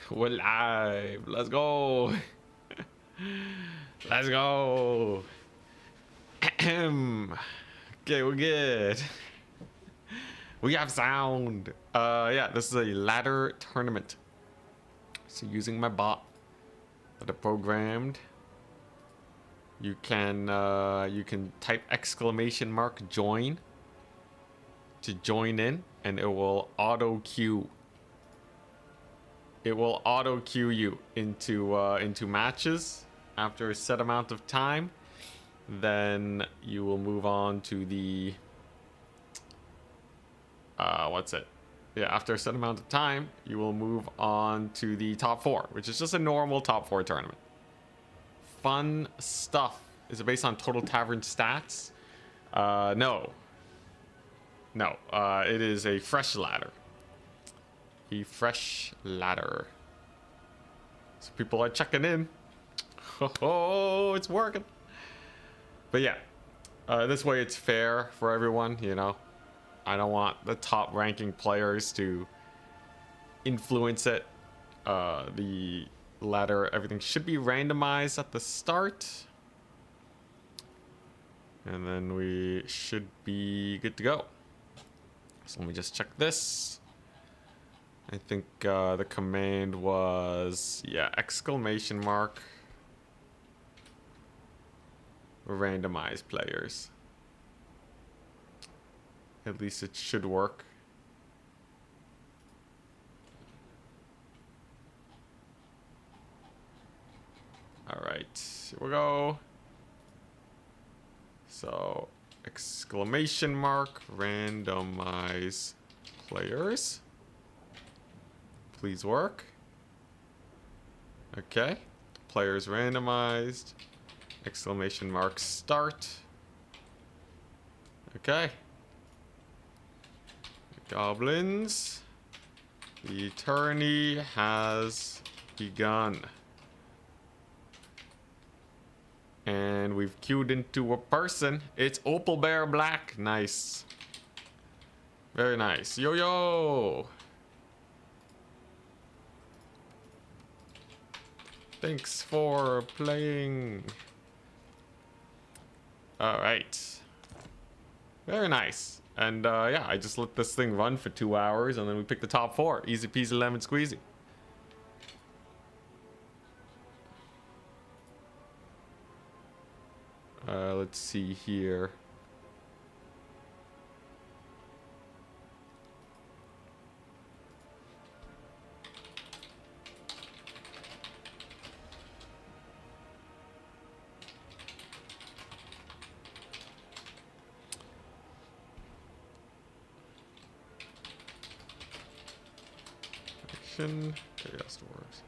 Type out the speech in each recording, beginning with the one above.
We're live. Let's go. Let's go. Ahem. Okay, we're good. We have sound. Yeah, this is a ladder tournament. So using my bot that I programmed, you can type !join to join in, and it will auto queue. It will auto queue you into matches after a set amount of time. Then you will move on to the what's it? Yeah, after a set amount of time, you will move on to the top 4, which is just a normal top 4 tournament. Fun stuff. Is it based on total tavern stats? No. It is a fresh ladder. A fresh ladder. So people are checking in. Oh, it's working. But yeah, this way it's fair for everyone, you know. I don't want the top ranking players to influence it. The ladder, everything should be randomized at the start. And then we should be good to go. So let me just check this. I think the command was, yeah, ! Randomize players. At least it should work. All right, here we go. So, ! randomize players. Please work. Okay. Players randomized. ! start. Okay. Goblins. The tourney has begun. And we've queued into a person. It's Opal Bear Black. Nice. Very nice. Yo, yo. Thanks for playing. All right. Very nice. And yeah, I just let this thing run for 2 hours, and then we pick the top 4. Easy peasy lemon squeezy. Let's see here. Chaos Dwarfs.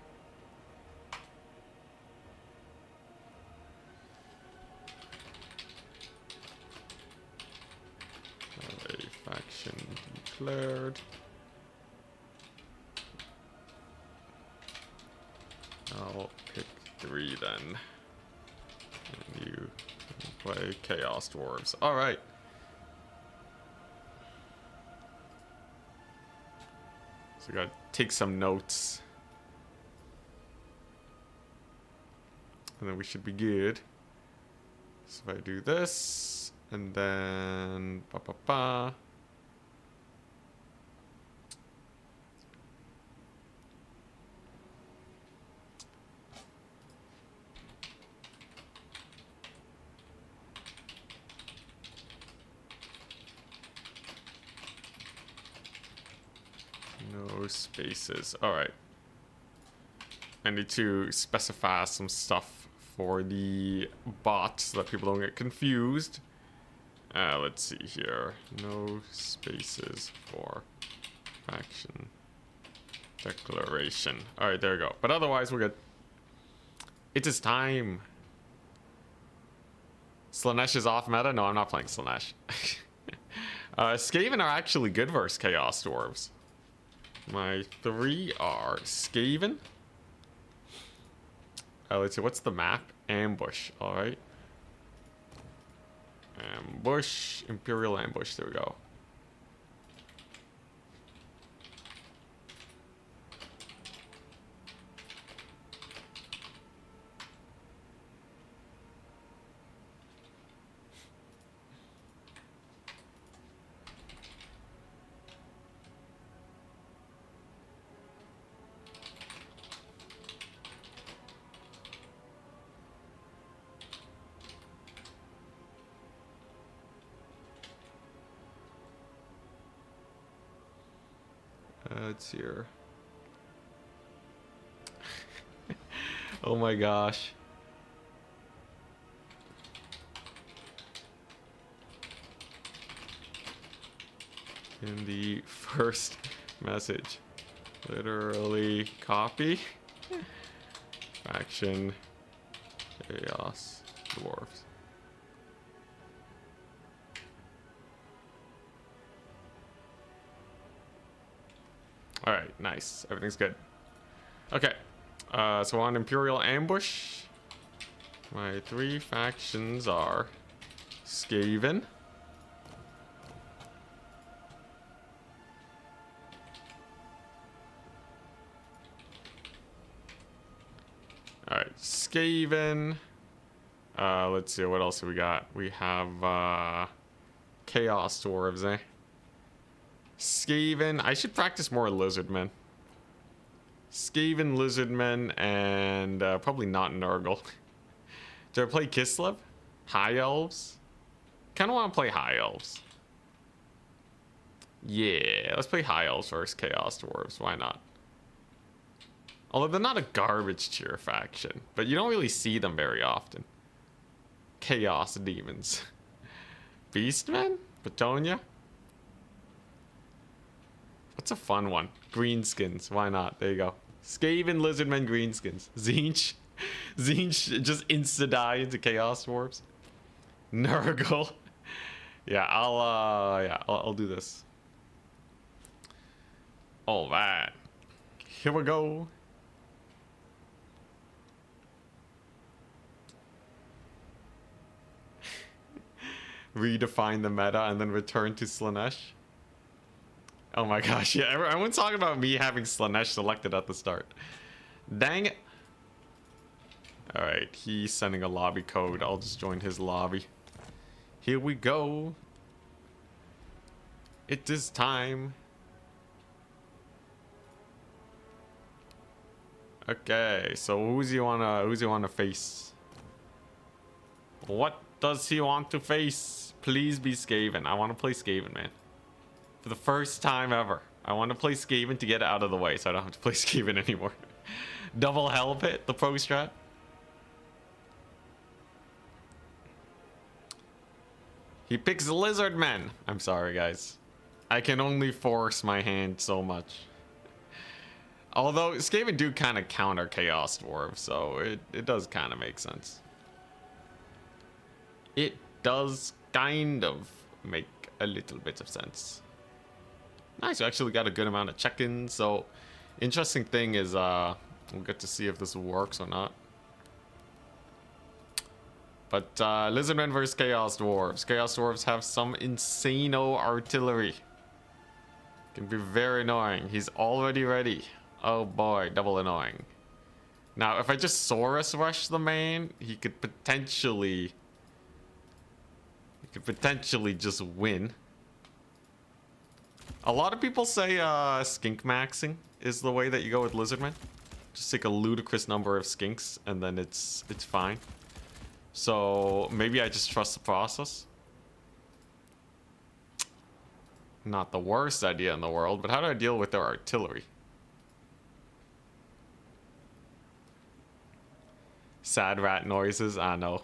A faction declared. I'll pick 3 then. And you play Chaos Dwarves. Alright. So we gotta take some notes. And then we should be good. So if I do this, and then no spaces. All right. I need to specify some stuff for the bot so that people don't get confused. Let's see here. No spaces for faction declaration. All right, there we go. But otherwise, we're good. It is time. Slanesh is off meta? No, I'm not playing Slanesh. Skaven are actually good versus Chaos Dwarves. My 3 are Skaven. Let's see, what's the map? Ambush, alright. Ambush, Imperial Ambush, there we go. Let's see here. Oh my gosh. In the first message, literally copy. Faction Chaos Dwarfs. All right, nice. Everything's good. Okay, so on Imperial Ambush, my 3 factions are Skaven, all right, Skaven. Let's see, what else do we got? We have Chaos Dwarves, eh? Skaven. I should practice more Lizardmen. Skaven, Lizardmen, and probably not Nurgle. Do I play Kislev? High Elves? Kind of want to play High Elves. Yeah, let's play High Elves versus Chaos Dwarves. Why not? Although they're not a garbage tier faction, but you don't really see them very often. Chaos Demons. Beastmen? Betonia? What's a fun one? Greenskins. Why not? There you go. Skaven, Lizardmen, Greenskins. Tzeentch. Tzeentch just insta-die into Chaos Dwarves. Nurgle. Yeah, I'll do this. All right. Here we go. Redefine the meta and then return to Slaanesh. Oh my gosh, yeah, everyone's talking about me having Slaanesh selected at the start. Dang it. Alright, he's sending a lobby code. I'll just join his lobby. Here we go. It is time. Okay, so who's he wanna face? What does he want to face? Please be Skaven. I want to play Skaven, man. For the first time ever. I want to play Skaven to get it out of the way so I don't have to play Skaven anymore. Double Hell Pit, the pro strat. He picks Lizardmen. I'm sorry, guys. I can only force my hand so much. Although Skaven do kind of counter Chaos Dwarves, so it does kind of make sense. It does kind of make a little bit of sense. Nice, we actually got a good amount of check-ins, so interesting thing is we'll get to see if this works or not. But Lizardmen versus Chaos Dwarves. Chaos Dwarves have some insano artillery. Can be very annoying. He's already ready. Oh boy, double annoying. Now, if I just Saurus rush the main, he could potentially just win. A lot of people say skink maxing is the way that you go with Lizardmen. Just take a ludicrous number of skinks and then it's fine. So maybe I just trust the process. Not the worst idea in the world, but how do I deal with their artillery? Sad rat noises, I know.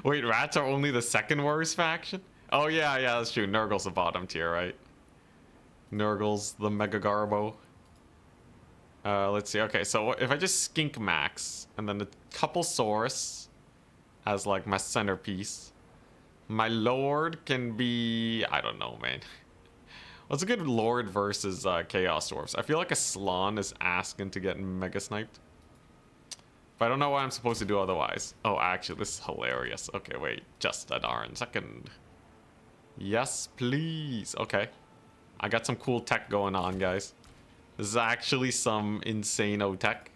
Wait, rats are only the second worst faction? Oh yeah, that's true. Nurgle's the bottom tier, right? Nurgle's the Mega Garbo. Let's see. Okay, so if I just skink max and then a couple Saurus as like my centerpiece, my Lord can be, I don't know, man. What's a good Lord versus Chaos Dwarfs? I feel like a Slann is asking to get Mega Sniped. But I don't know what I'm supposed to do otherwise. Oh, actually, this is hilarious. Okay, wait. Just a darn second. Yes, please. Okay. I got some cool tech going on, guys. This is actually some insano tech.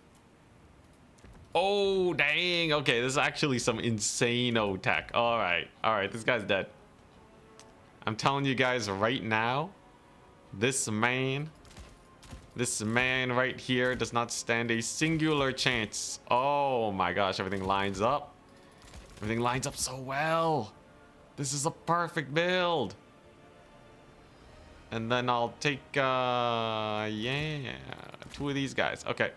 Oh, dang. Okay, this is actually some insano tech. All right. All right, this guy's dead. I'm telling you guys right now, this man right here does not stand a singular chance. Oh my gosh, everything lines up. Everything lines up so well. This is a perfect build. And then I'll take, yeah, 2 of these guys. Okay.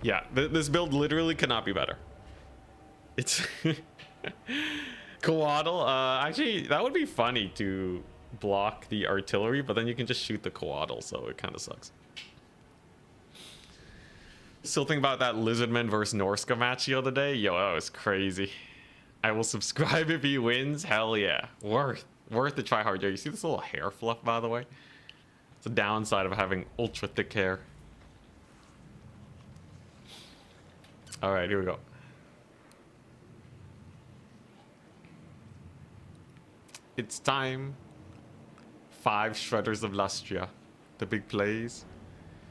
Yeah, this build literally could not be better. It's Coatl. Actually, that would be funny to block the artillery, but then you can just shoot the Coatl, so it kind of sucks. Still think about that Lizardmen versus Norska match the other day. Yo, that was crazy. I will subscribe if he wins. Hell yeah. Worth the try hard. Yo, you see this little hair fluff, by the way? It's a downside of having ultra thick hair. All right, here we go. It's time. 5 Shredders of Lustria. The big plays.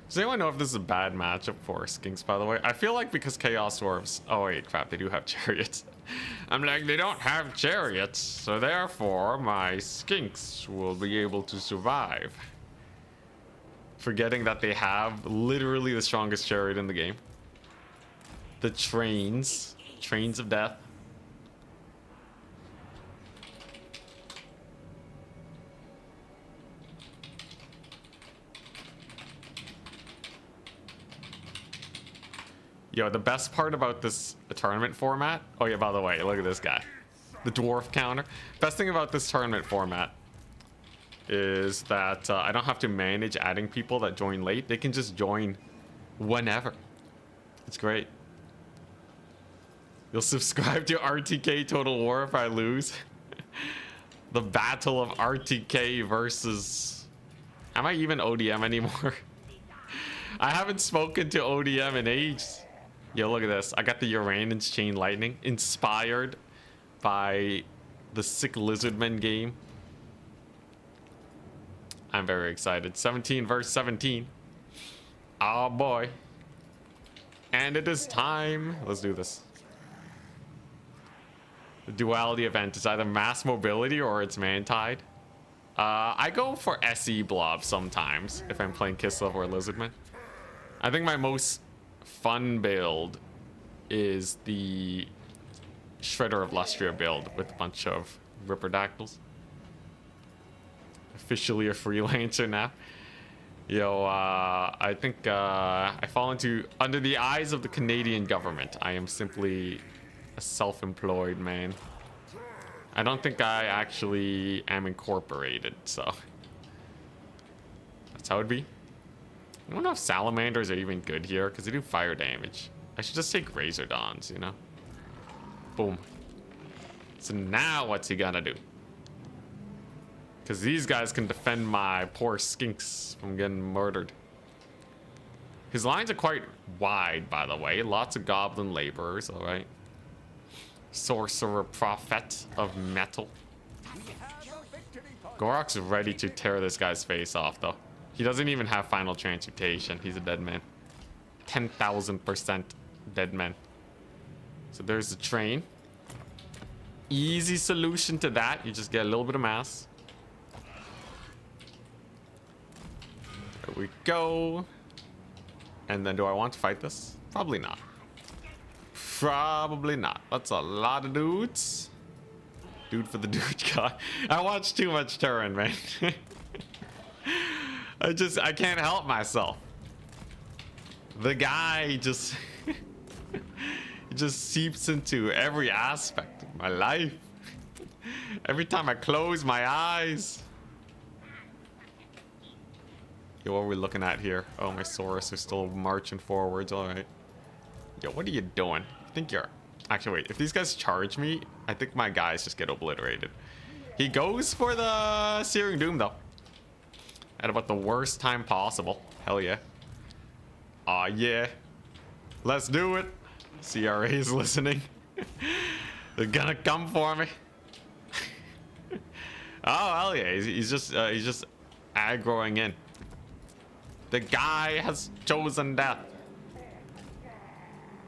Does anyone know if this is a bad matchup for Skinks, by the way? I feel like because Chaos Dwarfs... Oh, wait, crap, they do have chariots. I'm like, they don't have chariots, so therefore my Skinks will be able to survive. Forgetting that they have literally the strongest chariot in the game. The trains. Trains of death. Yo, the best part about this tournament format... Oh yeah, by the way, look at this guy. The dwarf counter. Best thing about this tournament format is that I don't have to manage adding people that join late. They can just join whenever. It's great. You'll subscribe to RTK Total War if I lose. The battle of RTK versus... Am I even ODM anymore? I haven't spoken to ODM in ages. Yo, look at this. I got the Uranus Chain Lightning, inspired by the sick Lizardmen game. I'm very excited. 17 versus 17. Oh boy. And it is time. Let's do this. The duality event is either mass mobility or it's man-tide. I go for SE blob sometimes if I'm playing Kislev or Lizardman. I think my most fun build is the Shredder of Lustria build with a bunch of Ripperdactyls. Officially a freelancer now. Yo, I think I fall into under the eyes of the Canadian government. I am simply a self-employed man. I don't think I actually am incorporated, so that's how it'd be. I don't know if salamanders are even good here because they do fire damage. I should just take Razor Dawns, you know? Boom. So now what's he gonna do? Because these guys can defend my poor Skinks from getting murdered. His lines are quite wide, by the way. Lots of goblin laborers, alright. Sorcerer Prophet of Metal. Gorok's ready to tear this guy's face off, though. He doesn't even have final transmutation. He's a dead man. 10,000% dead man. So there's the train. Easy solution to that. You just get a little bit of mass. There we go. And then do I want to fight this? Probably not. Probably not. That's a lot of dudes. Dude for the dude guy. I watch too much Turin, man. I can't help myself. The guy just it just seeps into every aspect of my life. Every time I close my eyes. Yo, what are we looking at here? Oh, my Saurus are still marching forwards. All right. Yo, what are you doing? I think you're... Actually, wait. If these guys charge me, I think my guys just get obliterated. He goes for the Searing Doom, though. At about the worst time possible. Hell yeah. Aw, yeah. Let's do it. CRA is listening. They're gonna come for me. Oh, hell yeah. He's just aggroing in. The guy has chosen death.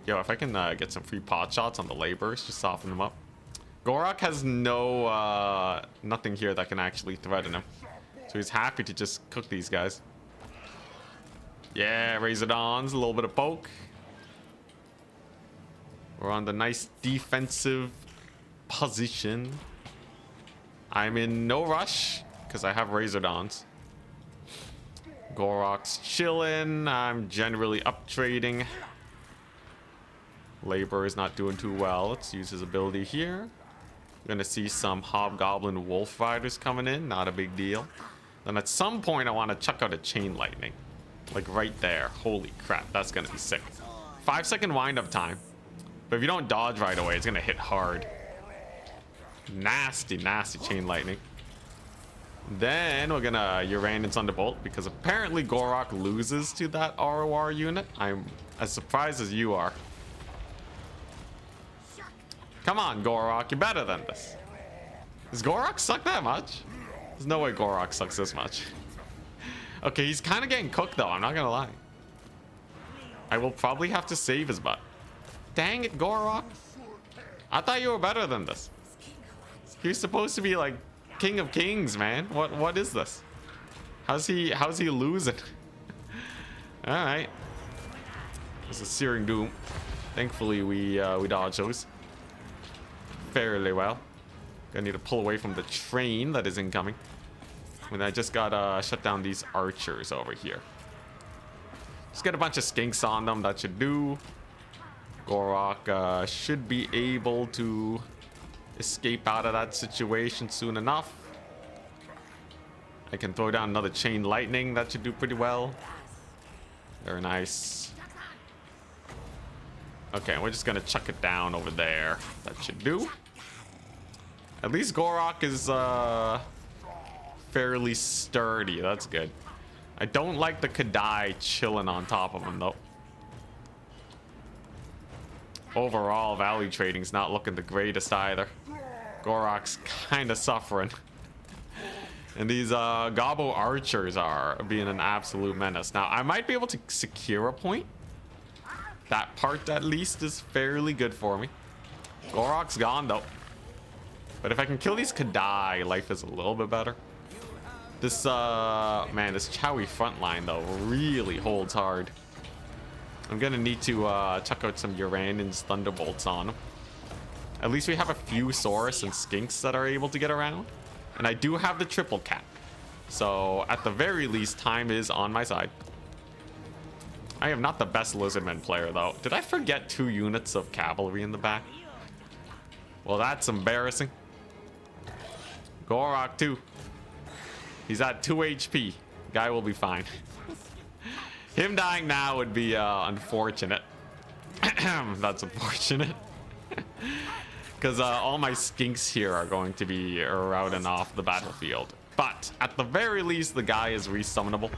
Yo, if I can get some free pot shots on the laborers, just soften them up. Gorok has no, nothing here that can actually threaten him. So he's happy to just cook these guys. Yeah, Razor Dawns, a little bit of poke. We're on the nice defensive position. I'm in no rush because I have Razordons. Gorok's chilling. I'm generally up trading. Labor is not doing too well. Let's use his ability here. We're gonna see some Hobgoblin Wolf Riders coming in. Not a big deal. Then at some point I want to chuck out a Chain Lightning. Like right there. Holy crap, that's gonna be sick. 5-second wind-up time. But if you don't dodge right away, it's gonna hit hard. Nasty, nasty Chain Lightning. Then we're gonna Uranus Thunderbolt because apparently Gorok loses to that ROR unit. I'm as surprised as you are. Come on, Gorok, you're better than this. Does Gorok suck that much? There's no way Gorok sucks this much. Okay, he's kind of getting cooked though, I'm not gonna lie. I will probably have to save his butt. Dang it, Gorok. I thought you were better than this. You're supposed to be like King of Kings, man. What is this? How's he losing? Alright. This is Searing Doom. Thankfully we dodge those fairly well. Gonna need to pull away from the train that is incoming. And I just gotta shut down these archers over here. Just get a bunch of skinks on them, that should do. Gorok should be able to escape out of that situation soon enough. I can throw down another Chain Lightning, that should do pretty well. Very nice. Okay, we're just gonna chuck it down over there. That should do. At least Gorok is fairly sturdy, that's good. I don't like the Kadai chilling on top of him though. Overall, value trading's not looking the greatest either. Gorok's kind of suffering. And these Gobbo archers are being an absolute menace. Now, I might be able to secure a point. That part, at least, is fairly good for me. Gorok's gone, though. But if I can kill these Kadai, life is a little bit better. This, man, this Chowie front line, though, really holds hard. I'm gonna need to chuck out some Uranus Thunderbolts on him. At least we have a few Saurus and Skinks that are able to get around. And I do have the triple cap. So, at the very least, time is on my side. I am not the best Lizardmen player, though. Did I forget 2 units of cavalry in the back? Well, that's embarrassing. Gorok, too. He's at 2 HP. Guy will be fine. Him dying now would be unfortunate. That's unfortunate. Because all my skinks here are going to be routing off the battlefield. But at the very least, the guy is resummonable.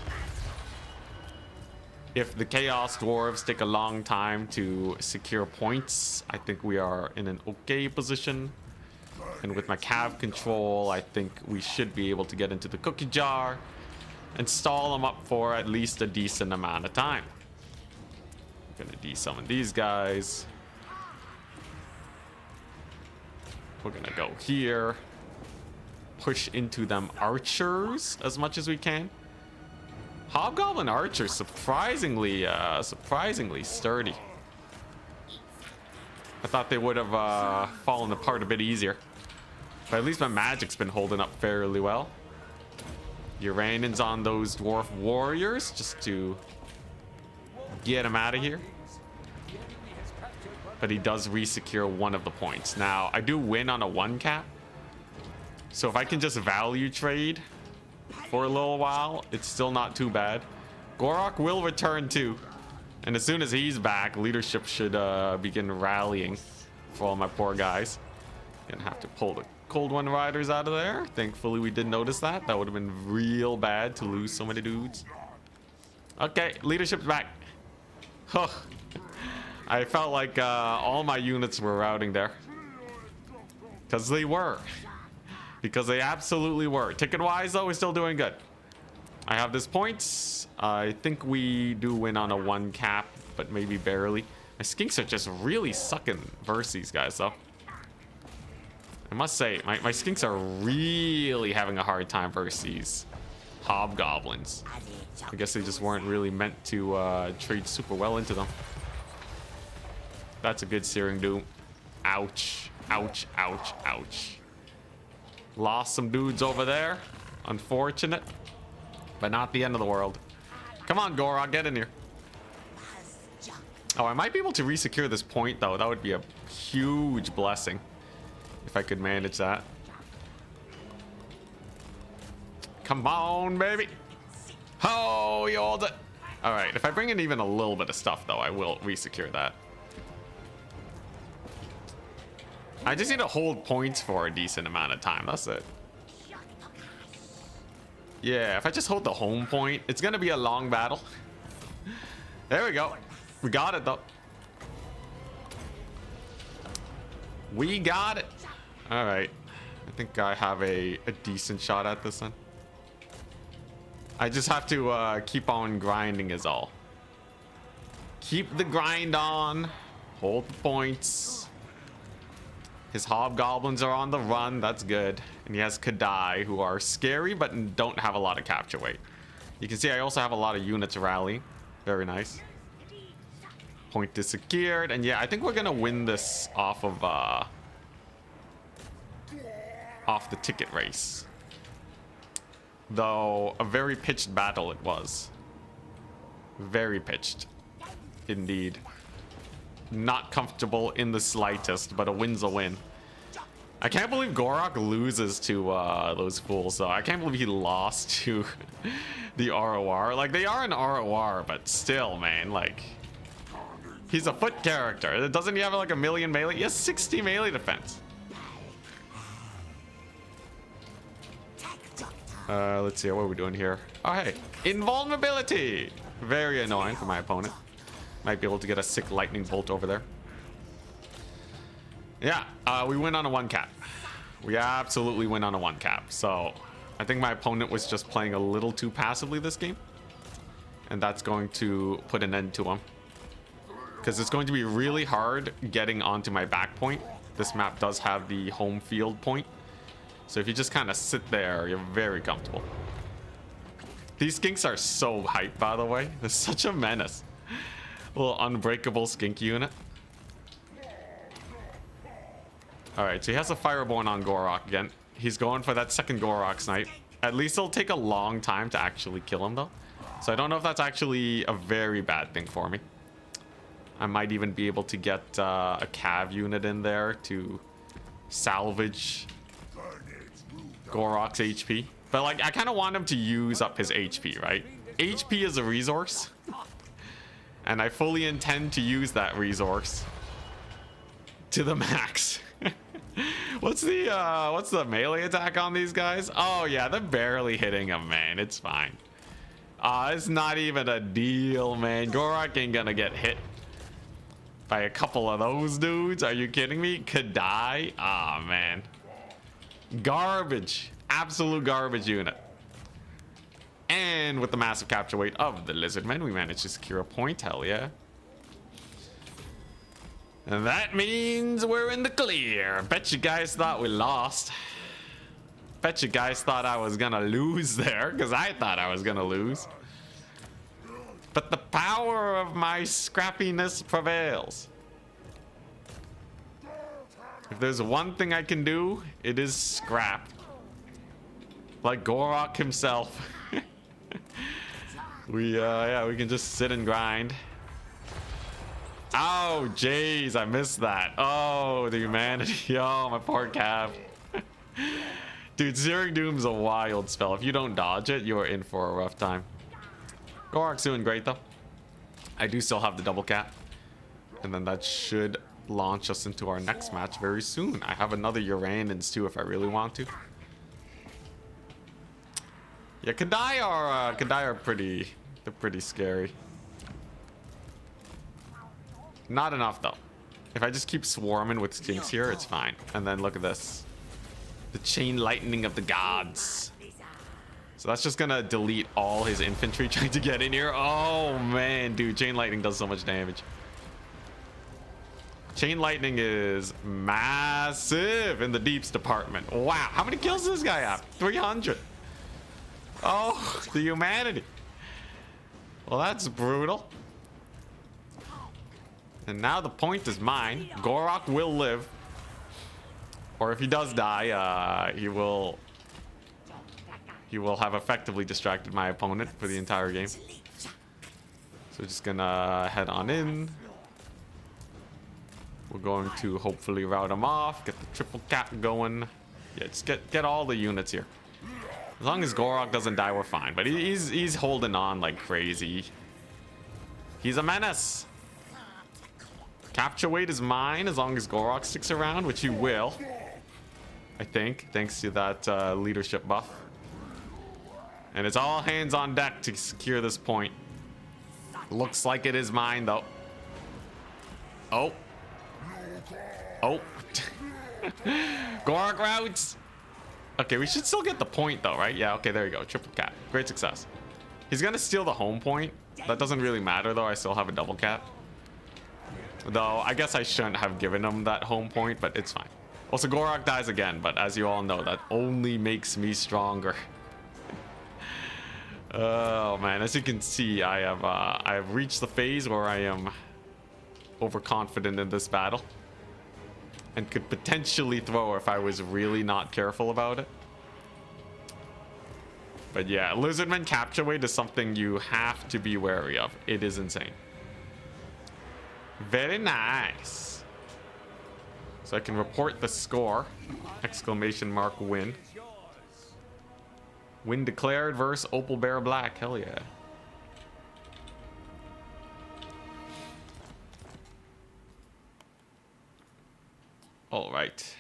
If the Chaos Dwarves take a long time to secure points, I think we are in an okay position. And with my Cav control, I think we should be able to get into the cookie jar and stall them up for at least a decent amount of time. I'm gonna desummon these guys. We're gonna go here. Push into them archers as much as we can. Hobgoblin archers surprisingly sturdy. I thought they would have fallen apart a bit easier. But at least my magic's been holding up fairly well. Uranus on those dwarf warriors just to get him out of here. But he does resecure one of the points. Now, I do win on a 1 cap. So if I can just value trade for a little while, it's still not too bad. Gorok will return too. And as soon as he's back, leadership should begin rallying for all my poor guys. Gonna have to pull the Cold One Riders out of there. Thankfully, we did notice that. That would have been real bad to lose so many dudes. Okay, leadership's back. Huh. I felt like all my units were routing there. Because they were. Because they absolutely were. Ticket-wise, though, we're still doing good. I have this points. I think we do win on a 1 cap, but maybe barely. My skinks are just really sucking versus these guys, though. I must say, my skinks are really having a hard time versus these hobgoblins. I guess they just weren't really meant to trade super well into them. That's a good Searing Doom. Ouch. Ouch, ouch, ouch. Lost some dudes over there. Unfortunate. But not the end of the world. Come on, Gorok, get in here. Oh, I might be able to resecure this point, though. That would be a huge blessing. If I could manage that. Come on, baby. Oh, you hold it. All right, if I bring in even a little bit of stuff, though, I will resecure that. I just need to hold points for a decent amount of time. That's it. Yeah, if I just hold the home point, it's going to be a long battle. There we go. We got it, though. We got it. All right. I think I have a decent shot at this one. I just have to keep on grinding is all. Keep the grind on. Hold the points. His hobgoblins are on the run. That's good. And he has Kadai, who are scary but don't have a lot of capture weight. You can see I also have a lot of units rally. Very nice. Point is secured. And yeah, I think we're going to win this off of off the ticket race. Though a very pitched battle it was. Very pitched. Indeed. Not comfortable in the slightest, but a win's a win. I can't believe Gorok loses to those fools, though. I can't believe he lost to the ROR. Like, they are an ROR, but still, man, like... He's a foot character. Doesn't he have, like, a million melee? He has 60 melee defense. Let's see, what are we doing here? Oh, hey. Invulnerability! Very annoying for my opponent. Might be able to get a sick lightning bolt over there. Yeah, we win on a 1-cap. We absolutely win on a 1-cap. So, I think my opponent was just playing a little too passively this game. And that's going to put an end to him. Because it's going to be really hard getting onto my back point. This map does have the home field point. So if you just kind of sit there, you're very comfortable. These skinks are so hype, by the way. They're such a menace. Little unbreakable skink unit. Alright, so he has a Fireborn on Gorok again. He's going for that second Gorok snipe. At least it'll take a long time to actually kill him, though. So I don't know if that's actually a very bad thing for me. I might even be able to get a cav unit in there to salvage Gorok's HP. But, like, I kind of want him to use up his HP, right? HP is a resource. And I fully intend to use that resource to the max. What's the melee attack on these guys? Oh yeah, they're barely hitting him, man. It's fine. It's not even a deal, man. Gorok ain't gonna get hit by a couple of those dudes. Are you kidding me? Kadai? Ah, man. Garbage. Absolute garbage unit. And with the massive capture weight of the Lizardmen, we managed to secure a point. Hell yeah. And that means we're in the clear. Bet you guys thought we lost. Bet you guys thought I was gonna lose there, because I thought I was gonna lose. But the power of my scrappiness prevails. If there's one thing I can do, it is scrap. Like Gorok himself. We can just sit and grind. Oh, jeez, I missed that. Oh, the humanity. Oh, my poor Cav. Dude, Searing Doom's a wild spell. If you don't dodge it, you're in for a rough time. Gorok's doing great, though. I do still have the double cap. And then that should launch us into our next match very soon. I have another Uranians, too, if I really want to. Yeah, Kadai are pretty... They're pretty scary. Not enough, though. If I just keep swarming with skinks here, it's fine. And then look at this. The chain lightning of the gods. So that's just gonna delete all his infantry trying to get in here. Oh, man, dude. Chain lightning does so much damage. Chain lightning is massive in the deeps department. Wow. How many kills does this guy have? 300. Oh, the humanity. Well, that's brutal. And now the point is mine. Gorok will live. Or if he does die, he will have effectively distracted my opponent for the entire game. So we're just gonna head on in. We're going to hopefully rout him off, get the triple cap going. Yeah, just get all the units here. As long as Gorok doesn't die, we're fine. But he's holding on like crazy. He's a menace. Capture weight is mine as long as Gorok sticks around, which he will. I think, thanks to that leadership buff. And it's all hands on deck to secure this point. Looks like it is mine, though. Oh. Oh. Gorok routes. Okay, we should still get the point, though, right? Yeah, okay, there you go. Triple cap. Great success. He's going to steal the home point. That doesn't really matter, though. I still have a double cap. Though, I guess I shouldn't have given him that home point, but it's fine. Also, Gorok dies again, but as you all know, that only makes me stronger. Oh, man. As you can see, I have reached the phase where I am overconfident in this battle. And could potentially throw if I was really not careful about it. But yeah, Lizardmen capture weight is something you have to be wary of. It is insane. Very nice. So I can report the score. Exclamation mark win. Win declared versus Opal Bear Black. Hell yeah. All right.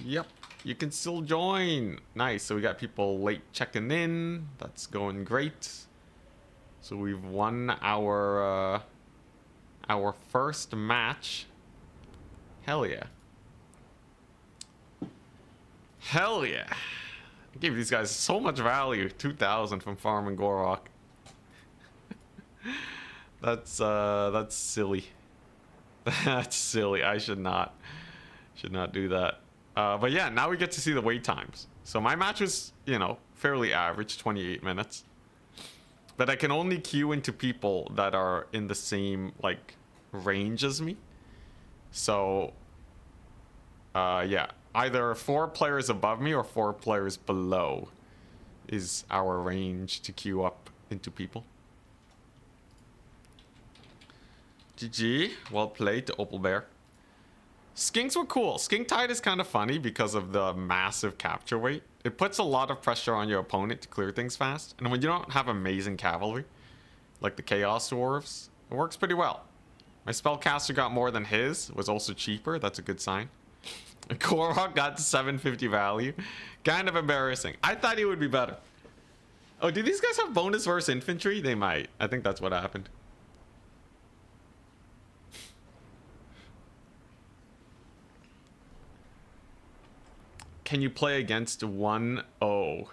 Yep, you can still join. Nice. So we got people late checking in. That's going great. So we've won our first match. Hell yeah. Hell yeah. I gave these guys so much value. 2,000 from farming Gorok. That's silly. That's silly. I should not do that. But yeah, now we get to see the wait times. So my match was, you know, fairly average, 28 minutes. But I can only queue into people that are in the same, like, range as me. So, yeah, either 4 players above me or 4 players below is our range to queue up into people. GG, well played to Opal Bear. Skinks were cool. Skink Tide is kind of funny because of the massive capture weight. It puts a lot of pressure on your opponent to clear things fast. And when you don't have amazing cavalry, like the Chaos Dwarfs, it works pretty well. My spellcaster got more than his, was also cheaper. That's a good sign. Gorok got 750 value. Kind of embarrassing. I thought he would be better. Oh, do these guys have bonus versus infantry? They might. I think that's what happened. Can you play against 1-0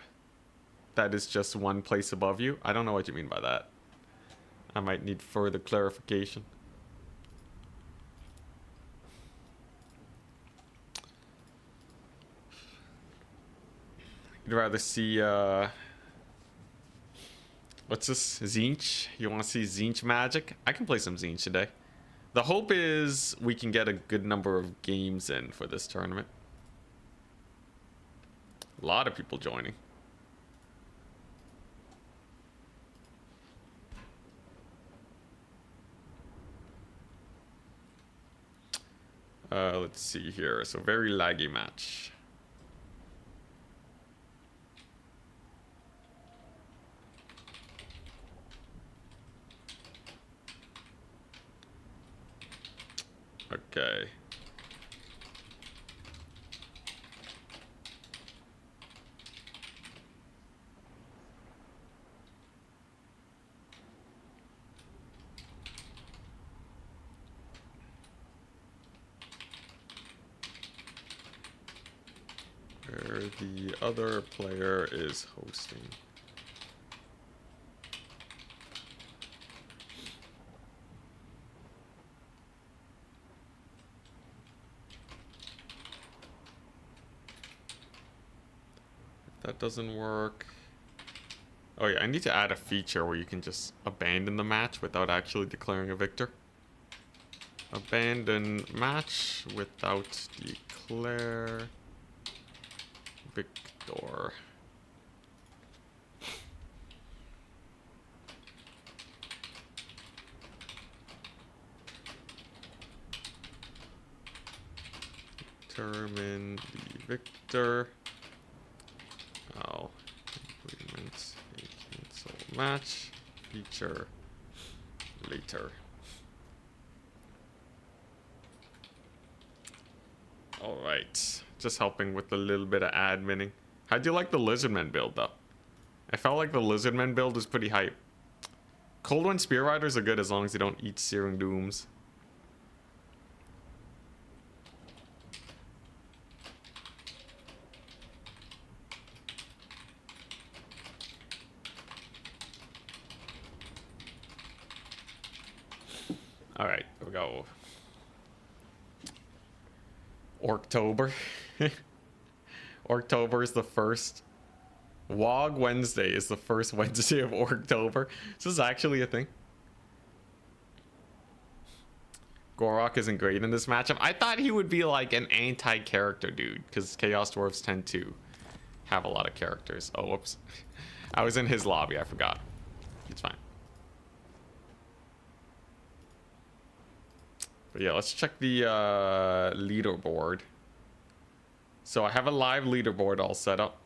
that is just one place above you? I don't know what you mean by that. I might need further clarification. You'd rather see, what's this? Tzeentch? You want to see Tzeentch magic? I can play some Tzeentch today. The hope is we can get a good number of games in for this tournament. A lot of people joining. Let's see here. So very laggy match. Okay. Where the other player is hosting. If that doesn't work. Oh yeah, I need to add a feature where you can just abandon the match without actually declaring a victor. Abandon match without declare victor. Determine the victor. Oh, agreement. Cancel match. Feature later. All right, just helping with a little bit of adminning. How'd you like the Lizardmen build though? I felt like the Lizardmen build was pretty hype. Cold One Spear Riders are good as long as they don't eat Searing Dooms. All right, here we go. Orktober. Orktober is the first. Wog Wednesday is the first Wednesday of Orktober. This is actually a thing. Gorok isn't great in this matchup. I thought he would be like an anti-character dude, because Chaos Dwarfs tend to have a lot of characters. Oh, whoops. I was in his lobby, I forgot. It's fine. But yeah, let's check the leaderboard. So I have a live leaderboard all set up.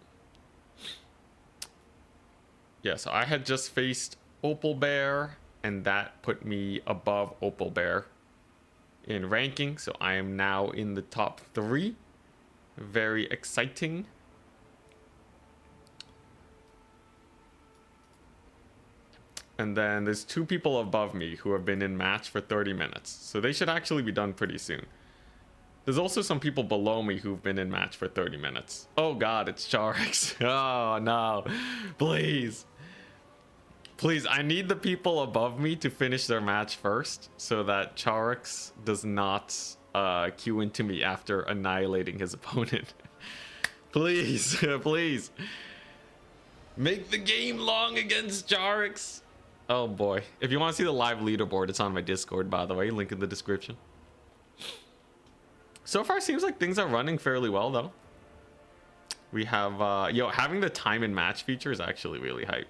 Yeah, so I had just faced Opal Bear, and that put me above Opal Bear in ranking. So I am now in the top 3. Very exciting. And then there's 2 people above me who have been in match for 30 minutes. So they should actually be done pretty soon. There's also some people below me who've been in match for 30 minutes. Oh god, it's Charix. Oh no. Please. Please, I need the people above me to finish their match first so that Charix does not queue into me after annihilating his opponent. Please, please. Make the game long against Charix. Oh boy. If you want to see the live leaderboard, it's on my Discord, by the way. Link in the description. So far, seems like things are running fairly well, though. We have, having the time and match feature is actually really hype.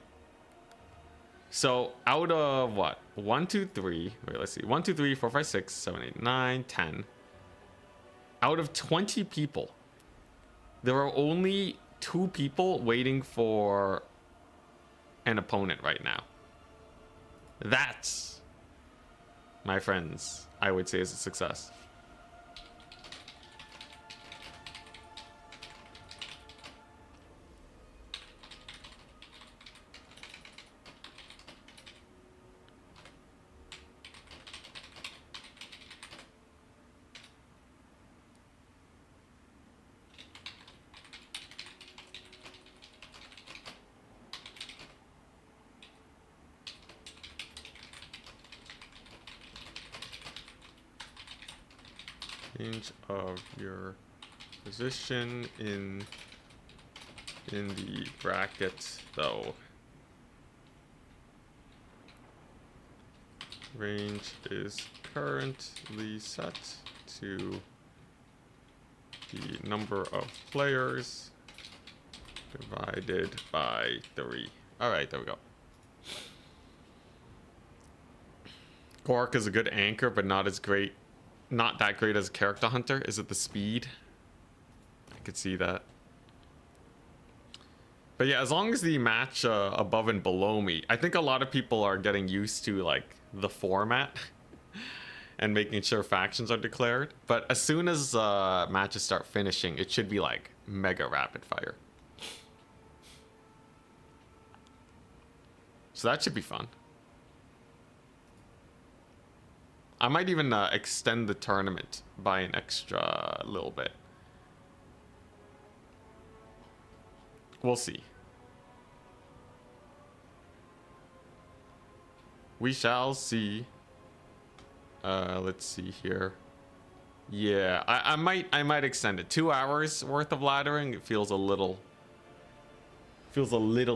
So, out of what? 1, 2, 3. Wait, let's see. 1, 2, 3, 4, 5, 6, 7, 8, 9, 10. Out of 20 people, there are only 2 people waiting for an opponent right now. That's, my friends, I would say is a success. Change of your position in the bracket, though. Range is currently set to the number of players divided by 3. All right, there we go. Gork is a good anchor, but not as great. Not that great as a character hunter. Is it the speed? I could see that. But yeah, as long as the match above and below me, I think a lot of people are getting used to like the format and making sure factions are declared. But as soon as matches start finishing, it should be like mega rapid fire. So that should be fun. I might even extend the tournament by an extra little bit. We'll see. We shall see. Let's see here. Yeah, I might extend it. 2 hours worth of laddering. It feels a little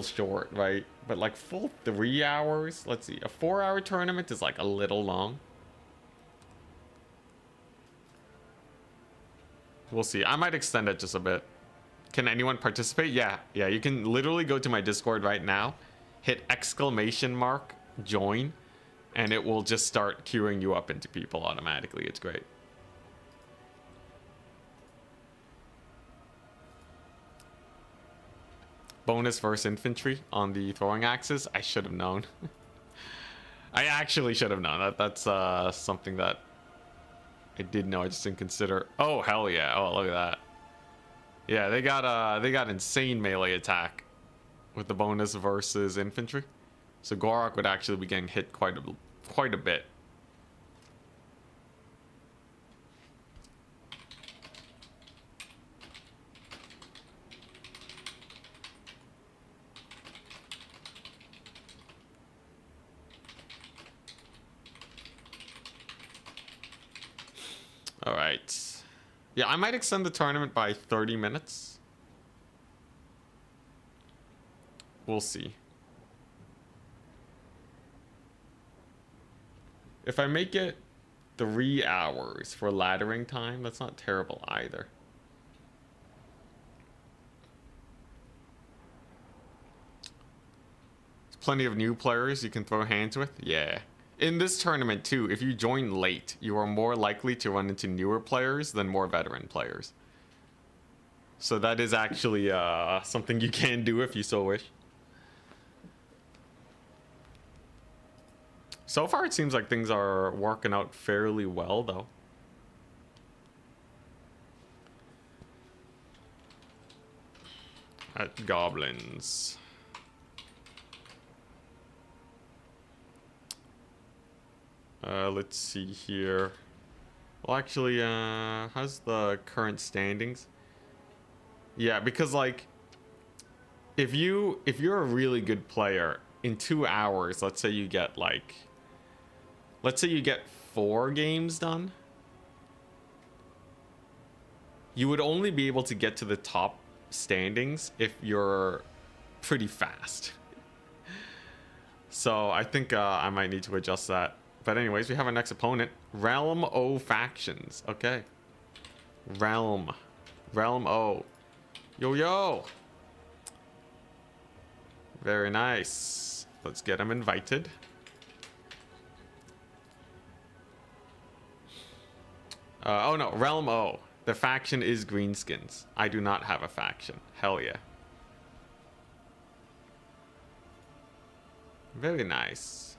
short, right? But like full 3 hours. Let's see. A 4-hour tournament is like a little long. We'll see. I might extend it just a bit. Can anyone participate? Yeah, you can literally go to my Discord right now, hit !, join, and it will just start queuing you up into people automatically. It's great. Bonus versus infantry on the throwing axes. I should have known. I actually should have known. That's something that I did know. I just didn't consider. Oh, hell yeah. Oh, look at that. Yeah, they got insane melee attack with the bonus versus infantry. So Gorok would actually be getting hit quite a bit. All right. Yeah, I might extend the tournament by 30 minutes. We'll see. If I make it 3 hours for laddering time, that's not terrible either. There's plenty of new players you can throw hands with. Yeah. In this tournament too, if you join late, you are more likely to run into newer players than more veteran players. So that is actually something you can do if you so wish. So far, it seems like things are working out fairly well, though. At goblins. Let's see here. Well, actually, how's the current standings? Yeah, because like, if you're a really good player, in 2 hours, let's say you get 4 games done, you would only be able to get to the top standings if you're pretty fast. So I think I might need to adjust that. But anyways, we have our next opponent. Realm O Factions. Okay. Realm O. Yo. Very nice. Let's get him invited. Oh no, Realm O. The faction is Greenskins. I do not have a faction. Hell yeah. Very nice.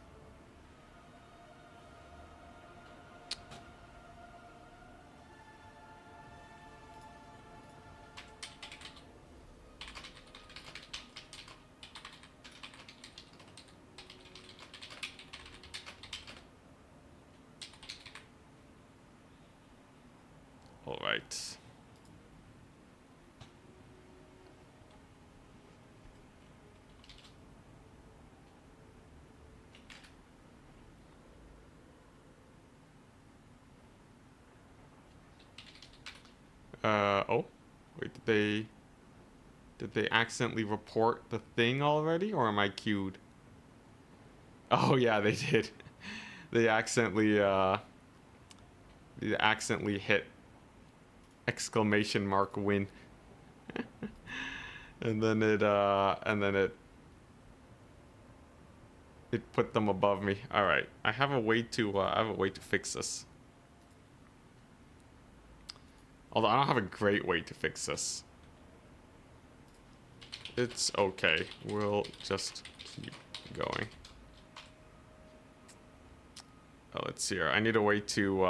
All right. Oh, wait, did they accidentally report the thing already, or am I queued? Oh yeah, they did. They accidentally hit ! win. and then it put them above me. All right, I have a way to fix this. Although I don't have a great way to fix this. It's okay. We'll just keep going. Oh, let's see here. I need a way to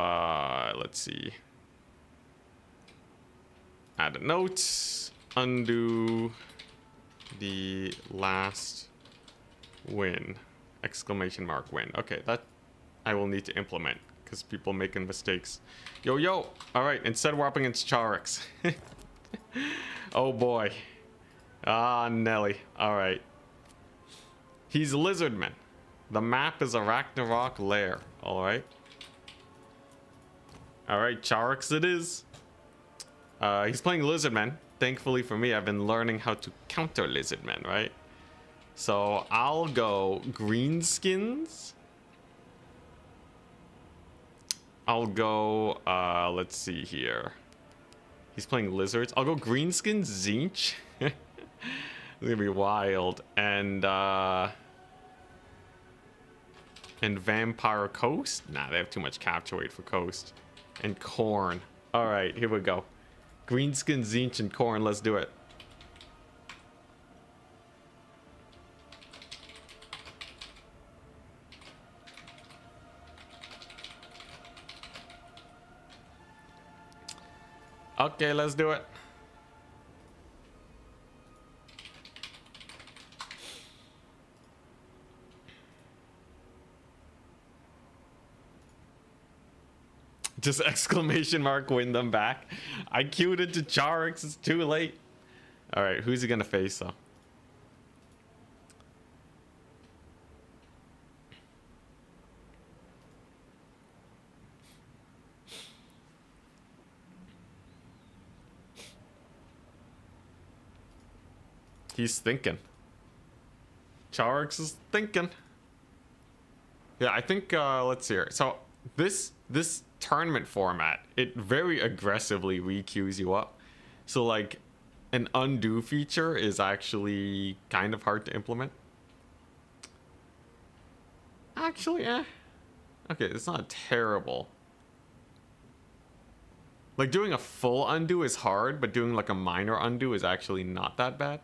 let's see. Add a note. Undo the last win. ! Win. Okay, that I will need to implement because people making mistakes. Yo. All right, instead we're up against Charix. Oh boy. Ah, Nelly. All right. He's Lizardmen. The map is a Ragnarok lair. All right. All right, Charix it is. He's playing Lizardmen. Thankfully for me, I've been learning how to counter Lizardmen, right? So I'll go Greenskins. I'll go, let's see here. He's playing lizards. I'll go Greenskins, Zinch. It's gonna be wild. And Vampire Coast? Nah, they have too much capture weight for Coast. And Corn. Alright, here we go. Greenskin, Zinch, and Corn. Let's do it. Okay, let's do it. Just exclamation mark, win them back. I queued into Charix, it's too late. Alright, who's he gonna face though? He's thinking. Charix is thinking. Yeah, I think, let's see here. So, this tournament format, it very aggressively re-queues you up. So, like, an undo feature is actually kind of hard to implement. Actually, okay, it's not terrible. Like, doing a full undo is hard, but doing, like, a minor undo is actually not that bad.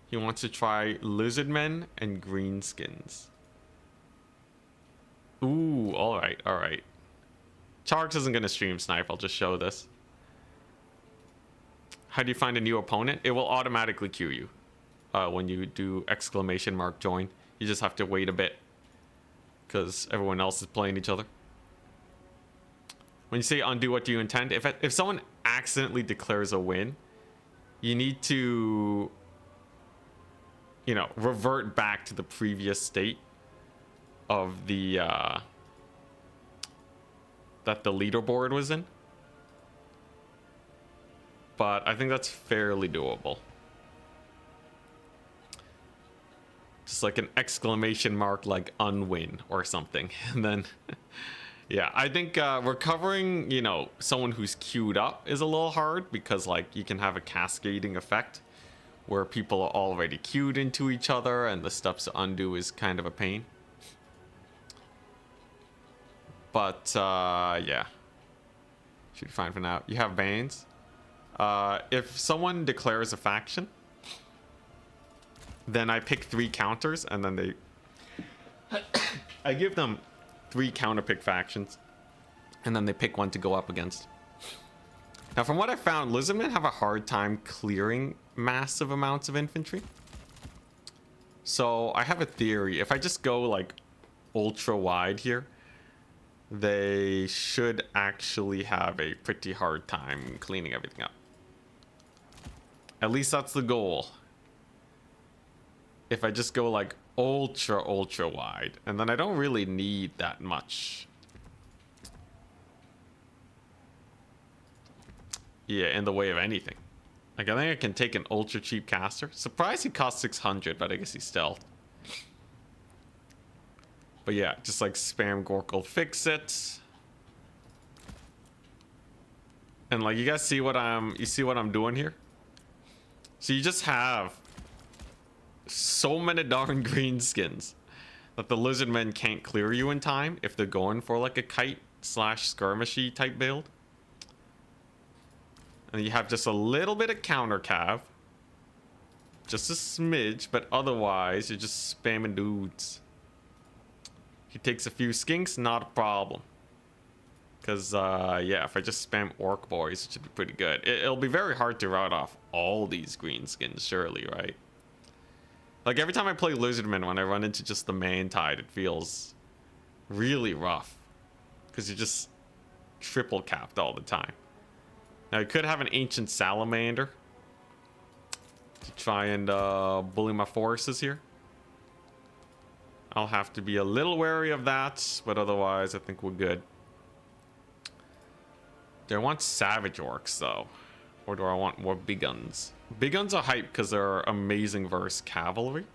He wants to try Lizardmen and Greenskins. Ooh, alright, alright. Charix isn't going to stream snipe, I'll just show this. How do you find a new opponent? It will automatically queue you when you do exclamation mark join. You just have to wait a bit because everyone else is playing each other. When you say undo, what do you intend? If someone accidentally declares a win, you need to, you know, revert back to the previous state of the that the leaderboard was in. But I think that's fairly doable. Just like an exclamation mark, like unwin or something. And then, yeah, I think recovering, you know, someone who's queued up is a little hard because, like, you can have a cascading effect where people are already queued into each other and the steps to undo is kind of a pain. But, yeah. Should be fine for now. You have bans. If someone declares a faction, then I pick 3 counters and then they... I give them 3 counter-pick factions and then they pick one to go up against. Now, from what I found, Lizardmen have a hard time clearing massive amounts of infantry. So I have a theory. If I just go like ultra wide here, they should actually have a pretty hard time cleaning everything up. At least that's the goal. If I just go like ultra wide, and then I don't really need that much. Yeah, in the way of anything. Like, I think I can take an ultra cheap caster. Surprised he costs 600, but I guess he's stealth. But yeah, just like spam Gorkle fix it. And like, you guys see what I'm doing here? So you just have so many darn greenskins that the Lizardmen can't clear you in time if they're going for like a kite / skirmishy type build. And you have just a little bit of counter cav. Just a smidge, but otherwise you're just spamming dudes. He takes a few skinks, not a problem. Because, yeah, if I just spam orc boys, it should be pretty good. It'll be very hard to rout off all these greenskins, surely, right? Like, every time I play Lizardmen, when I run into just the main tide, it feels really rough. Because you're just triple capped all the time. Now, I could have an Ancient Salamander to try and bully my forces here. I'll have to be a little wary of that, but otherwise, I think we're good. Do I want Savage Orcs, though? Or do I want more Big Guns? Big Guns are hype because they're amazing versus Cavalry,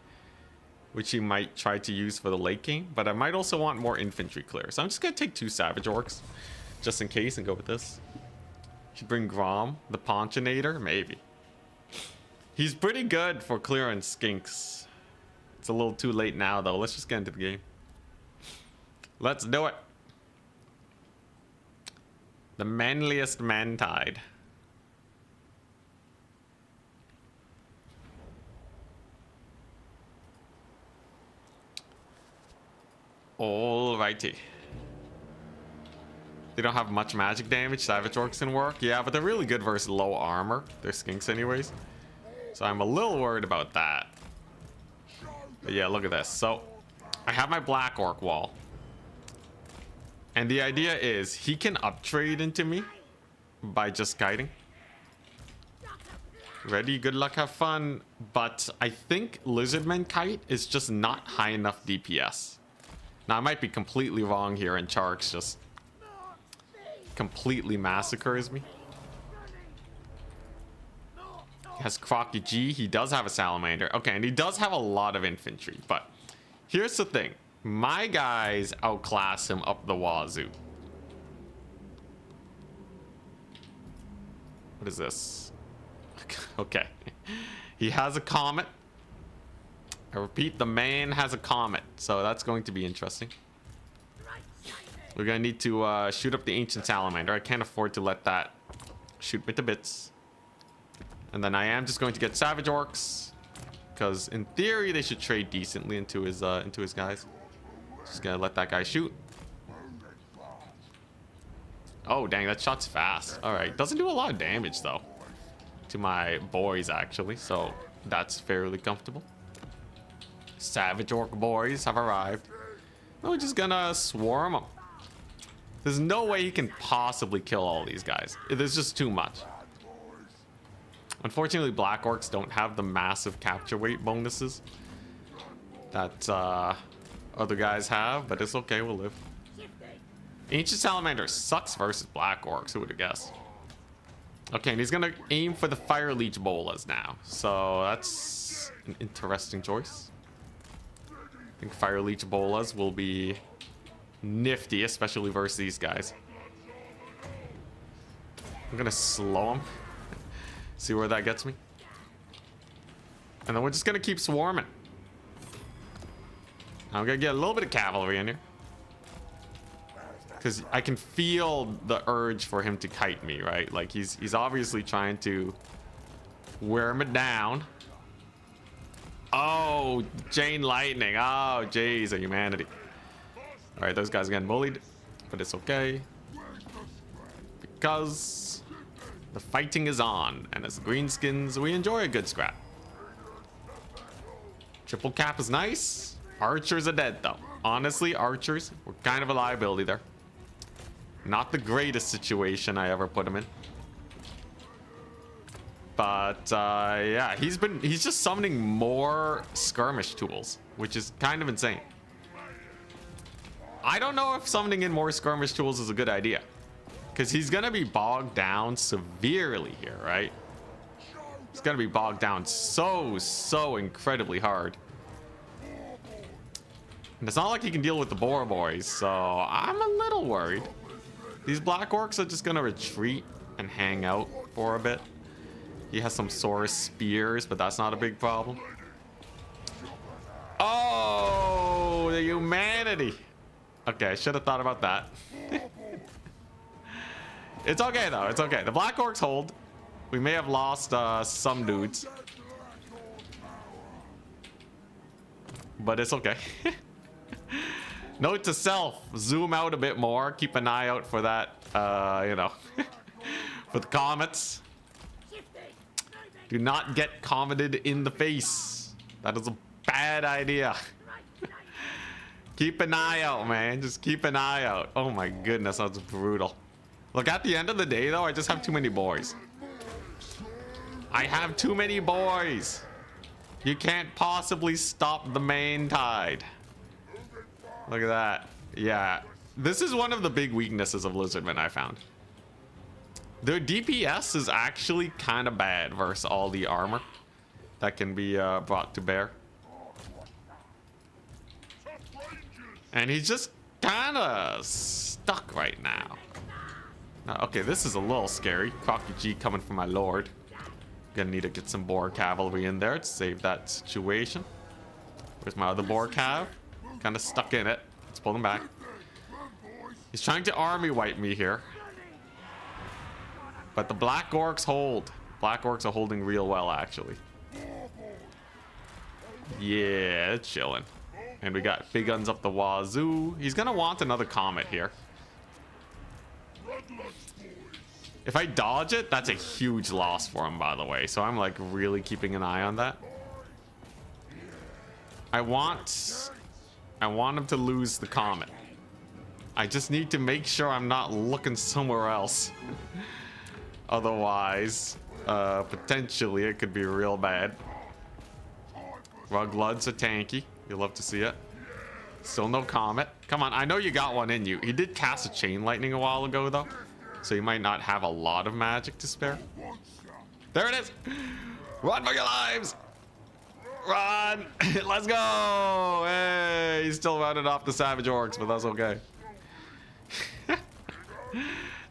which you might try to use for the late game, but I might also want more Infantry clear. So I'm just going to take 2 Savage Orcs, just in case, and go with this. Should bring Grom, the Ponchinator? Maybe. He's pretty good for clearing skinks. It's a little too late now, though. Let's just get into the game. Let's do it. The manliest man tide. Alrighty. They don't have much magic damage. Savage Orcs can work. Yeah, but they're really good versus low armor. They're skinks anyways. So I'm a little worried about that. But yeah, look at this. So I have my Black Orc wall. And the idea is he can uptrade into me by just kiting. Ready? Good luck, have fun. But I think Lizardmen kite is just not high enough DPS. Now I might be completely wrong here and Charks just completely massacres me. He has Crocky G. He does have a Salamander. Okay, and he does have a lot of infantry. But here's the thing. My guys outclass him up the wazoo. What is this? Okay. He has a comet. I repeat, the man has a comet. So that's going to be interesting. We're going to need to shoot up the Ancient Salamander. I can't afford to let that shoot me to bits. And then I am just going to get Savage Orcs. Because in theory, they should trade decently into his guys. Just gonna let that guy shoot. Oh, dang, that shot's fast. Alright, doesn't do a lot of damage, though. To my boys, actually. So, that's fairly comfortable. Savage Orc boys have arrived. We're just gonna swarm them. There's no way he can possibly kill all these guys. There's just too much. Unfortunately, Black Orcs don't have the massive capture weight bonuses that other guys have, but it's okay, we'll live. Ancient Salamander sucks versus Black Orcs, who would have guessed? Okay, and he's gonna aim for the Fire Leech Bolas now. So that's an interesting choice. I think Fire Leech Bolas will be nifty, especially versus these guys. I'm gonna slow him. See where that gets me. And then we're just gonna keep swarming. I'm gonna get a little bit of cavalry in here. Because I can feel the urge for him to kite me, right? Like he's obviously trying to wear me down. Oh, Chain Lightning. Oh, jeez, a humanity. Alright, those guys are getting bullied. But it's okay. Because the fighting is on. And as Greenskins, we enjoy a good scrap. Triple cap is nice. Archers are dead, though. Honestly, archers were kind of a liability there. Not the greatest situation I ever put him in. But, yeah, he's just summoning more skirmish tools, which is kind of insane. I don't know if summoning in more skirmish tools is a good idea. Because he's going to be bogged down severely here, right? He's going to be bogged down so incredibly hard. And it's not like he can deal with the boar boys, so I'm a little worried. These Black Orcs are just gonna retreat and hang out for a bit. He has some Saurus spears, but that's not a big problem. Oh, the humanity. Okay, I should have thought about that. It's okay, though. It's okay. The Black Orcs hold. We may have lost some dudes. But it's okay. Note to self, zoom out a bit more. Keep an eye out for that, you know, for the comets. Do not get cometed in the face. That is a bad idea. Keep an eye out, man. Just keep an eye out. Oh my goodness, that's brutal. Look, at the end of the day, though, I just have too many boys. I have too many boys. You can't possibly stop the main tide. Look at that. Yeah. This is one of the big weaknesses of Lizardmen, I found. Their DPS is actually kind of bad versus all the armor that can be brought to bear. And he's just kind of stuck right now. Now, okay, this is a little scary. Crocky G coming from my lord. Gonna need to get some boar cavalry in there to save that situation. Where's my other boar cav? Kind of stuck in it. Let's pull him back. He's trying to army wipe me here. But the black orcs hold. Black orcs are holding real well, actually. Yeah, it's chilling. And we got big guns up the wazoo. He's gonna want another comet here. If I dodge it, that's a huge loss for him, by the way. So I'm like really keeping an eye on that. I want him to lose the comet. I just need to make sure I'm not looking somewhere else. Otherwise, potentially it could be real bad. Ruglud's are tanky. You'll love to see it. Still no comet. Come on, I know you got one in you. He did cast a chain lightning a while ago, though. So you might not have a lot of magic to spare. There it is. Run for your lives. Run. Let's go. Hey, he's still running off the savage orcs, but that's okay.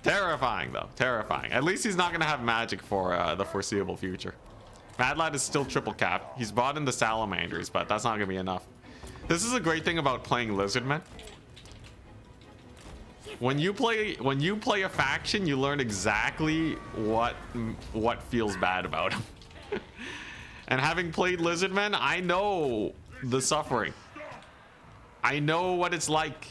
Terrifying, though. Terrifying. At least he's not going to have magic for the foreseeable future. Mad Lad is still triple cap. He's brought in the salamanders, but that's not going to be enough. This is a great thing about playing Lizardmen. When you play a faction, you learn exactly what feels bad about them. And having played Lizardmen, I know the suffering. I know what it's like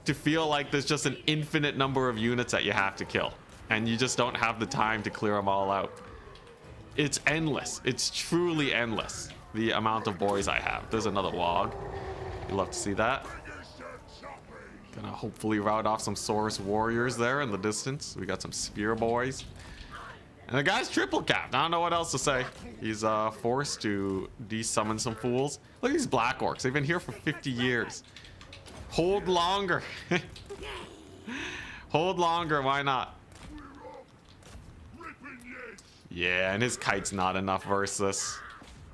to feel like there's just an infinite number of units that you have to kill, and you just don't have the time to clear them all out. It's endless. It's truly endless, the amount of boys I have. There's another log. You love to see that. Gonna hopefully route off some Saurus warriors there in the distance. We got some spear boys. And the guy's triple capped. I don't know what else to say. He's forced to de-summon some fools. Look at these black orcs. They've been here for 50 years. Hold longer. Hold longer. Why not? Yeah, and his kite's not enough versus this.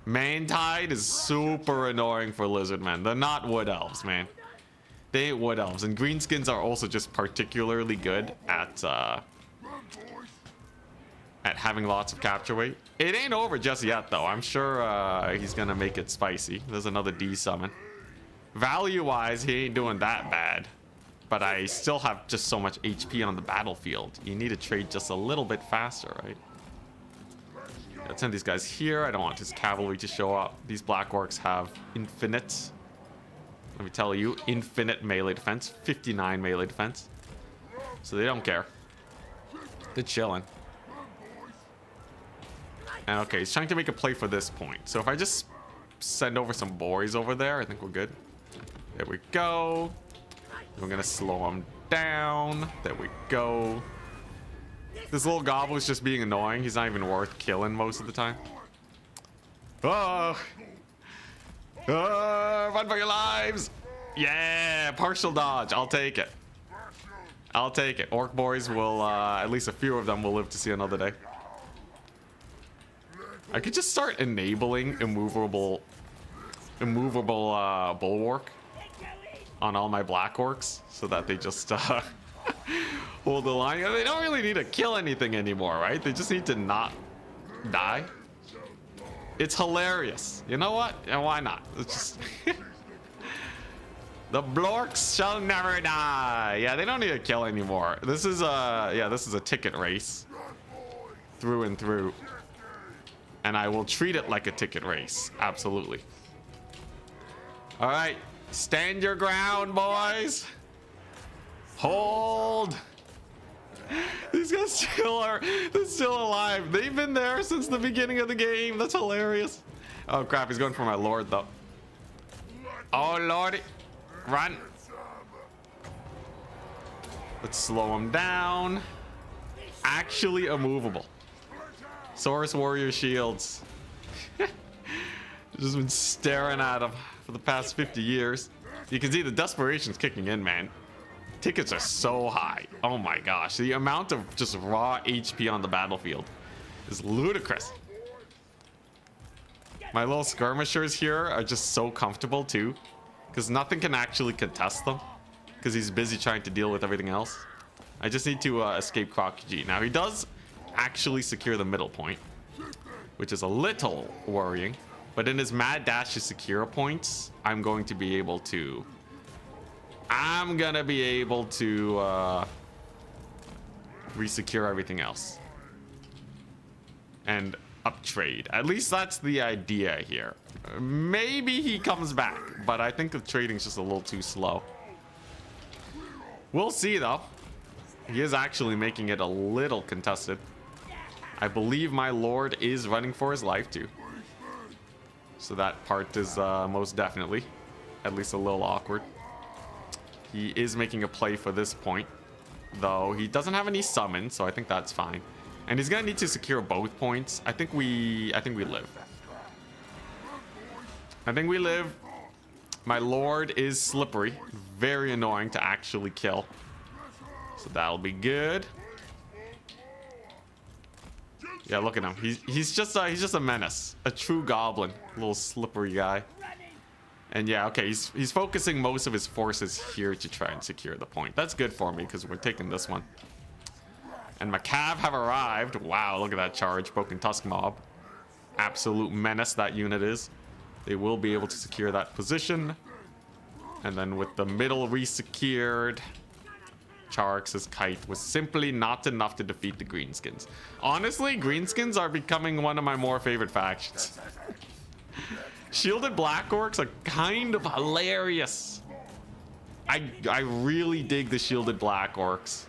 Mantide is super annoying for Lizardmen. They're not wood elves, man. They ain't wood elves. And Greenskins are also just particularly good at having lots of capture weight. It ain't over just yet, though. I'm sure he's gonna make it spicy. There's another D-summon. Value-wise, he ain't doing that bad. But I still have just so much HP on the battlefield. You need to trade just a little bit faster, right? Let's send these guys here. I don't want his cavalry to show up. These black orcs have infinite... Let me tell you, infinite melee defense. 59 melee defense. So they don't care. They're chilling. And okay, he's trying to make a play for this point. So if I just send over some boys over there, I think we're good. There we go. We're gonna slow him down. There we go. This little gobbler's just being annoying. He's not even worth killing most of the time. Oh! Run for your lives! Yeah, partial dodge. I'll take it. I'll take it. Orc boys will, at least a few of them will live to see another day. I could just start enabling immovable bulwark on all my black orcs so that they just hold the line. They don't really need to kill anything anymore, right? They just need to not die. It's hilarious. You know what? And why not? It's just the blorks shall never die. Yeah, they don't need to kill anymore. This is a ticket race through and through. And I will treat it like a ticket race. Absolutely. All right. Stand your ground, boys. Hold. These guys they're still alive. They've been there since the beginning of the game. That's hilarious. Oh crap, he's going for my lord though. Oh lordy. Run. Let's slow him down. Actually immovable. Saurus warrior shields. Just been staring at him for the past 50 years. You can see the desperation's kicking in, man. Tickets are so high. Oh my gosh. The amount of just raw HP on the battlefield is ludicrous. My little skirmishers here are just so comfortable too, because nothing can actually contest them. Because because he's busy trying to deal with everything else. I just need to escape Croc G. Now, he does actually secure the middle point, which is a little worrying. But in his mad dash to secure points, I'm going to be able to... re-secure everything else. And uptrade. At least that's the idea here. Maybe he comes back, but I think the trading's just a little too slow. We'll see, though. He is actually making it a little contested. I believe my lord is running for his life, too. So that part is most definitely at least a little awkward. He is making a play for this point, though he doesn't have any summon, so I think that's fine. And he's gonna need to secure both points. I think we live. I think we live. My lord is slippery, very annoying to actually kill. So that'll be good. Yeah, look at him. He's just a menace, a true goblin, little slippery guy. And yeah, okay, he's focusing most of his forces here to try and secure the point. That's good for me because we're taking this one. And Macav have arrived. Wow, look at that charge, Broken Tusk Mob. Absolute menace that unit is. They will be able to secure that position. And then with the middle re-secured, Charix's kite was simply not enough to defeat the Greenskins. Honestly, Greenskins are becoming one of my more favorite factions. Shielded Black Orcs are kind of hilarious. I really dig the Shielded Black Orcs.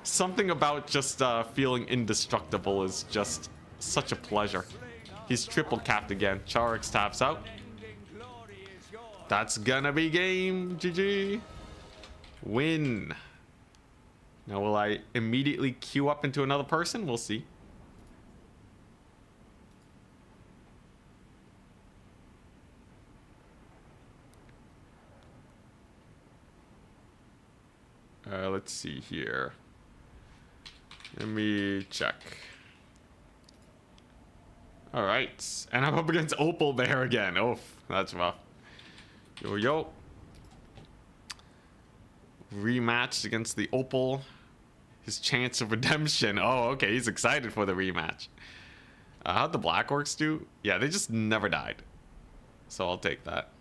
Something about just feeling indestructible is just such a pleasure. He's triple capped again. Charix taps out. That's gonna be game. GG. Win. Now, will I immediately queue up into another person? We'll see. Let's see here. Let me check. All right. And I'm up against Opal Bear again. Oh, that's rough. Yo, yo. Rematch against the Opal. His chance of redemption. Oh, okay. He's excited for the rematch. How'd the Black Orcs do? Yeah, they just never died. So I'll take that.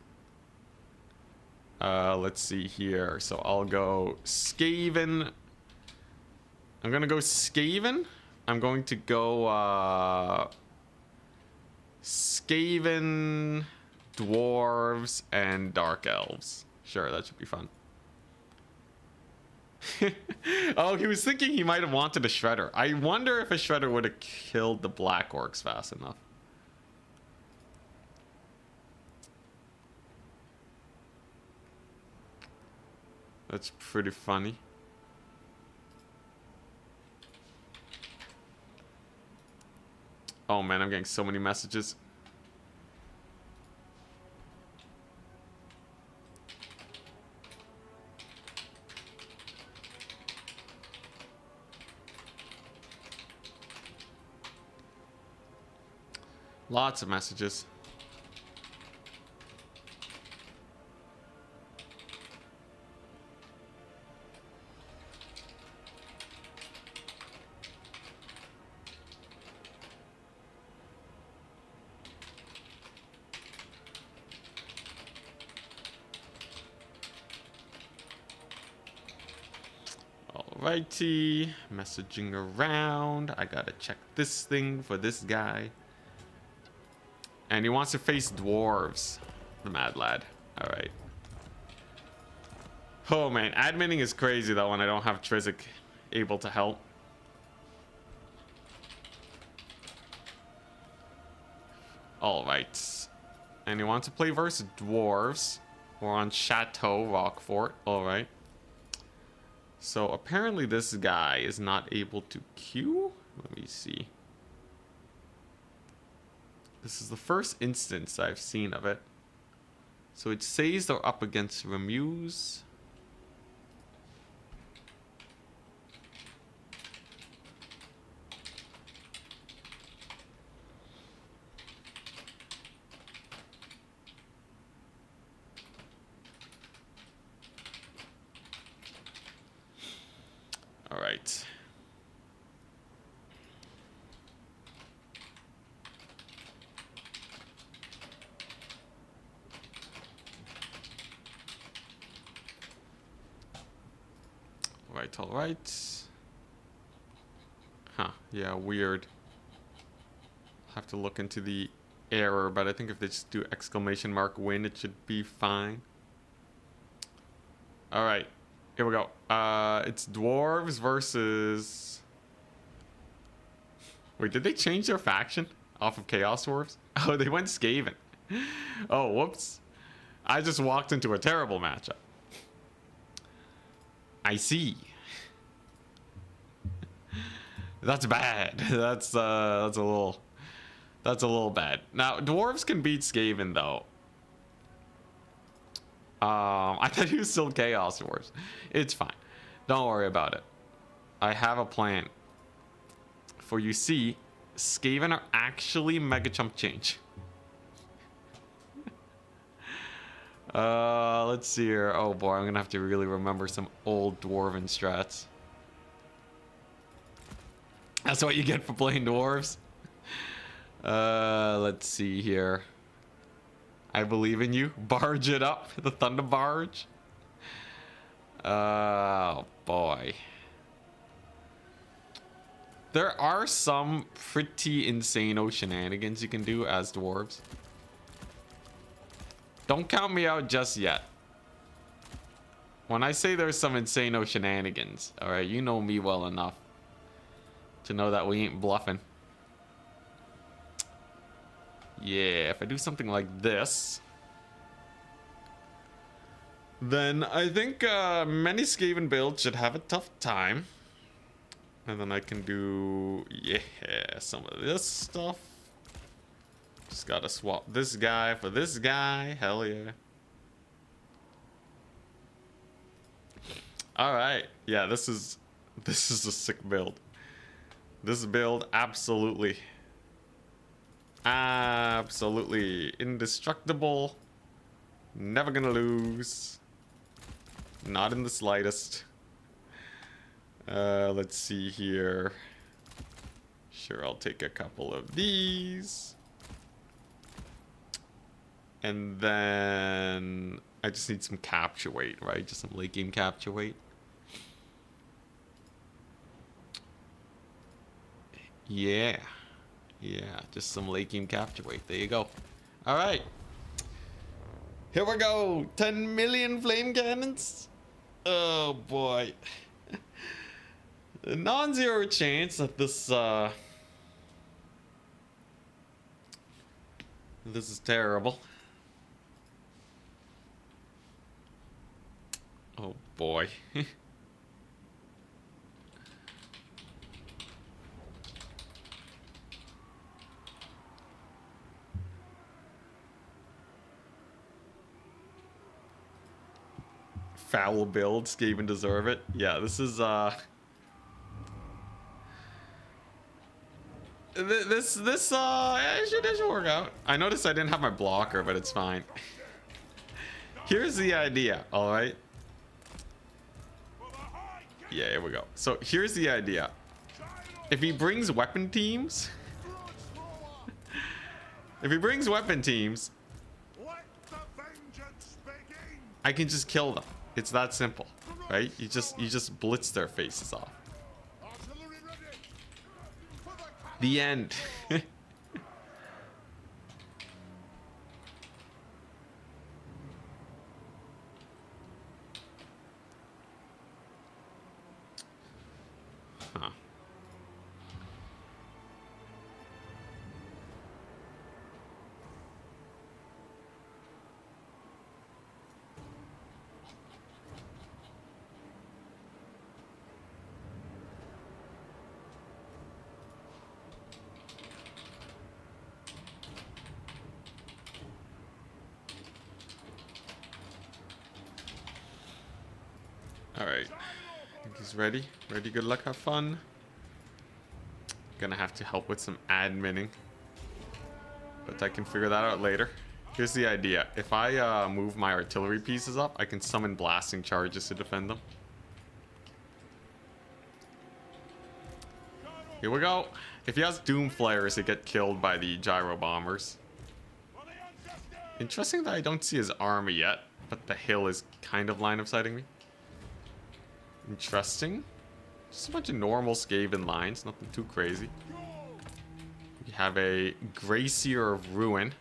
Let's see here. So I'll go Skaven. I'm gonna go Skaven. I'm going to go Skaven, Dwarves, and Dark Elves. Sure, that should be fun. Oh, he was thinking he might have wanted a Shredder. I wonder if a Shredder would have killed the Black Orcs fast enough. That's pretty funny. Oh man, I'm getting so many messages. Lots of messages. Alrighty, messaging around. I gotta check this thing for this guy. And he wants to face dwarves. The mad lad. Alright. Oh man, adminning is crazy though when I don't have Trizic able to help. Alright. And he wants to play versus dwarves. We're on Chateau Rockfort. Alright. So apparently this guy is not able to queue. Let me see. This is the first instance I've seen of it. So it says they're up against Remuse. right. All right. Huh, yeah, weird. I'll have to look into the error, but I think if they just do exclamation mark win, it should be fine. All right, here we go. It's Dwarves versus... Wait, did they change their faction off of Chaos Dwarves? Oh, they went Skaven. Oh, whoops. I just walked into a terrible matchup. I see. That's bad. That's a little bad. Now, Dwarves can beat Skaven though. I thought he was still Chaos Dwarves. It's fine. Don't worry about it. I have a plan. For you see, Skaven are actually Mega Chump change. Let's see here. Oh boy, I'm gonna have to really remember some old Dwarven strats. That's what you get for playing Dwarves. Let's see here. I believe in you. Barge it up. The Thunder Barge. Oh boy. There are some pretty insane shenanigans you can do as Dwarves. Don't count me out just yet. When I say there's some insane shenanigans, alright, you know me well enough to know that we ain't bluffing. Yeah, if I do something like this, then I think many Skaven builds should have a tough time. And then I can do, yeah, some of this stuff. Just gotta swap this guy for this guy. Hell yeah. All right. Yeah, this is a sick build. This build absolutely indestructible. Never gonna lose. Not in the slightest. Let's see here. Sure, I'll take a couple of these. And then I just need some capture weight, right? Just some late game capture weight. Yeah. Yeah, just some late game capture weight. There you go. All right. Here we go. 10 million flame cannons. Oh boy. Non-zero chance that this is terrible. Oh boy. Foul build, Skaven deserve it. Yeah, this is it should work out. I noticed I didn't have my blocker, but it's fine. Here's the idea, all right? Yeah, here we go. So here's the idea. If he brings weapon teams, I can just kill them. It's that simple, right? You just blitz their faces off. The end. Huh. All right, I think he's ready. Ready, good luck, have fun. Gonna have to help with some adminning, but I can figure that out later. Here's the idea. If I move my artillery pieces up, I can summon blasting charges to defend them. Here we go. If he has Doom Flares, he get killed by the Gyro Bombers. Interesting that I don't see his army yet, but the hill is kind of line of sighting me. Interesting. Just a bunch of normal Skaven lines, nothing too crazy. We have a Gracier of Ruin.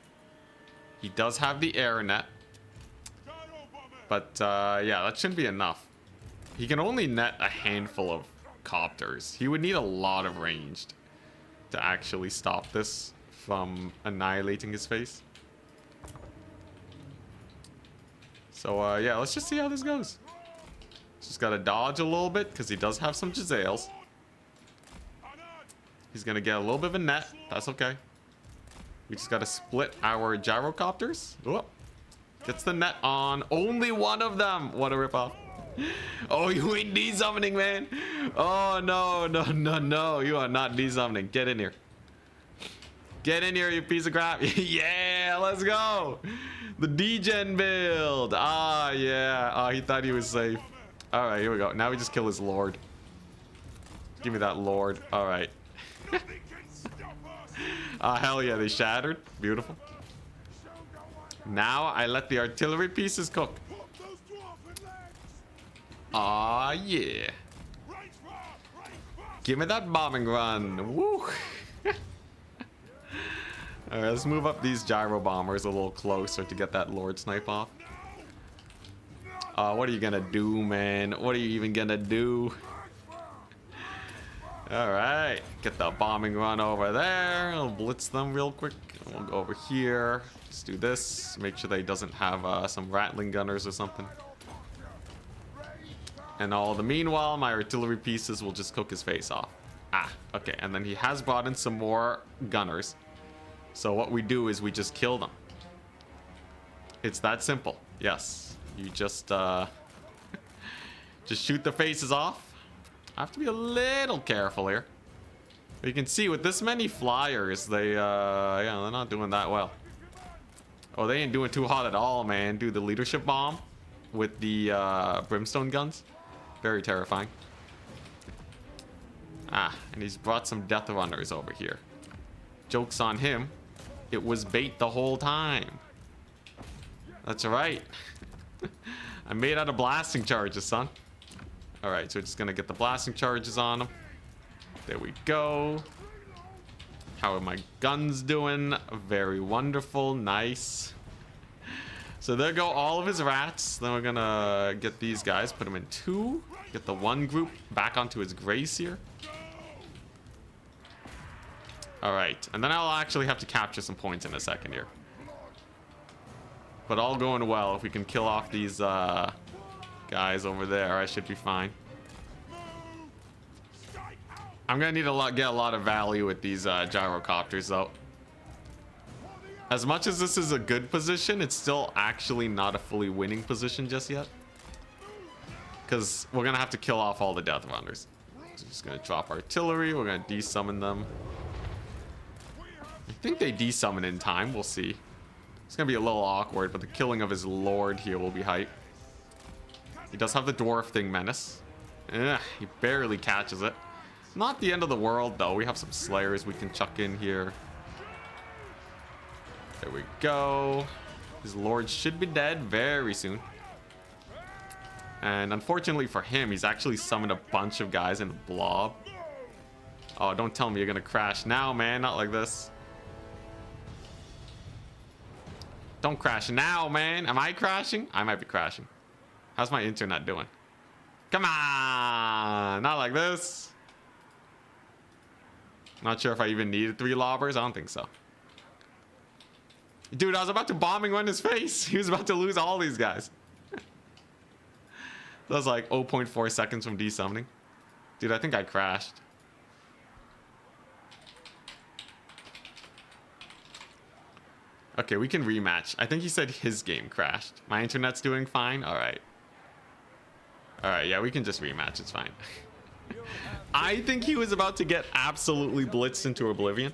He does have the air net. But yeah, that shouldn't be enough. He can only net a handful of copters. He would need a lot of ranged to actually stop this from annihilating his face. So yeah, let's just see how this goes. Just gotta dodge a little bit because he does have some Jezzails. He's gonna get a little bit of a net. That's okay. We just gotta split our gyrocopters. Whoop. Gets the net on. Only one of them. What a ripoff. Oh, you ain't desummoning, man. Oh, no, no, no, no. You are not desummoning. Get in here. Get in here, you piece of crap. Yeah, let's go. The degen build. Ah, yeah. Oh, he thought he was safe. All right, here we go. Now we just kill his lord. Give me that lord. All right. Hell yeah, they shattered. Beautiful. Now I let the artillery pieces cook. Aw, yeah. Give me that bombing run. Woo. Alright, let's move up these gyro bombers a little closer to get that Lord snipe off. What are you gonna do, man? What are you even gonna do? Alright, get the bombing run over there. I'll blitz them real quick. We'll go over here. Just do this. Make sure they doesn't have some rattling gunners or something. And all the meanwhile, my artillery pieces will just cook his face off. Ah, okay. And then he has brought in some more gunners. So what we do is we just kill them. It's that simple. Yes. You just just shoot the faces off. I have to be a little careful here. But you can see with this many flyers, they yeah, they're not doing that well. Oh, they ain't doing too hot at all, man. Dude, the leadership bomb with the brimstone guns. Very terrifying. Ah, and he's brought some death runners over here. Joke's on him. It was bait the whole time. That's right. I made out of blasting charges, son. Alright, so we're just gonna get the blasting charges on him. There we go. How are my guns doing? Very wonderful. Nice. So there go all of his rats. Then we're gonna get these guys, put them in two. Get the one group back onto his Gracier. Alright, and then I'll actually have to capture some points in a second here. But all going well. If we can kill off these guys over there, I should be fine. I'm gonna need to get a lot of value with these gyrocopters though. As much as this is a good position, it's still actually not a fully winning position just yet. Because we're gonna have to kill off all the death runners. So just gonna drop artillery, we're gonna desummon them. I think they desummon in time, we'll see. It's gonna be a little awkward, but the killing of his lord here will be hype. He does have the dwarf thing menace. He barely catches it. Not the end of the world though. We have some slayers we can chuck in here. There we go. His lord should be dead very soon. And unfortunately for him, he's actually summoned a bunch of guys in a blob. Oh, don't tell me you're gonna crash now, man. Not like this. Don't crash now, man. Am I crashing? I might be crashing. How's my internet doing? Come on. Not like this. Not sure if I even needed 3 lobbers. I don't think so. Dude, I was about to bombing run his face. He was about to lose all these guys. That was like 0.4 seconds from desummoning. Dude, I think I crashed. Okay, we can rematch. I think he said his game crashed. My internet's doing fine? Alright. Alright, yeah, we can just rematch. It's fine. I think he was about to get absolutely blitzed into oblivion.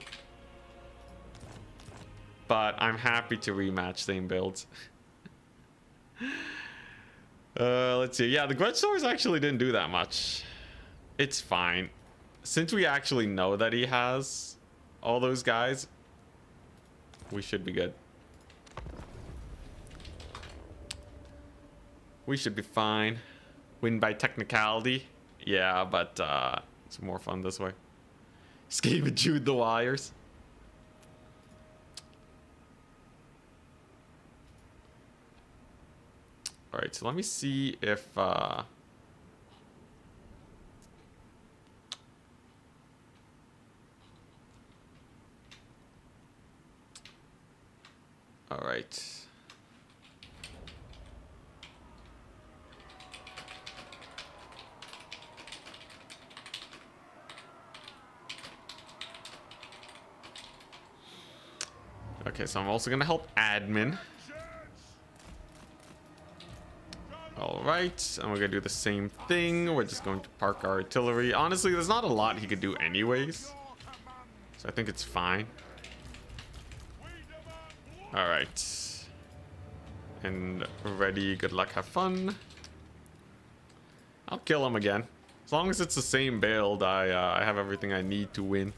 But I'm happy to rematch same builds. Let's see. Yeah, the grudge swords actually didn't do that much. It's fine. since we actually know that he has all those guys, we should be good. We should be fine. Win by technicality. Yeah, but it's more fun this way. Skaven chewed the wires. Alright, so let me see if alright. Okay, so I'm also gonna help admin. Alright, and we're gonna do the same thing. We're just going to park our artillery. Honestly, there's not a lot he could do anyways, so I think it's fine. Alright. And ready, good luck, have fun. I'll kill him again. As long as it's the same build, I have everything I need to win.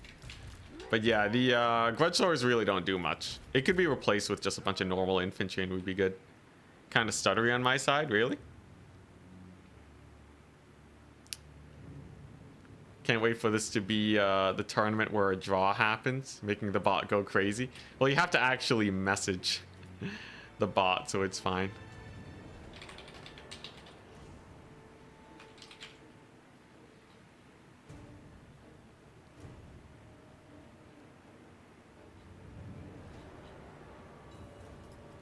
But yeah, the grudge swords really don't do much. It could be replaced with just a bunch of normal infantry and we'd be good. Kind of stuttery on my side, really. Can't wait for this to be the tournament where a draw happens, making the bot go crazy. Well, you have to actually message the bot, so it's fine.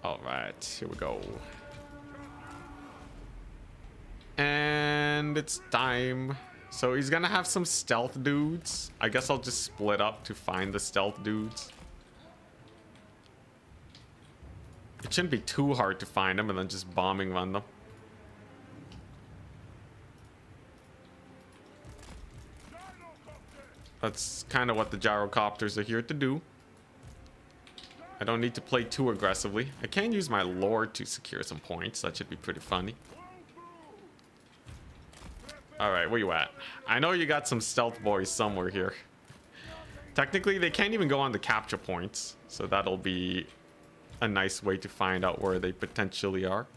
All right, here we go. And it's time. So he's gonna have some stealth dudes. I guess I'll just split up to find the stealth dudes. It shouldn't be too hard to find them and then just bombing run them. That's kind of what the gyrocopters are here to do. I don't need to play too aggressively. I can use my lord to secure some points. That should be pretty funny. Alright, where you at? I know you got some stealth boys somewhere here. Technically, they can't even go on the capture points, so that'll be a nice way to find out where they potentially are.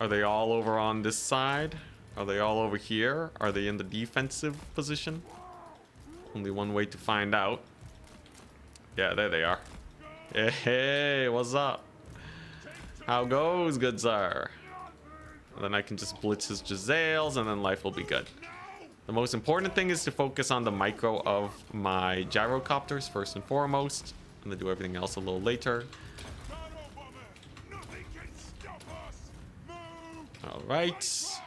Are they all over on this side? Are they all over here? Are they in the defensive position? Only one way to find out. Yeah, there they are. Hey, what's up? How goes, good sir? And then I can just blitz his Giselles and then life will be good. The most important thing is to focus on the micro of my gyrocopters first and foremost, and then do everything else a little later. All right. So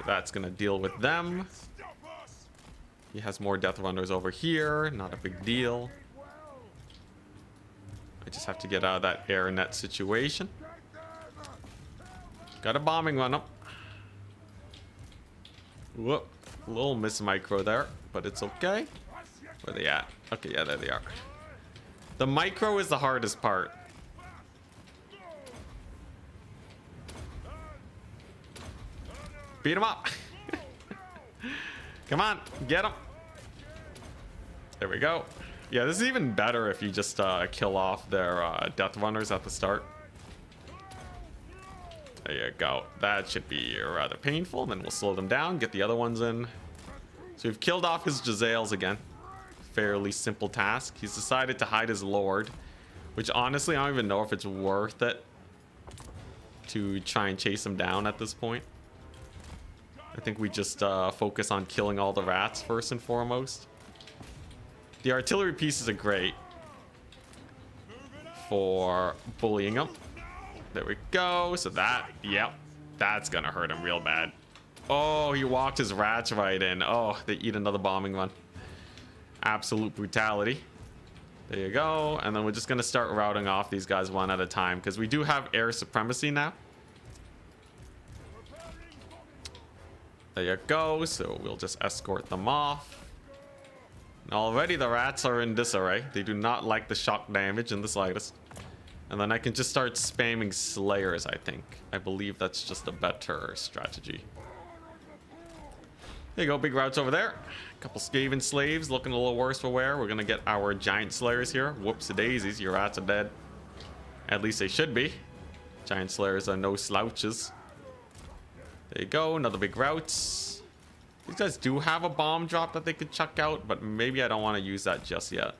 that's gonna deal with them. He has more death runners over here, not a big deal. I just have to get out of that air net situation. Got a bombing run up. Whoop, a little miss micro there, but it's okay. Where are they at? Okay, yeah, there they are. The micro is the hardest part. Beat him up. Come on, get him. There we go. Yeah, this is even better if you just kill off their death runners at the start. There you go. That should be rather painful. Then we'll slow them down, get the other ones in. So we've killed off his Giselles again. Fairly simple task. He's decided to hide his lord, which honestly, I don't even know if it's worth it to try and chase him down at this point. I think we just focus on killing all the rats first and foremost. The artillery pieces are great for bullying them. There we go. So that, yep, that's gonna hurt him real bad. Oh, he walked his rats right in. Oh, they eat another bombing run. Absolute brutality. There you go. And then we're just gonna start routing off these guys one at a time because we do have air supremacy now. There you go. So we'll just escort them off. And already the rats are in disarray. They do not like the shock damage in the slightest. And then I can just start spamming slayers, I think. I believe that's just a better strategy. There you go, big routes over there. A couple Skaven slaves looking a little worse for wear. We're gonna get our giant slayers here. Whoops daisies, your rats are dead. At least they should be. Giant slayers are no slouches. There you go, another big route. These guys do have a bomb drop that they could chuck out, but maybe I don't want to use that just yet.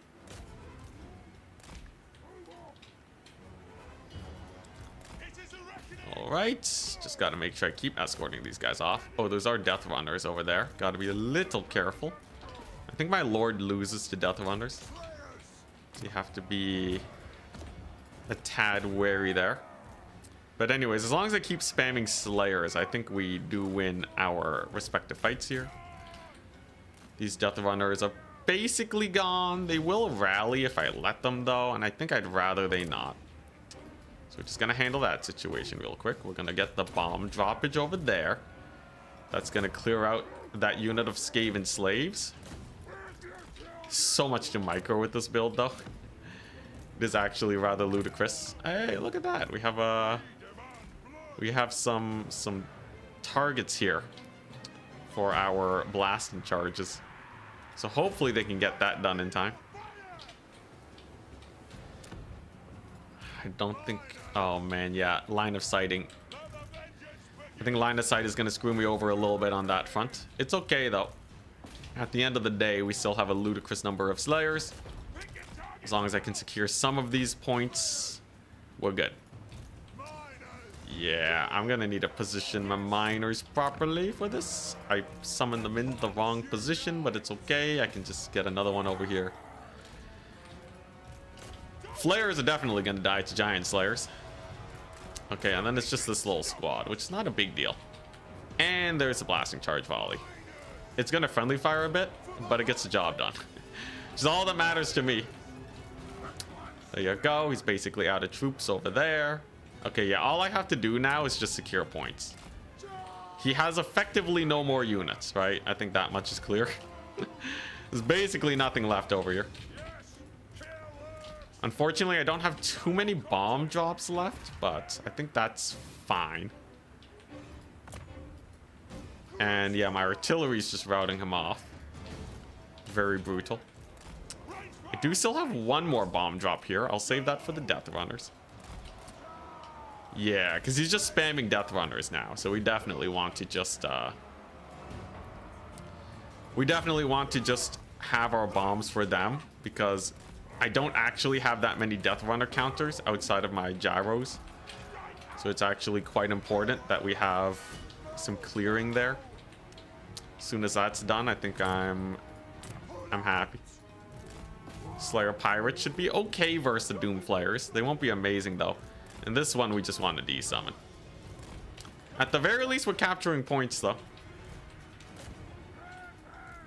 Alright, just gotta make sure I keep escorting these guys off. Oh, those are death runners over there. Gotta be a little careful. I think my lord loses to death runners. You have to be a tad wary there. But anyways, as long as I keep spamming slayers, I think we do win our respective fights here. These death runners are basically gone. They will rally if I let them though, and I think I'd rather they not. So we're just gonna handle that situation real quick. We're gonna get the bomb droppage over there. That's gonna clear out that unit of Skaven slaves. So much to micro with this build though. It is actually rather ludicrous. Hey, look at that. We have some targets here for our blasting charges. So hopefully they can get that done in time. I don't think... Oh man, yeah, line of sighting. I think line of sight is going to screw me over a little bit on that front. It's okay though. At the end of the day, we still have a ludicrous number of slayers. As long as I can secure some of these points, we're good. Yeah, I'm gonna need to position my miners properly for this. I summoned them in the wrong position, but it's okay. I can just get another one over here. Flayers are definitely gonna die to giant slayers. Okay, and then it's just this little squad, which is not a big deal. And there's a blasting charge volley. It's gonna friendly fire a bit, but it gets the job done. Which is all that matters to me. There you go. He's basically out of troops over there. Okay, yeah, all I have to do now is just secure points. He has effectively no more units, right? I think that much is clear. There's basically nothing left over here. Unfortunately, I don't have too many bomb drops left, but I think that's fine. And yeah, my artillery is just routing him off. Very brutal. I do still have one more bomb drop here. I'll save that for the death runners. Yeah, because he's just spamming death runners now. So we definitely want to just have our bombs for them, because I don't actually have that many death runner counters outside of my gyros. So it's actually quite important that we have some clearing there. As soon as that's done, I think I'm happy. Slayer Pirates should be okay versus the Doom Flayers. They won't be amazing though. And this one we just want to desummon. At the very least, we're capturing points though.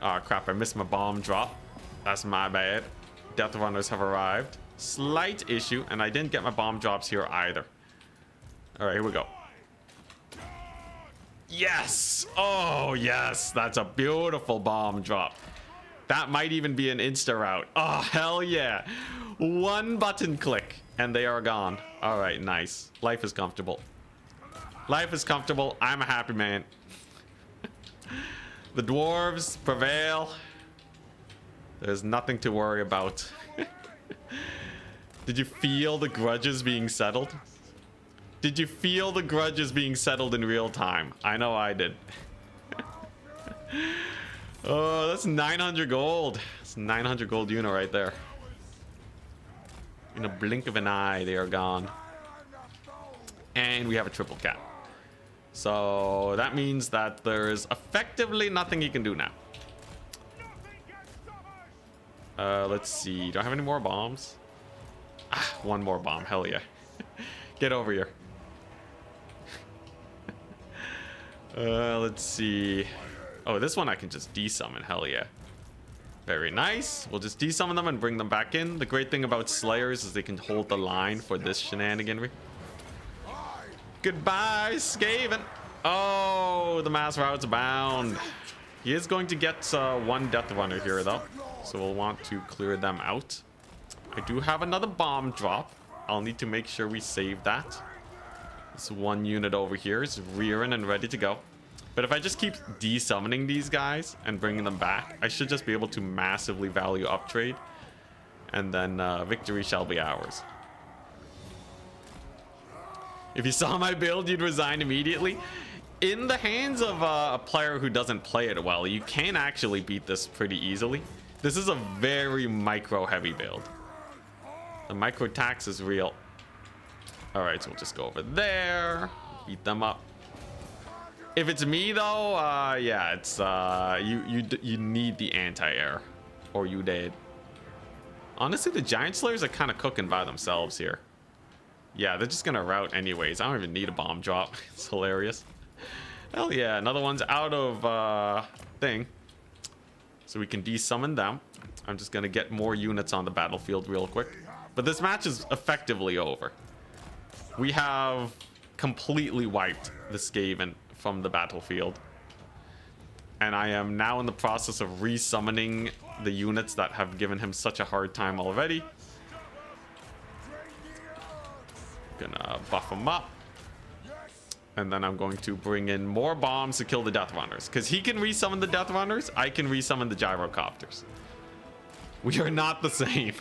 Oh crap, I missed my bomb drop. That's my bad. Death runners have arrived. Slight issue, and I didn't get my bomb drops here either. Alright, here we go. Yes! Oh yes, that's a beautiful bomb drop. That might even be an insta route. Oh, hell yeah. One button click and they are gone. All right, nice. Life is comfortable. Life is comfortable. I'm a happy man. The dwarves prevail. There's nothing to worry about. Did you feel the grudges being settled? Did you feel the grudges being settled in real time? I know I did. Oh, that's 900 gold. It's a 900 gold unit right there. In a blink of an eye, they are gone. And we have a triple cap. So that means that there is effectively nothing he can do now. Let's see. Do I have any more bombs? Ah, one more bomb. Hell yeah. Get over here. Let's see. Oh, this one I can just desummon. Hell yeah. Very nice. We'll just desummon them and bring them back in. The great thing about Slayers is they can hold the line for this shenaniganry. Goodbye, Skaven. Oh, the mass routes bound. He is going to get one death runner here, though. So we'll want to clear them out. I do have another bomb drop. I'll need to make sure we save that. This one unit over here is rearing and ready to go. But if I just keep desummoning these guys and bringing them back, I should just be able to massively value up trade. And then victory shall be ours. If you saw my build, you'd resign immediately. In the hands of a player who doesn't play it well, you can actually beat this pretty easily. This is a very micro-heavy build. The micro tax is real. All right, so we'll just go over there, beat them up. If it's me though, yeah, it's you need the anti-air, or you dead. Honestly, the Giant Slayers are kind of cooking by themselves here. Yeah, they're just gonna rout anyways. I don't even need a bomb drop. It's hilarious. Hell yeah, another one's out of thing. So we can desummon them. I'm just gonna get more units on the battlefield real quick. But this match is effectively over. We have completely wiped the Skaven from the battlefield. And I am now in the process of resummoning the units that have given him such a hard time already. Gonna buff him up. And then I'm going to bring in more bombs to kill the Death Runners. Because he can resummon the Death Runners, I can resummon the Gyrocopters. We are not the same.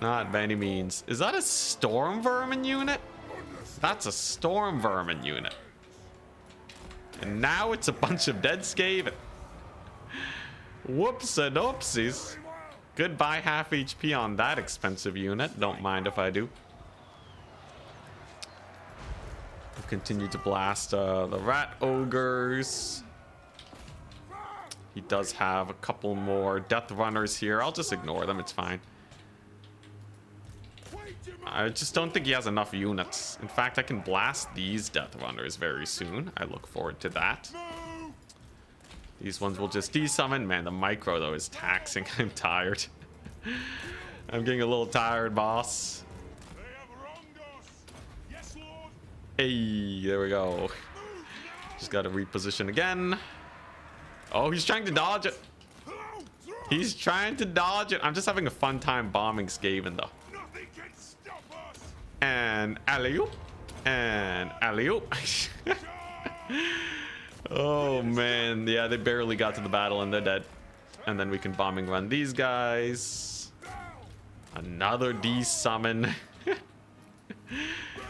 Not by any means. Is that a Storm Vermin unit? That's a Storm Vermin unit. And now it's a bunch of dead Skaven. Whoops and oopsies. Goodbye half HP on that expensive unit. Don't mind if I do. We'll continue to blast the Rat Ogres. He does have a couple more Death Runners here. I'll just ignore them. It's fine. I just don't think he has enough units. In fact, I can blast these Death Runners very soon. I look forward to that. These ones will just desummon. Man, the micro, though, is taxing. I'm tired. I'm getting a little tired, boss. Hey, there we go. Just got to reposition again. Oh, he's trying to dodge it. He's trying to dodge it. I'm just having a fun time bombing Skaven, though. And alley-oop. And alley-oop. Oh, man. Yeah, they barely got to the battle and they're dead. And then we can bombing run these guys. Another desummon.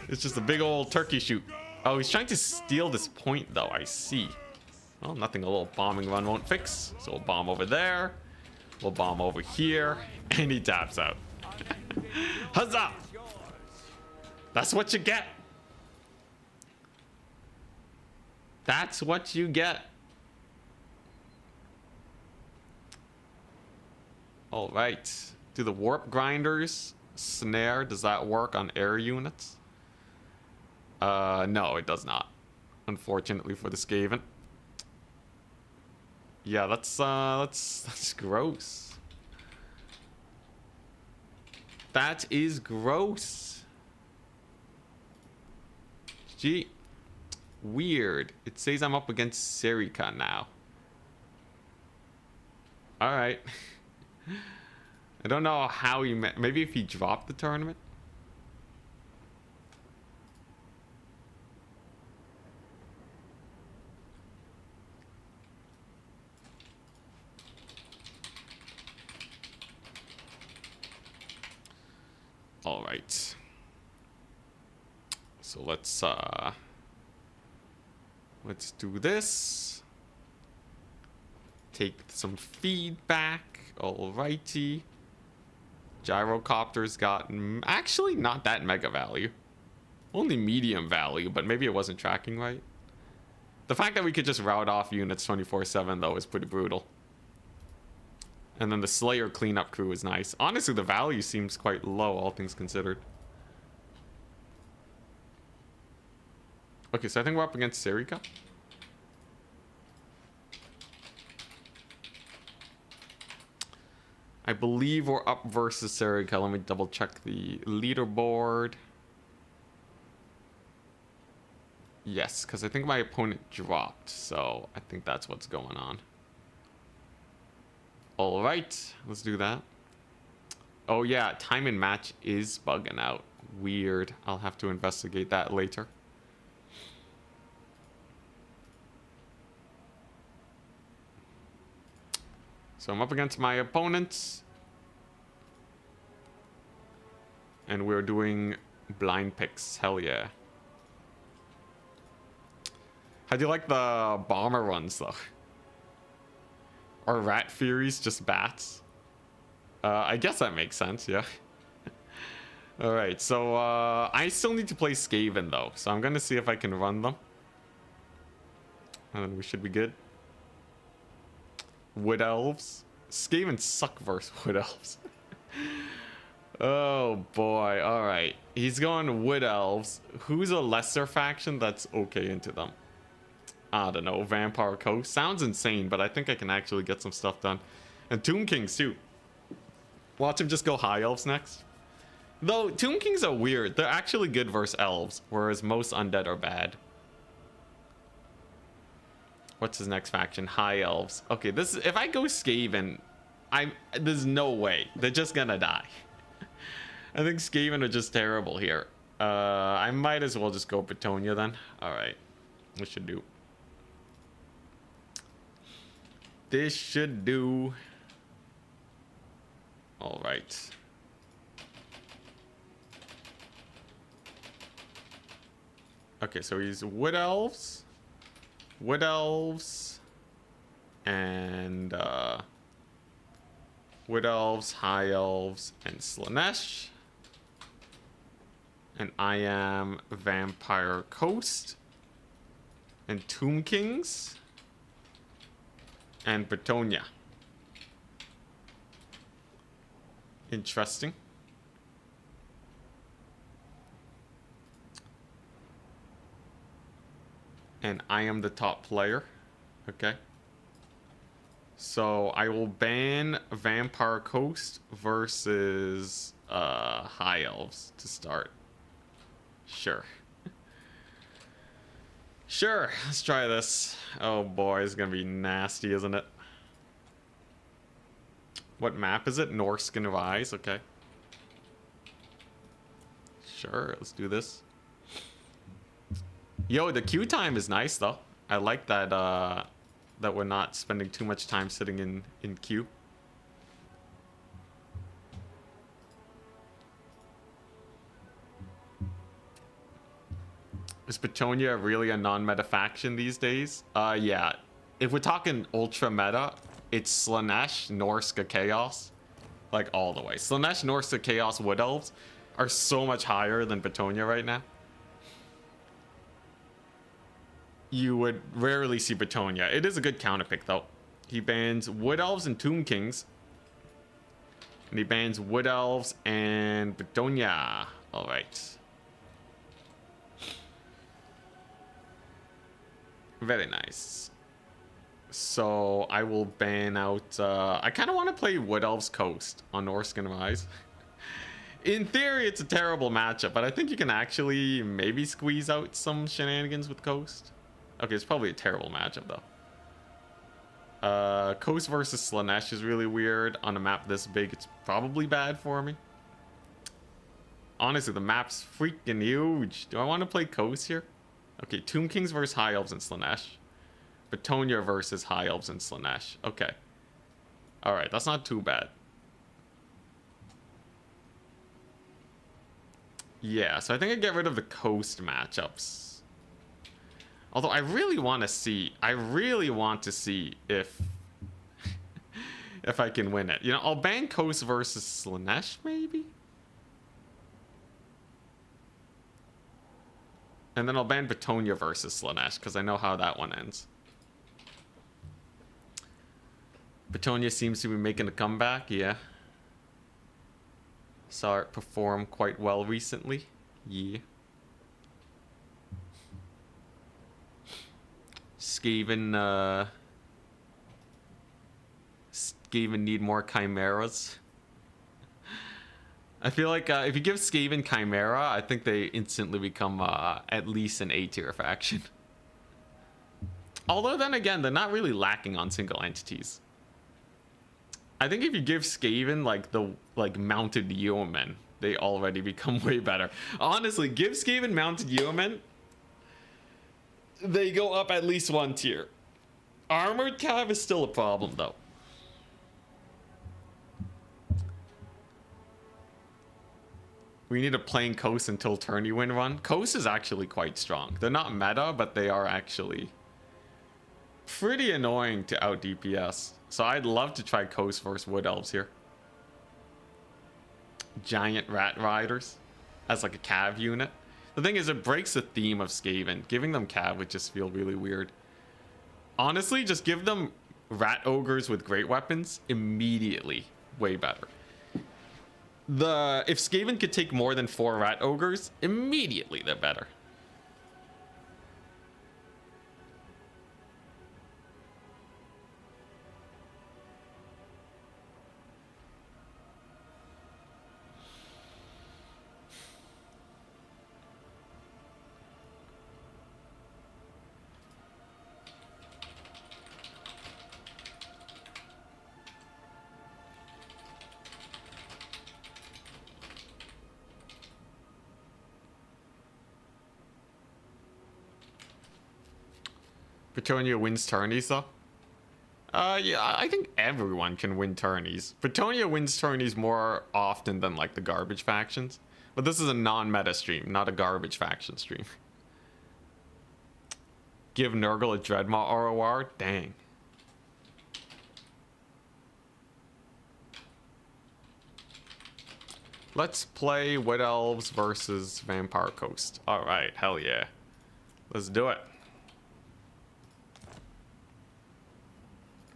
It's just a big old turkey shoot. Oh, he's trying to steal this point, though. I see. Well, nothing a little bombing run won't fix. So we'll bomb over there. We'll bomb over here. And he taps out. Huzzah! That's what you get. That's what you get. All right. Do the warp grinders snare, does that work on air units? No, it does not. Unfortunately for the Skaven. Yeah, that's gross. That is gross. Gee, weird. It says I'm up against Serica now. All right. I don't know how he met. Maybe if he dropped the tournament. All right. So let's do this. Take some feedback. Alrighty. Gyrocopters got actually not that mega value. Only medium value, but maybe it wasn't tracking right. The fact that we could just route off units 24/7 though is pretty brutal. And then the Slayer cleanup crew is nice. Honestly, the value seems quite low, all things considered. Okay, so I think we're up against Serica. I believe we're up versus Serica. Let me double check the leaderboard. Yes, because I think my opponent dropped, so I think that's what's going on. All right, let's do that. Oh yeah, time in match is bugging out. Weird. I'll have to investigate that later. So I'm up against my opponents. And we're doing blind picks. Hell yeah. How do you like the bomber runs, though? Are rat furies just bats? I guess that makes sense, yeah. Alright, so I still need to play Skaven, though. So I'm going to see if I can run them. And then we should be good. Wood Elves. Skaven suck versus Wood Elves. Oh boy, alright. He's going Wood Elves. Who's a lesser faction that's okay into them? I don't know. Vampire Coast. Sounds insane, but I think I can actually get some stuff done. And Tomb Kings too. Watch him just go High Elves next. Though Tomb Kings are weird. They're actually good versus Elves, whereas most Undead are bad. What's his next faction? High Elves. Okay, this is, if I go Skaven, there's no way. They're just gonna die. I think Skaven are just terrible here. I might as well just go Petunia then. Alright. This should do. This should do. Alright. Okay, so he's Wood Elves. Wood Elves. And Wood Elves, High Elves, and Slaanesh. And I am Vampire Coast. And Tomb Kings. And Petunia. Interesting. And I am the top player. Okay. So I will ban Vampire Coast versus High Elves to start. Sure. Sure, let's try this. Oh boy, it's gonna be nasty, isn't it? What map is it? Norskin Rise, okay. Sure, let's do this. Yo, the queue time is nice though. I like that that we're not spending too much time sitting in queue. Is Petunia really a non-meta faction these days? Yeah. If we're talking ultra meta, it's Slaanesh, Norska Chaos. Like all the way. Slaanesh, Norska Chaos, Wood Elves are so much higher than Petunia right now. You would rarely see Petunia. It is a good counter pick though. He bans Wood Elves and Tomb Kings. And he bans Wood Elves and Petunia. Alright. Very nice. So I will ban out I kind of want to play Wood Elves Coast on Norskin Rise. In theory it's a terrible matchup, but I think you can actually maybe squeeze out some shenanigans with Coast. Okay, it's probably a terrible matchup though. Coast versus Slaanesh is really weird. On a map this big, it's probably bad for me. Honestly, the map's freaking huge. Do I want to play Coast here? Okay, Tomb Kings versus High Elves and Slaanesh. Petunia versus High Elves and Slaanesh. Okay. Alright, that's not too bad. Yeah, so I think I get rid of the Coast matchups. Although I really want to see if if I can win it. You know, I'll ban Coast versus Slaanesh maybe? And then I'll ban Petunia versus Slaanesh because I know how that one ends. Petunia seems to be making a comeback, yeah. Saw it perform quite well recently. Yeah. Skaven need more chimeras. I feel like if you give Skaven Chimera, I think they instantly become at least an A-tier faction. Although then again, they're not really lacking on single entities. I think if you give Skaven like mounted yeomen, they already become way better. Honestly, give Skaven mounted yeomen, they go up at least one tier. Armored Cav is still a problem though. We need a plain Coast until tourney win run. Coast is actually quite strong. They're not meta, but they are actually pretty annoying to out DPS. So I'd love to try Coast versus Wood Elves here. Giant Rat Riders as like a Cav unit. The thing is, it breaks the theme of Skaven. Giving them Cav would just feel really weird. Honestly, just give them Rat Ogres with great weapons immediately. Way better. If Skaven could take more than 4 Rat Ogres, immediately they're better. Bretonia wins tourneys though. Yeah, I think everyone can win tourneys. Bretonia wins tourneys more often than like the garbage factions. But this is a non-meta stream, not a garbage faction stream. Give Nurgle a Dreadmaw ROR? Dang. Let's play Wood Elves versus Vampire Coast. Alright, hell yeah. Let's do it.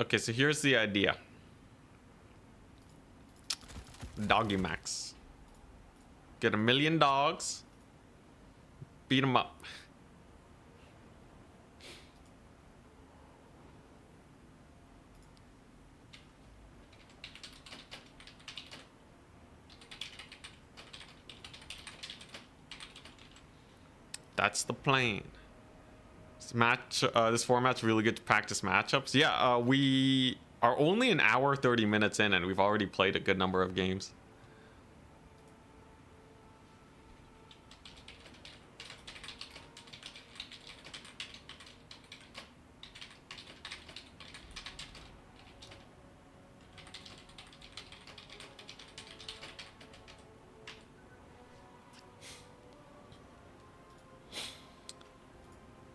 Okay, so here's the idea. Doggy max. Get 1,000,000 dogs. Beat them up. That's the plan. This format's really good to practice matchups. Yeah, we are only an hour 30 minutes in and we've already played a good number of games.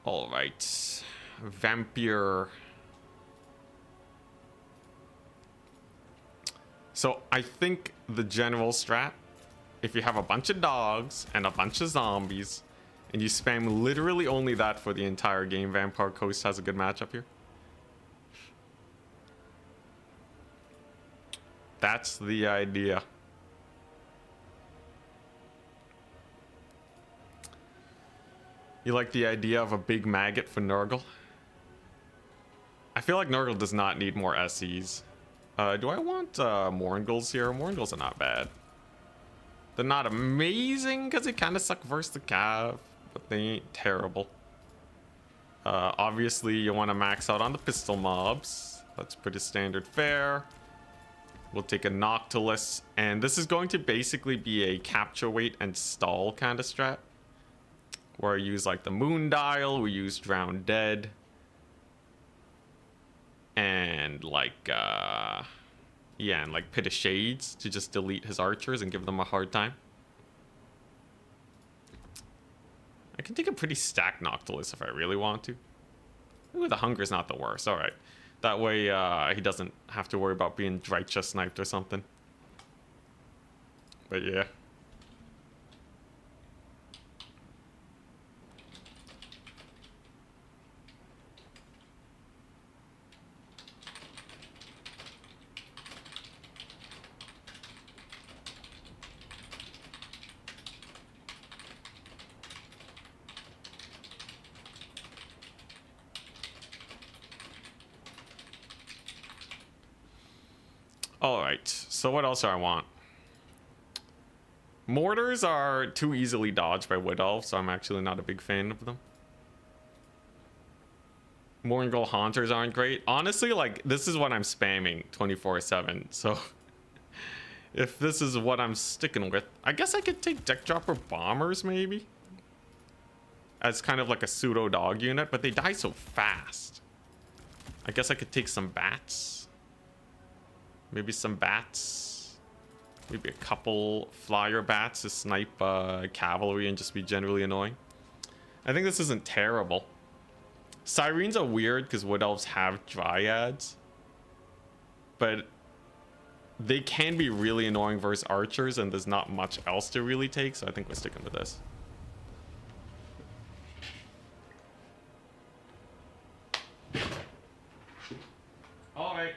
All right, Vampire. So I think the general strat, if you have a bunch of dogs and a bunch of zombies and you spam literally only that for the entire game, Vampire Coast has a good matchup here. That's the idea. You like the idea of a big maggot for Nurgle? I feel like Nurgle does not need more SEs. Do I want Moringles here? Moringles are not bad. They're not amazing because they kind of suck versus the Cav, but they ain't terrible. Obviously, you want to max out on the pistol mobs. That's pretty standard fare. We'll take a Noctilus, and this is going to basically be a capture weight and stall kind of strat. Where I use like the Moon Dial, we use Drown Dead. And like, yeah, and like Pit of Shades to just delete his archers and give them a hard time. I can take a pretty stacked Noctilus if I really want to. Ooh, the Hunger's not the worst, alright. That way he doesn't have to worry about being Drycha sniped or something. But yeah. Alright, so what else do I want? Mortars are too easily dodged by Wood Elves, so I'm actually not a big fan of them. Moringal Haunters aren't great. Honestly, like, this is what I'm spamming 24/7, so if this is what I'm sticking with, I guess I could take Deck Dropper Bombers, maybe? As kind of like a pseudo dog unit, but they die so fast. I guess I could take some bats. Maybe some bats. Maybe a couple flyer bats to snipe cavalry and just be generally annoying. I think this isn't terrible. Sirens are weird because wood elves have dryads, but they can be really annoying versus archers, and there's not much else to really take, so I think we're sticking with this. All right,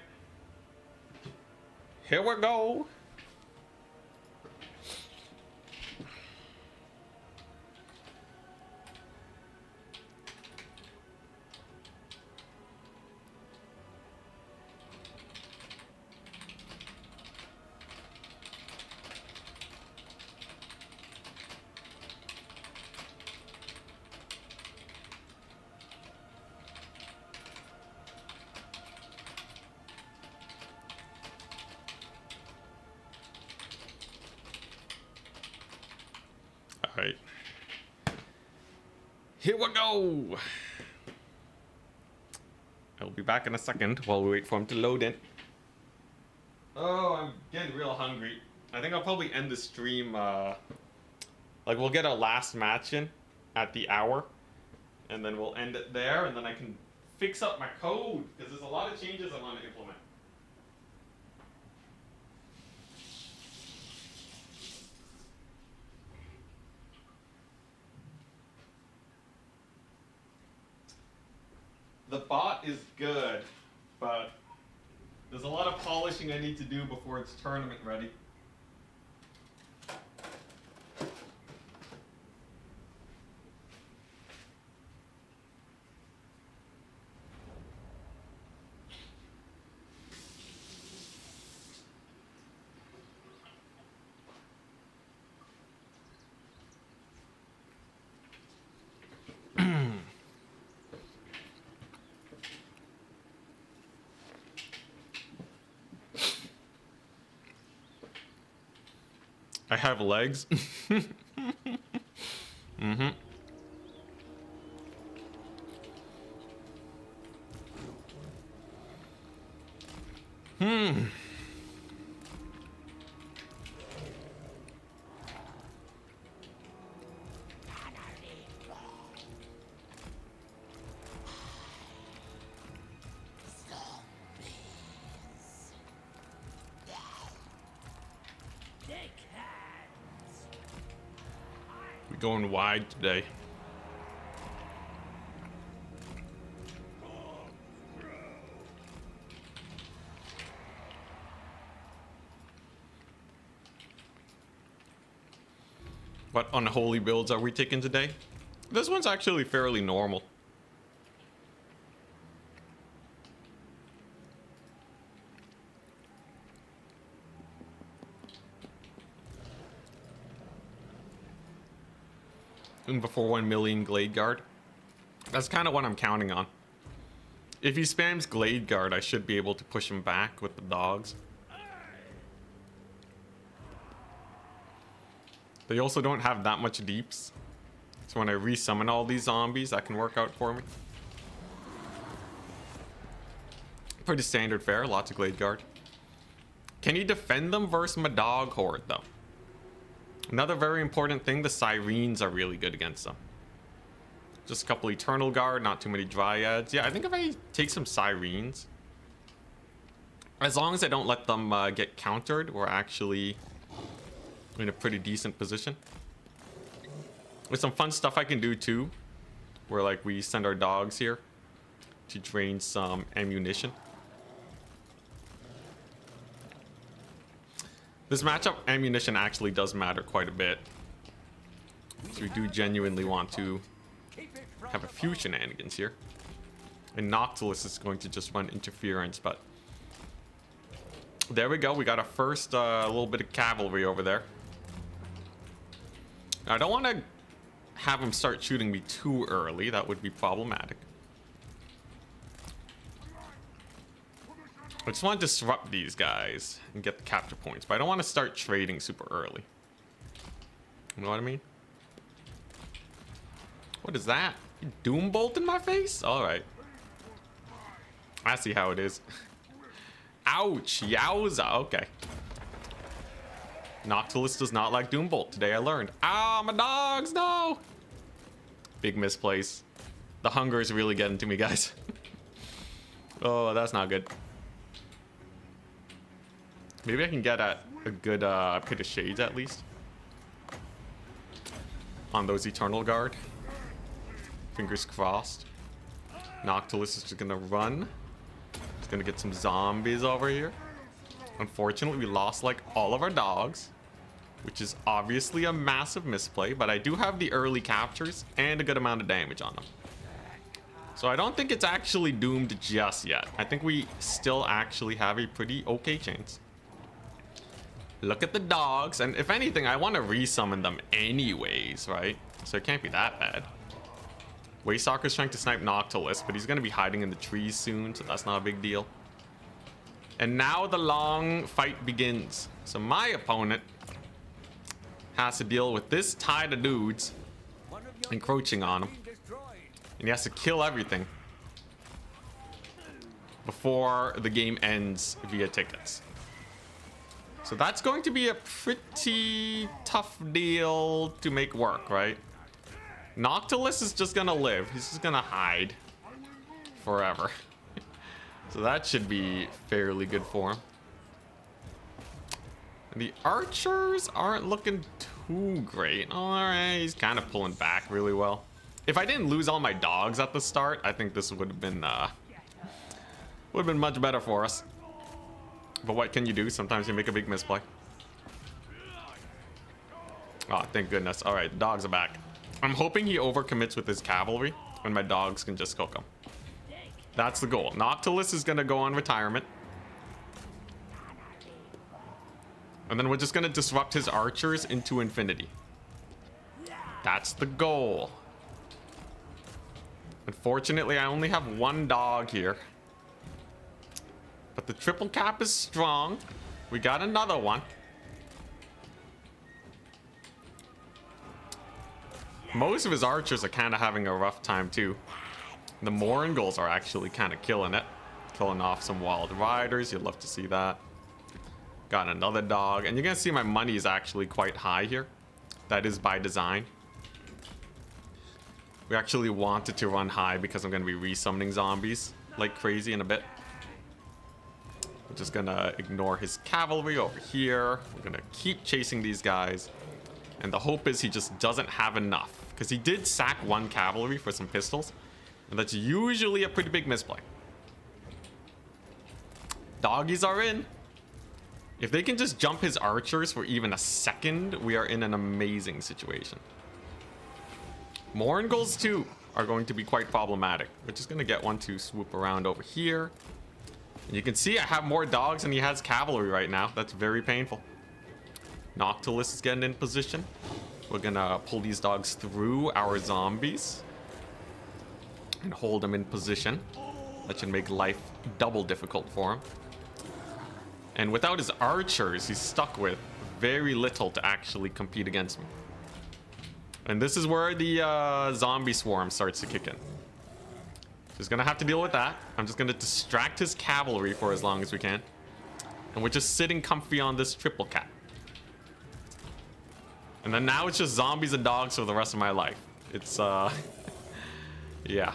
here we go. Right. Here we go. I'll be back in a second while we wait for him to load in. Oh, I'm getting real hungry. I think I'll probably end the stream. Like, we'll get our last match in at the hour, and then we'll end it there, and then I can fix up my code because there's a lot of changes I want to implement. The bot is good, but there's a lot of polishing I need to do before it's tournament ready. I have legs. Mm-hmm. We're going wide today. What unholy builds are we taking today? This one's actually fairly normal. And before 1 million Glade Guard. That's kind of what I'm counting on. If he spams Glade Guard, I should be able to push him back with the dogs. They also don't have that much deeps. So when I resummon all these zombies, that can work out for me. Pretty standard fare, lots of Glade Guard. Can you defend them versus my dog horde though? Another very important thing, the Sirens are really good against them. Just a couple Eternal Guard, not too many Dryads. Yeah, I think if I take some Sirens, as long as I don't let them get countered, we're actually in a pretty decent position. With some fun stuff I can do too, where like we send our dogs here to drain some ammunition. This matchup, ammunition actually does matter quite a bit. So we do genuinely want to have a few shenanigans here. And Noctilus is going to just run interference, but there we go. We got a first little bit of cavalry over there. I don't want to have him start shooting me too early. That would be problematic. I just want to disrupt these guys and get the capture points, but I don't want to start trading super early. You know what I mean? What is that? You doom bolt in my face? All right. I see how it is. Ouch. Yowza. Okay. Noctilus does not like Doombolt. Today I learned. Ah, my dogs, no! Big misplace. The hunger is really getting to me, guys. Oh, that's not good. Maybe I can get at a good Pit of Shades at least. On those Eternal Guard. Fingers crossed. Noctilus is just gonna run. He's gonna get some zombies over here. Unfortunately, we lost like all of our dogs, which is obviously a massive misplay, but I do have the early captures and a good amount of damage on them. So I don't think it's actually doomed just yet. I think we still actually have a pretty okay chance. Look at the dogs, and if anything, I want to resummon them anyways, right? So it can't be that bad. Waystalker's trying to snipe Noctilus, but he's going to be hiding in the trees soon, so that's not a big deal. And now the long fight begins. So my opponent has to deal with this tide of dudes encroaching on him. And he has to kill everything before the game ends via tickets. So that's going to be a pretty tough deal to make work, right? Noctilus is just gonna live. He's just gonna hide forever. So that should be fairly good for him. And the archers aren't looking too great. Alright, he's kind of pulling back really well. If I didn't lose all my dogs at the start, I think this would have been much better for us. But what can you do? Sometimes you make a big misplay. Oh, thank goodness. Alright, the dogs are back. I'm hoping he overcommits with his cavalry and my dogs can just cook him. That's the goal. Noctilus is going to go on retirement. And then we're just going to disrupt his archers into infinity. That's the goal. Unfortunately, I only have one dog here. But the triple cap is strong. We got another one. Most of his archers are kind of having a rough time too. The Moringles are actually kind of killing it. Killing off some wild riders. You'd love to see that. Got another dog. And you're going to see my money is actually quite high here. That is by design. We actually wanted to run high because I'm going to be resummoning zombies like crazy in a bit. We're just going to ignore his cavalry over here. We're going to keep chasing these guys. And the hope is he just doesn't have enough. Because he did sack one cavalry for some pistols. And that's usually a pretty big misplay. Doggies are in. If they can just jump his archers for even a second, we are in an amazing situation. Moringles too are going to be quite problematic. We're just going to get one to swoop around over here. And you can see I have more dogs than he has cavalry right now. That's very painful. Noctilus is getting in position. We're going to pull these dogs through our zombies. And hold them in position. That should make life double difficult for him. And without his archers, he's stuck with very little to actually compete against me. And this is where the zombie swarm starts to kick in. He's gonna have to deal with that. I'm just gonna distract his cavalry for as long as we can. And we're just sitting comfy on this triple cap. And then now it's just zombies and dogs for the rest of my life. It's, yeah.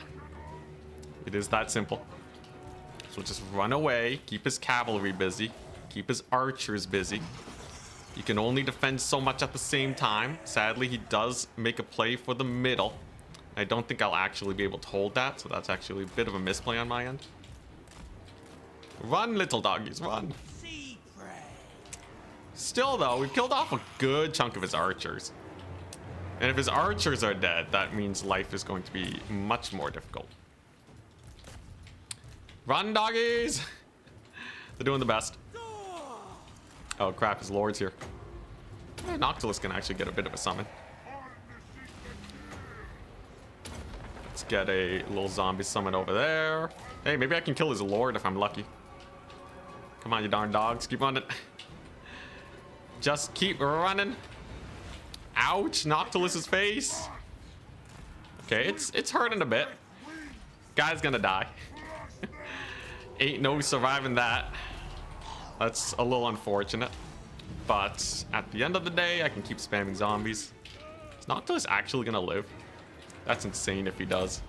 It is that simple. So just run away, keep his cavalry busy, keep his archers busy. You can only defend so much at the same time. Sadly, he does make a play for the middle. I don't think I'll actually be able to hold that, so that's actually a bit of a misplay on my end. Run, little doggies, run. Still, though, we've killed off a good chunk of his archers. And if his archers are dead, that means life is going to be much more difficult. Run, doggies! They're doing the best. Oh, crap, his lord's here. Noctilus can actually get a bit of a summon. Let's get a little zombie summon over there. Hey, maybe I can kill his lord if I'm lucky. Come on, you darn dogs. Keep running. Just keep running. Ouch, Noctilus's face. Okay, it's hurting a bit. Guy's gonna die. Ain't no surviving that. That's a little unfortunate. But at the end of the day, I can keep spamming zombies. Is Noctilus actually gonna live? That's insane if he does.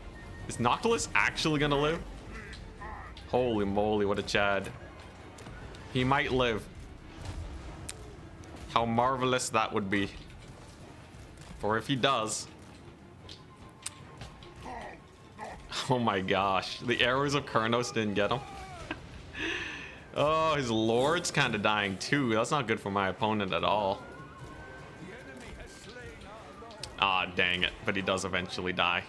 Is Noctilus actually gonna live? Holy moly, what a Chad. He might live. How marvelous that would be. For if he does... Oh my gosh. The arrows of Kurnos didn't get him. Oh, his lord's kind of dying too. That's not good for my opponent at all. Ah, dang it. But he does eventually die.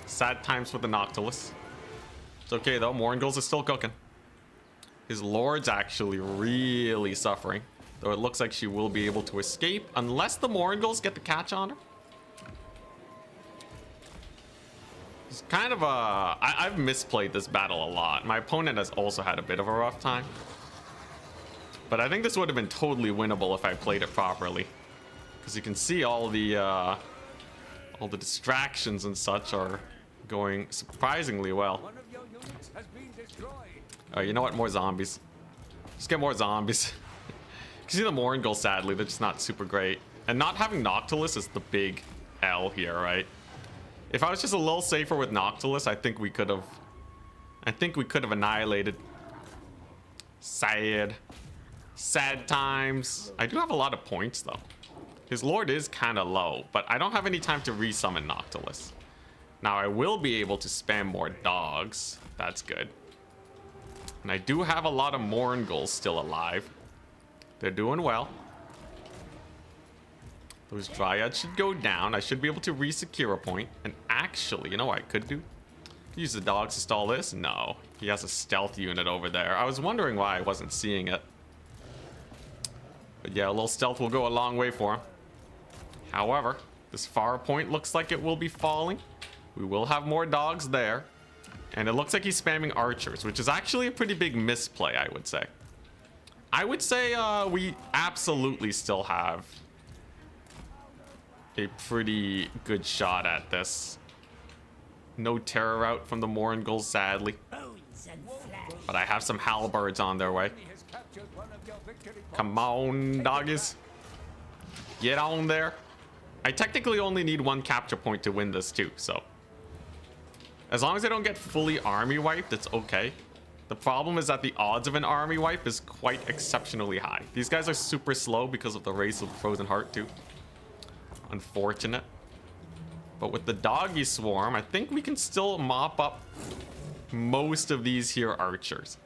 Sad times for the Noctilus. It's okay though. Mourngul's is still cooking. His lord's actually really suffering. Though it looks like she will be able to escape. Unless the Mourngul's get the catch on her. It's kind of a... I've misplayed this battle a lot. My opponent has also had a bit of a rough time. But I think this would have been totally winnable if I played it properly. Because you can see all the distractions and such are going surprisingly well. Oh, you know what? More zombies. Just get more zombies. You can see the Mourngul, sadly, they're just not super great. And not having Noctilus is the big L here, right? If I was just a little safer with Noctilus, I think we could have annihilated. Sad times. I do have a lot of points though. His lord is kind of low, but I don't have any time to resummon Noctilus. Now I will be able to spam more dogs. That's good. And I do have a lot of Mournguls still alive. They're doing well. Those Dryads should go down. I should be able to re-secure a point. And actually, you know what I could do? Use the dogs to stall this? No. He has a stealth unit over there. I was wondering why I wasn't seeing it. But yeah, a little stealth will go a long way for him. However, this far point looks like it will be falling. We will have more dogs there. And it looks like he's spamming archers, which is actually a pretty big misplay, I would say. I would say we absolutely still have a pretty good shot at this. No terror out from the Mournguls, sadly. But I have some halberds on their way. Come on, doggies. Get on there. I technically only need one capture point to win this too, so. As long as I don't get fully army wiped, it's okay. The problem is that the odds of an army wipe is quite exceptionally high. These guys are super slow because of the race of Frozen Heart too. Unfortunate. But with the doggy swarm, I think we can still mop up most of these here archers.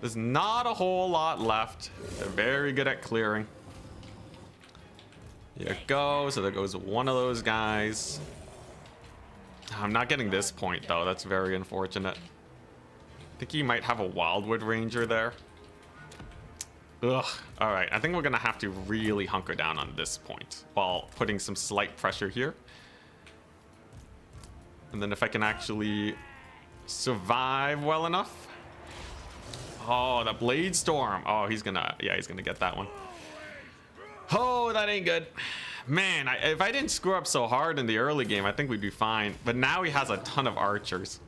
There's not a whole lot left. They're very good at clearing. Here it goes. So there goes one of those guys. I'm not getting this point though. That's very unfortunate. I think he might have a Wildwood Ranger there. Ugh. All right. I think we're going to have to really hunker down on this point while putting some slight pressure here. And then if I can actually survive well enough. Oh, the Blade Storm. Oh, he's gonna get that one. Oh, that ain't good. Man, if I didn't screw up so hard in the early game, I think we'd be fine. But now he has a ton of archers.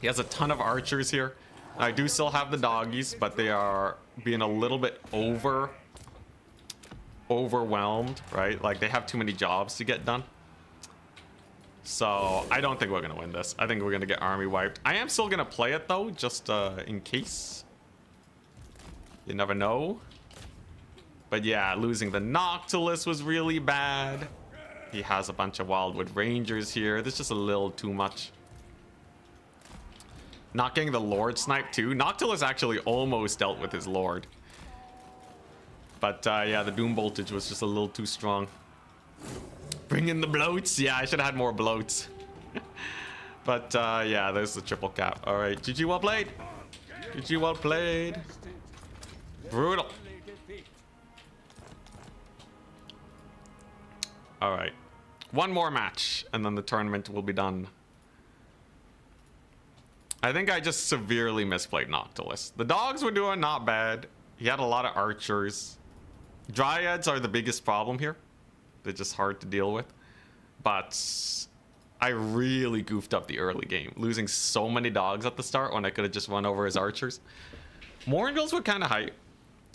He has a ton of archers here. I do still have the doggies, but they are being a little bit overwhelmed, right? Like they have too many jobs to get done. So I don't think we're going to win this. I think we're going to get army wiped. I am still going to play it though, just in case. You never know. But yeah, losing the Noctilus was really bad. He has a bunch of Wildwood Rangers here. There's just a little too much. Not getting the Lord snipe too. Noctilus actually almost dealt with his Lord. But yeah, the Doom Voltage was just a little too strong. Bring in the bloats. Yeah, I should have had more bloats. But yeah, there's the triple cap. All right, GG well played. GG well played. Brutal. All right, one more match and then the tournament will be done. I think I just severely misplayed Noctilus. The dogs were doing not bad. He had a lot of archers. Dryads are the biggest problem here. They're just hard to deal with. But I really goofed up the early game, losing so many dogs at the start when I could have just run over his archers. Mournguls were kind of hype.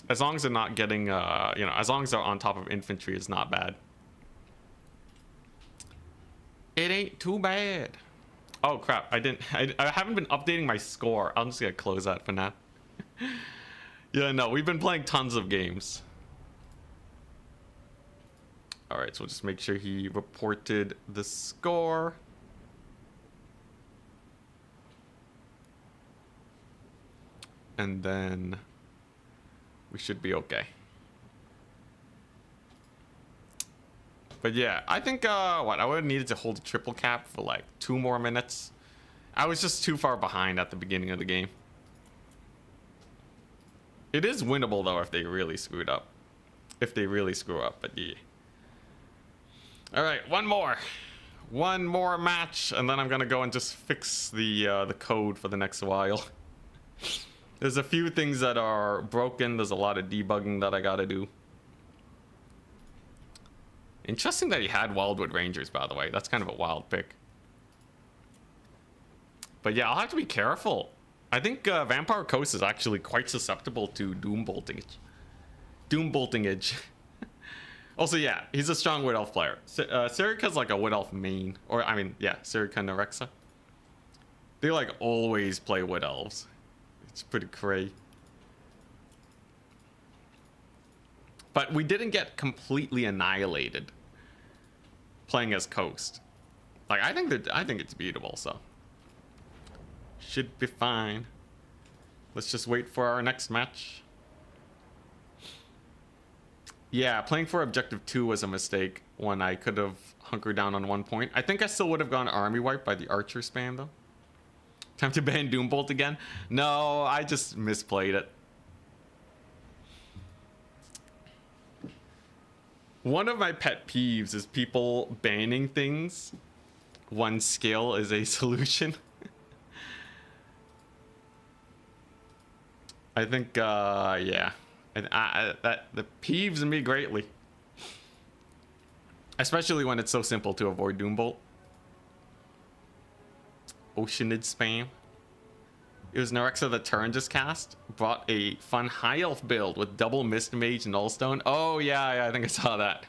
As long as they're not getting, as long as they're on top of infantry, it's not bad. It ain't too bad. Oh crap! I haven't been updating my score. I'm just gonna close that for now. Yeah, no, we've been playing tons of games. All right, so we'll just make sure he reported the score. And then we should be okay. But yeah, I think, I would have needed to hold a triple cap for like 2 more minutes. I was just too far behind at the beginning of the game. It is winnable though if they really screwed up. If they really screw up, but yeah. Alright, one more match, and then I'm gonna go and just fix the code for the next while. There's a few things that are broken. There's a lot of debugging that I gotta do. Interesting that he had Wildwood Rangers, by the way. That's kind of a wild pick. But yeah, I'll have to be careful. I think Vampire Coast is actually quite susceptible to Doom Boltingage. Doom Boltingage. Also, yeah, he's a strong Wood Elf player. Serica's like a Wood Elf main. Or, I mean, yeah, Serica and Nerexa. They like always play Wood Elves. It's pretty cray. But we didn't get completely annihilated playing as Coast. Like, I think it's beatable, so should be fine. Let's just wait for our next match. Yeah, playing for Objective 2 was a mistake when I could have hunkered down on 1 point. I think I still would have gone army wipe by the archer spam, though. Time to ban Doombolt again? No, I just misplayed it. One of my pet peeves is people banning things when skill is a solution. I think, yeah. That peeves me greatly. Especially when it's so simple to avoid Doombolt. Oceanid spam. It was Nerexa the turn just cast. Brought a fun high elf build with double Mist Mage Nullstone. Oh yeah, I think I saw that.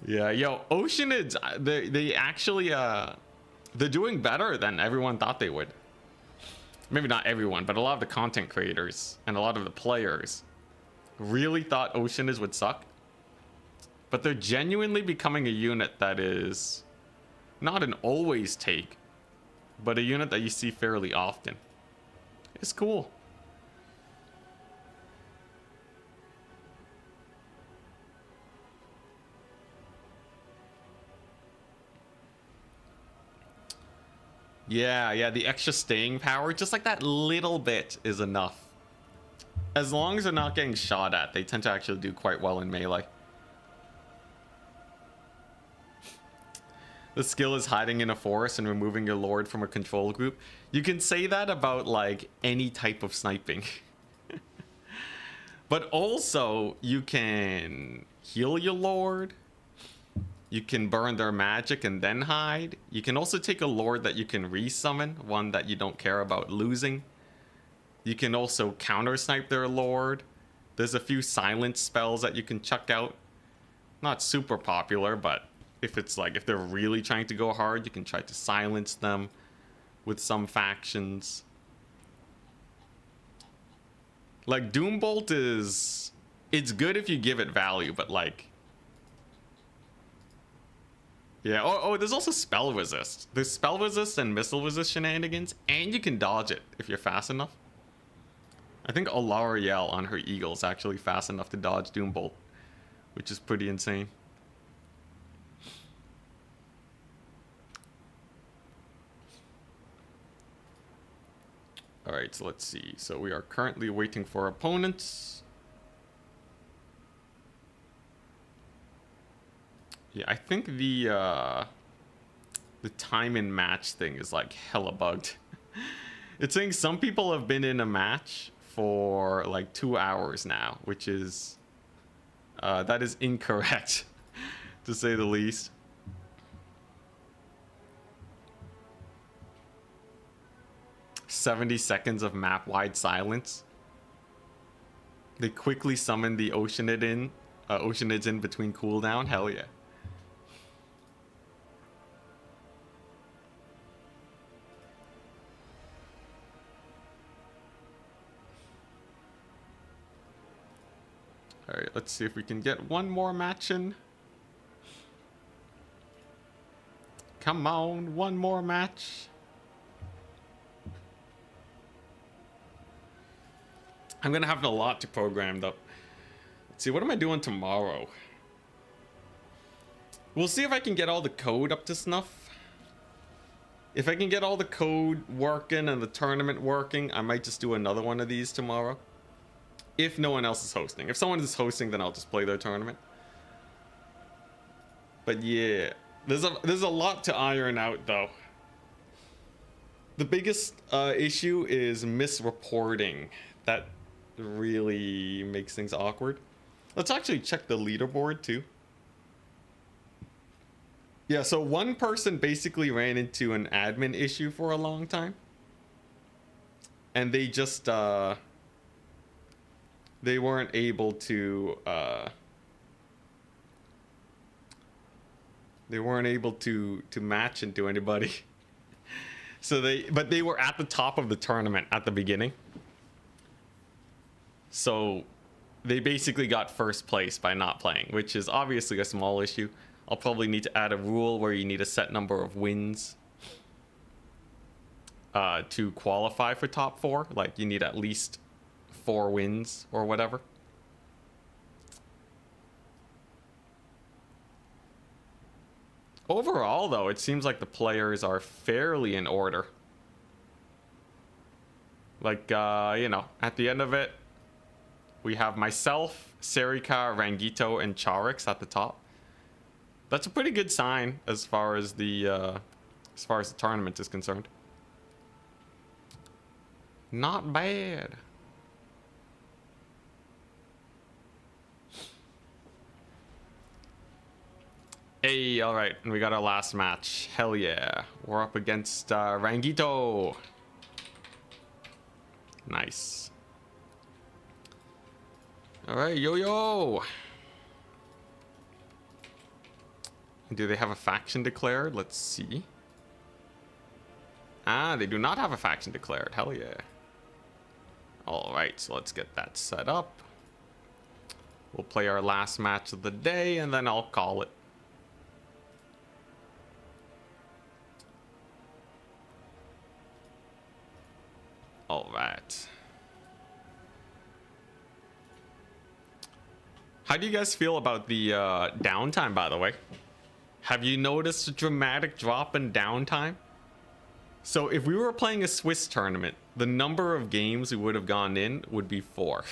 Yeah, yo, Oceanids, they actually they're doing better than everyone thought they would. Maybe not everyone, but a lot of the content creators and a lot of the players really thought Oceanids would suck. But they're genuinely becoming a unit that is not an always take, but a unit that you see fairly often. It's cool. Yeah, the extra staying power, just like that little bit is enough. As long as they're not getting shot at, they tend to actually do quite well in melee. The skill is hiding in a forest and removing your lord from a control group. You can say that about like any type of sniping. But also you can heal your lord. You can burn their magic and then hide. You can also take a lord that you can resummon, one that you don't care about losing. You can also counter snipe their lord. There's a few silence spells that you can chuck out. Not super popular, but if it's like, if they're really trying to go hard, you can try to silence them with some factions. Like Doombolt is, it's good if you give it value, but like, yeah, oh, there's also spell resist. There's spell resist and missile resist shenanigans, and you can dodge it if you're fast enough. I think Olariel on her eagle is actually fast enough to dodge Doombolt, which is pretty insane. All right, so let's see. So we are currently waiting for opponents. Yeah, I think the time in match thing is like hella bugged. It's saying some people have been in a match for like 2 hours now, which is that is incorrect to say the least. "70 seconds of map-wide silence." They quickly summon the Oceanids in between cooldown. Hell yeah. Alright, let's see if we can get one more match in. Come on, one more match. I'm gonna have a lot to program up. Let's see, what am I doing tomorrow? We'll see if I can get all the code up to snuff. If I can get all the code working and the tournament working, I might just do another one of these tomorrow. If no one else is hosting. If someone is hosting, then I'll just play their tournament. But yeah, there's a lot to iron out though. The biggest issue is misreporting. That really makes things awkward. Let's actually check the leaderboard too. Yeah, so one person basically ran into an admin issue for a long time. And they just they weren't able to match into anybody. So but they were at the top of the tournament at the beginning. So they basically got first place by not playing, which is obviously a small issue. I'll probably need to add a rule where you need a set number of wins to qualify for top 4. Like you need at least 4 wins or whatever. Overall, though, it seems like the players are fairly in order. Like, you know, at the end of it, we have myself, Serika, Rangito, and Charix at the top. That's a pretty good sign as far as the tournament is concerned. Not bad. Hey, all right, and we got our last match. Hell yeah, we're up against Rangito. Nice. All right, yo. Do they have a faction declared? Let's see. Ah, they do not have a faction declared. Hell yeah. All right, so let's get that set up. We'll play our last match of the day, and then I'll call it. All right. How do you guys feel about the downtime, by the way? Have you noticed a dramatic drop in downtime? So if we were playing a Swiss tournament, the number of games we would have gone in would be 4.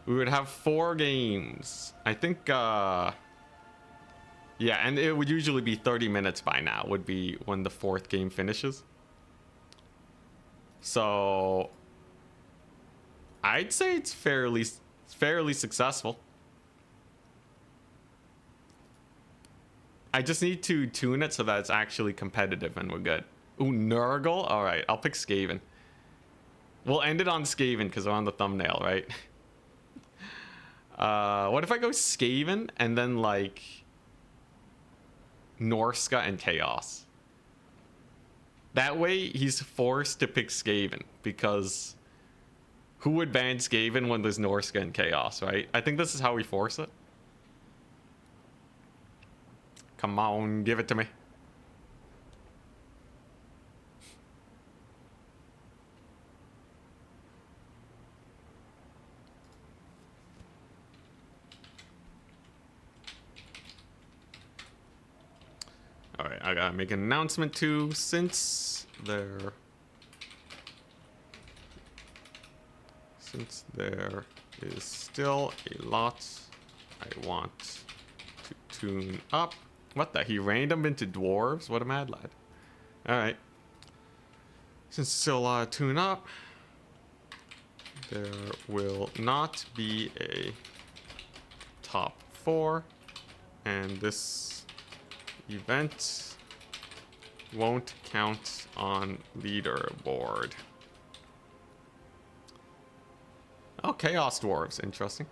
We would have 4 games. I think, yeah, and it would usually be 30 minutes by now, would be when the 4th game finishes. So I'd say it's fairly successful. I just need to tune it so that it's actually competitive and we're good. Ooh, Nurgle? Alright, I'll pick Skaven. We'll end it on Skaven because we're on the thumbnail, right? What if I go Skaven and then like Norska and Chaos? That way he's forced to pick Skaven because who would ban Skaven when there's Norska and Chaos, right? I think this is how we force it. Come on, give it to me. All right, I gotta make an announcement too, since there is still a lot I want to tune up. What the? He random into dwarves? What a mad lad. Alright. Since still a lot to tune up, there will not be a top 4, and this event won't count on leaderboard. Chaos Dwarves. Interesting.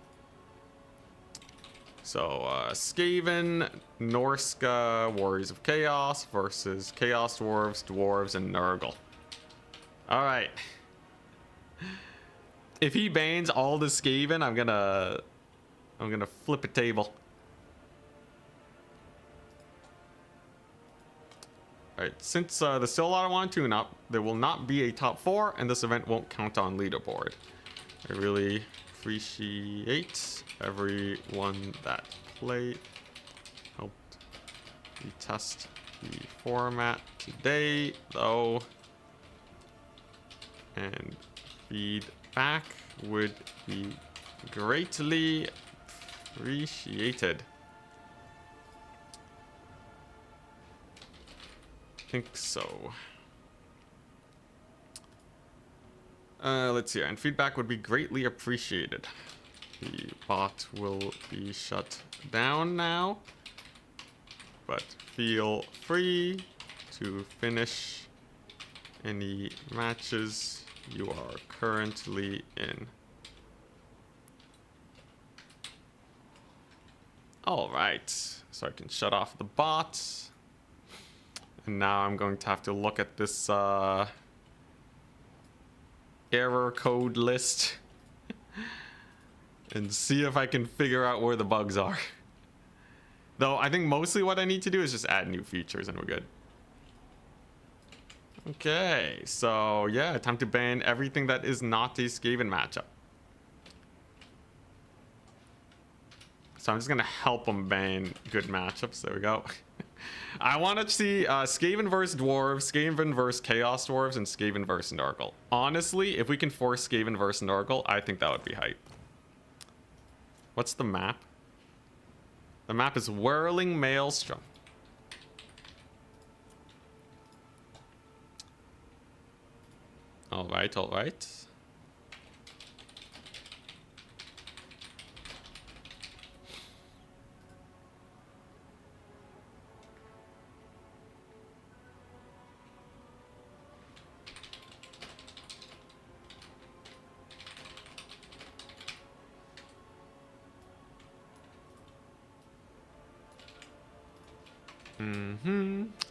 So, Skaven, Norska, Warriors of Chaos versus Chaos Dwarves, Dwarves, and Nurgle. Alright. If he bans all the Skaven, I'm gonna flip a table. Alright, since there's still a lot I want to tune up, there will not be a top 4, and this event won't count on leaderboard. I really appreciate everyone that played, helped me test the format today, though, and feedback would be greatly appreciated. I think so. Let's see, and feedback would be greatly appreciated. The bot will be shut down now, but feel free to finish any matches you are currently in. All right, so I can shut off the bot. And now I'm going to have to look at this error code list and see if I can figure out where the bugs are. Though I think mostly what I need to do is just add new features and we're good. Okay, so yeah, time to ban everything that is not a Skaven matchup. So I'm just gonna help them ban good matchups. There we go. I want to see Skaven versus Dwarves, Skaven versus Chaos Dwarves, and Skaven versus Nurgle. Honestly, if we can force Skaven versus Nurgle, I think that would be hype. What's the map? The map is Whirling Maelstrom. All right, all right.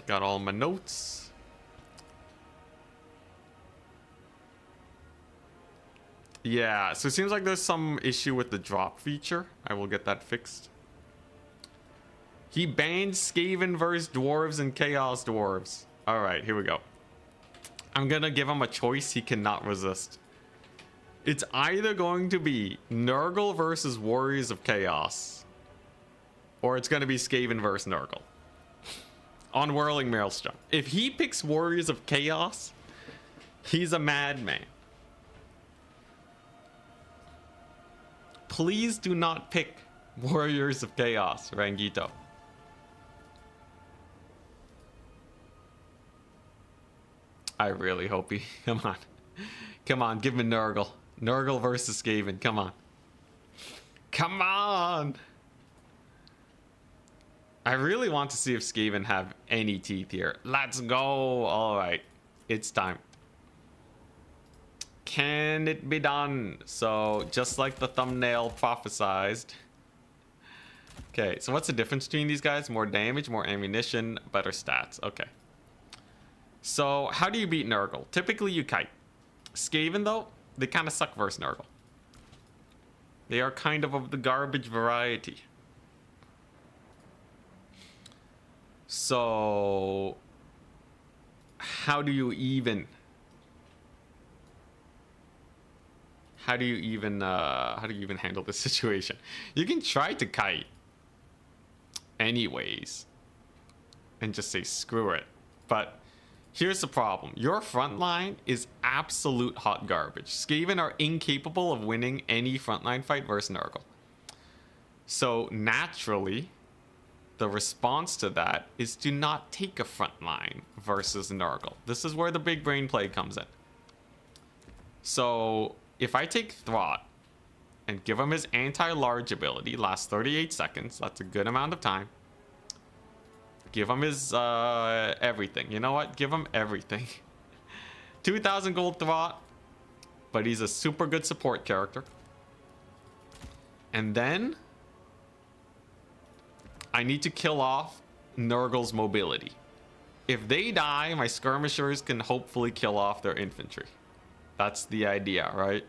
Got all my notes. Yeah, so it seems like there's some issue with the drop feature. I will get that fixed. He banned Skaven versus Dwarves and Chaos Dwarves. Alright, here we go. I'm gonna give him a choice he cannot resist. It's either going to be Nurgle versus Warriors of Chaos, or it's gonna be Skaven versus Nurgle. On Whirling Maelstrom. If he picks Warriors of Chaos, he's a madman. Please do not pick Warriors of Chaos, Rangito. I really hope he... Come on. Come on, give me Nurgle. Nurgle versus Skaven, come on. Come on! I really want to see if Skaven have any teeth here. Let's go! Alright, it's time. Can it be done? So, just like the thumbnail prophesized. Okay, so what's the difference between these guys? More damage, more ammunition, better stats. Okay. So, how do you beat Nurgle? Typically, you kite. Skaven, though, they kind of suck versus Nurgle. They are kind of the garbage variety. So, how do you even handle this situation? You can try to kite anyways and just say screw it. But here's the problem. Your front line is absolute hot garbage. Skaven are incapable of winning any frontline fight versus Nurgle. So naturally, the response to that is to not take a front line versus Nurgle. This is where the big brain play comes in. So if I take Throt and give him his anti-large ability, lasts 38 seconds, that's a good amount of time. Give him his everything. You know what? Give him everything. 2,000 gold Throt, but he's a super good support character. And then I need to kill off Nurgle's mobility. If they die, my skirmishers can hopefully kill off their infantry. That's the idea, right?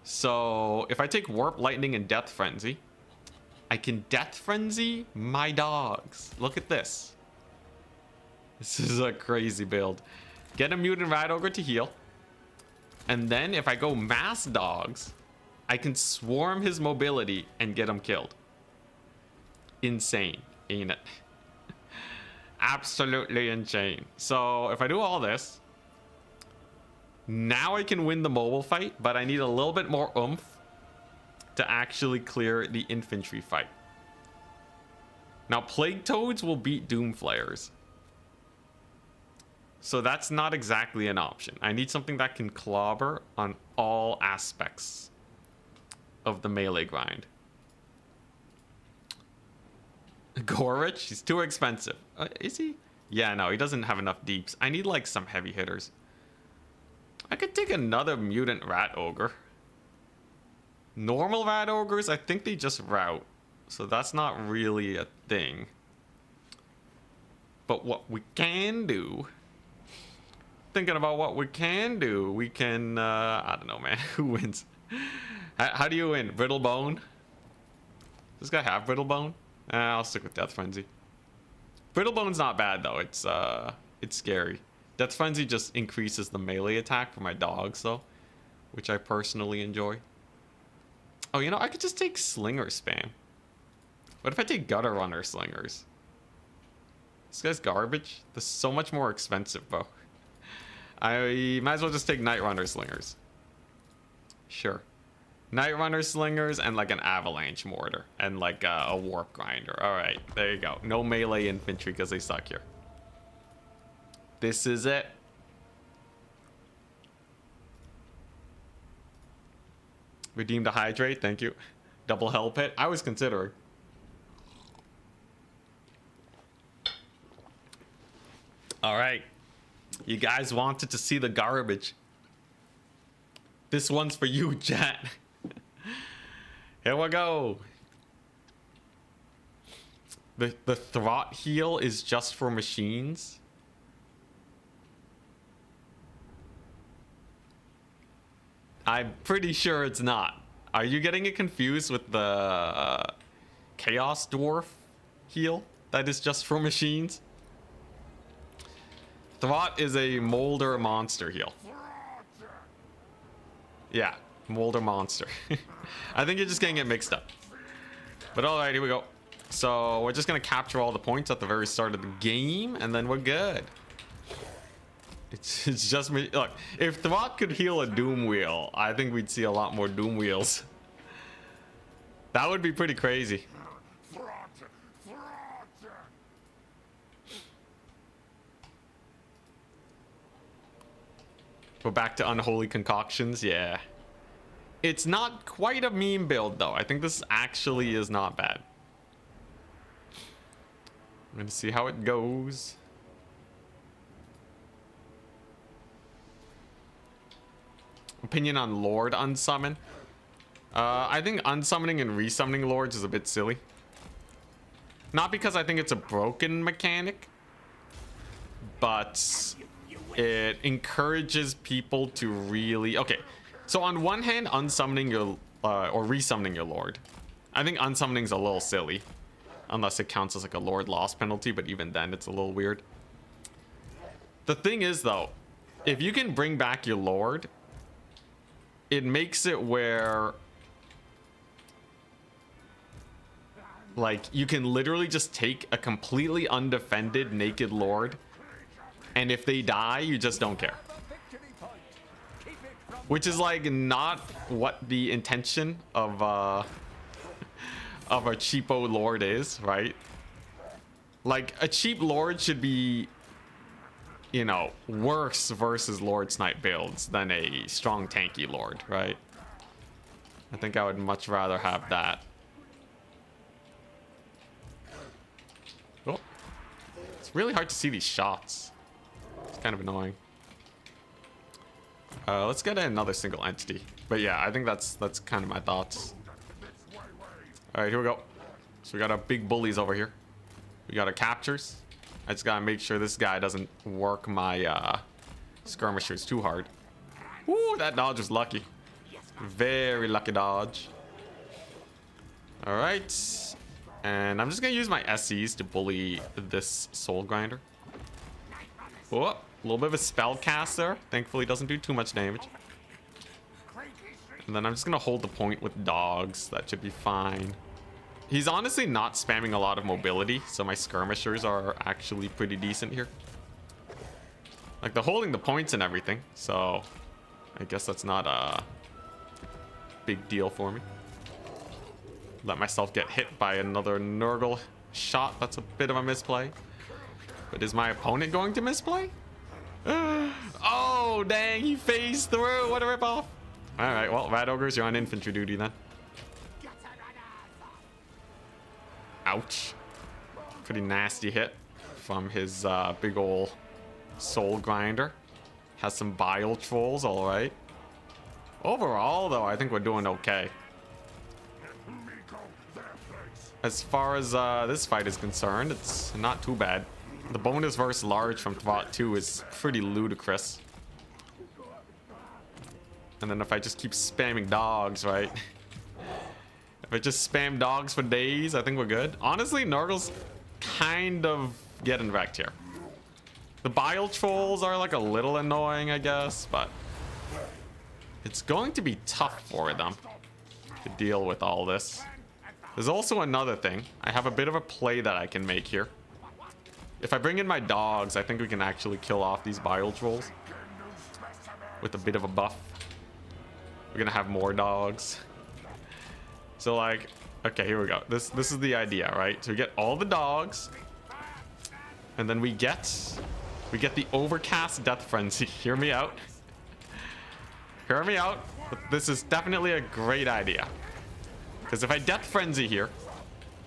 So if I take Warp, Lightning, and Death Frenzy, I can Death Frenzy my dogs. Look at this. This is a crazy build. Get a Mutant Rat Ogre to heal. And then if I go Mass Dogs, I can swarm his mobility and get him killed. Insane, ain't it? Absolutely insane. So if I do all this, now I can win the mobile fight, but I need a little bit more oomph to actually clear the infantry fight. Now, Plague Toads will beat Doomflayers. So that's not exactly an option. I need something that can clobber on all aspects of the melee grind. Gorich? He's too expensive. Is he? Yeah, no, he doesn't have enough deeps. I need like some heavy hitters. I could take another Mutant Rat Ogre. Normal Rat Ogres, I think they just route. So that's not really a thing. But what we can do... Thinking about what we can do, we can... I don't know, man. Who wins? How do you win? Brittlebone? Does this guy have Brittlebone? I'll stick with Death Frenzy. Brittlebone's not bad, though. It's scary. Death Frenzy just increases the melee attack for my dogs, though. Which I personally enjoy. Oh, you know, I could just take Slinger Spam. What if I take Gutter Runner Slingers? This guy's garbage. This is so much more expensive, bro. I might as well just take Night Runner Slingers. Sure. Night Runner Slingers and like an Avalanche Mortar. And like a Warp Grinder. Alright, there you go. No melee infantry because they suck here. This is it. Redeemed a Hydrate, thank you. Double Hell Pit. I was considering. Alright. You guys wanted to see the garbage. This one's for you, chat. Here we go. The Throt heal is just for machines. I'm pretty sure it's not. Are you getting it confused with the Chaos Dwarf heal that is just for machines? Throt is a Molder monster heal. Yeah, Molder monster. I think you're just getting it mixed up. But alright, here we go. So we're just gonna capture all the points at the very start of the game, and then we're good. It's just me. Look, if Throt could heal a Doom Wheel, I think we'd see a lot more Doom Wheels. That would be pretty crazy. We're back to Unholy Concoctions, yeah. It's not quite a meme build, though. I think this actually is not bad. I'm gonna see how it goes. Opinion on Lord Unsummon. I think unsummoning and resummoning Lords is a bit silly. Not because I think it's a broken mechanic, but it encourages people to really... Okay, so on one hand, unsummoning your... or resummoning your Lord. I think unsummoning's a little silly. Unless it counts as like a Lord loss penalty, but even then it's a little weird. The thing is, though, if you can bring back your Lord, it makes it where... like, you can literally just take a completely undefended naked Lord, and if they die, you just don't care. Which is like not what the intention of a cheapo Lord is, right? Like, a cheap Lord should be, you know, worse versus Lord Snipe builds than a strong tanky Lord, right? I think I would much rather have that. Oh, it's really hard to see these shots. It's kind of annoying. Let's get another single entity. But yeah, I think that's kind of my thoughts. All right, here we go. So we got our big bullies over here. We got our captures. I just gotta make sure this guy doesn't work my skirmishers too hard. Ooh, that dodge was lucky. Very lucky dodge. All right. And I'm just gonna use my SCs to bully this soul grinder. Oh, a little bit of a spell cast there. Thankfully doesn't do too much damage. And then I'm just gonna hold the point with dogs. That should be fine. He's honestly not spamming a lot of mobility, so my skirmishers are actually pretty decent here. Like, they're holding the points and everything, so I guess that's not a big deal for me. Let myself get hit by another Nurgle shot. That's a bit of a misplay. But is my opponent going to misplay? Oh, dang, he phased through. What a ripoff. All right, well, Rat Ogres, you're on infantry duty then. Ouch. Pretty nasty hit from his big ol' soul grinder. Has some bile trolls, all right. Overall, though, I think we're doing okay. As far as this fight is concerned, it's not too bad. The bonus versus large from Tvot 2 is pretty ludicrous. And then if I just keep spamming dogs, right? If I just spam dogs for days, I think we're good. Honestly, Nurgle's kind of getting wrecked here. The bile trolls are like a little annoying, I guess, but it's going to be tough for them to deal with all this. There's also another thing. I have a bit of a play that I can make here. If I bring in my dogs, I think we can actually kill off these bile trolls with a bit of a buff. We're gonna have more dogs. So like, okay, here we go. This is the idea, right? So we get all the dogs, and then we get the overcast death frenzy. Hear me out. Hear me out. This is definitely a great idea. Because if I death frenzy here,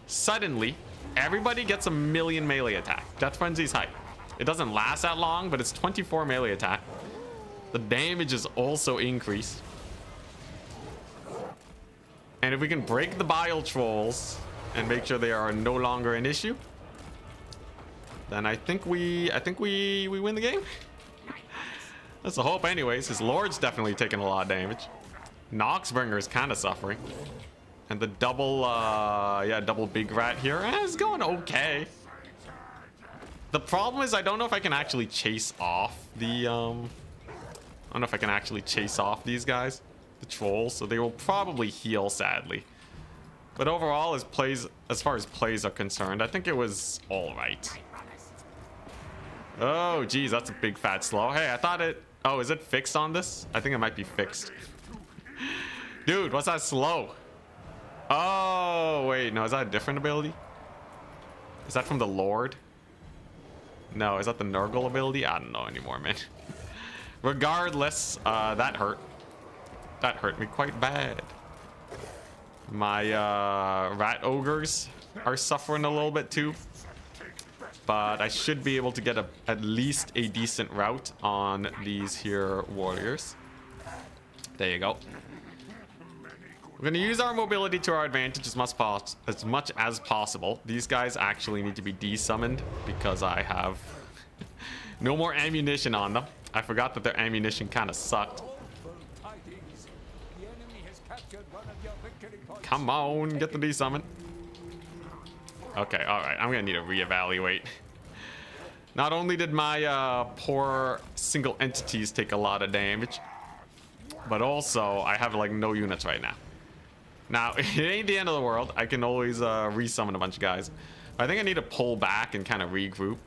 suddenly everybody gets a million melee attack. Death frenzy's hype. It doesn't last that long, but it's 24 melee attack. The damage is also increased. And if we can break the bile trolls and make sure they are no longer an issue, then I think we win the game. That's the hope anyways. His Lord's definitely taking a lot of damage. Noxbringer is kind of suffering. And the double double big rat here is going okay. The problem is I don't know if I can actually chase off the I don't know if I can actually chase off these guys, the trolls, so they will probably heal sadly. But overall, as far as plays are concerned, I think it was all right. Oh geez, that's a big fat slow. Hey, I thought it. Oh, is it fixed on this? I think it might be fixed. Dude, what's that slow? Oh, wait, no, is that a different ability? Is that from the Lord? No, is that the Nurgle ability? I don't know anymore, man. Regardless, that hurt. That hurt me quite bad. My rat ogres are suffering a little bit too. But I should be able to get at least a decent route on these here warriors. There you go. We're going to use our mobility to our advantage as much as possible. These guys actually need to be desummoned because I have no more ammunition on them. I forgot that their ammunition kind of sucked. Come on, get the desummon. Okay, alright, I'm going to need to reevaluate. Not only did my poor single entities take a lot of damage, but also I have like no units right now. Now, it ain't the end of the world. I can always resummon a bunch of guys. But I think I need to pull back and kind of regroup.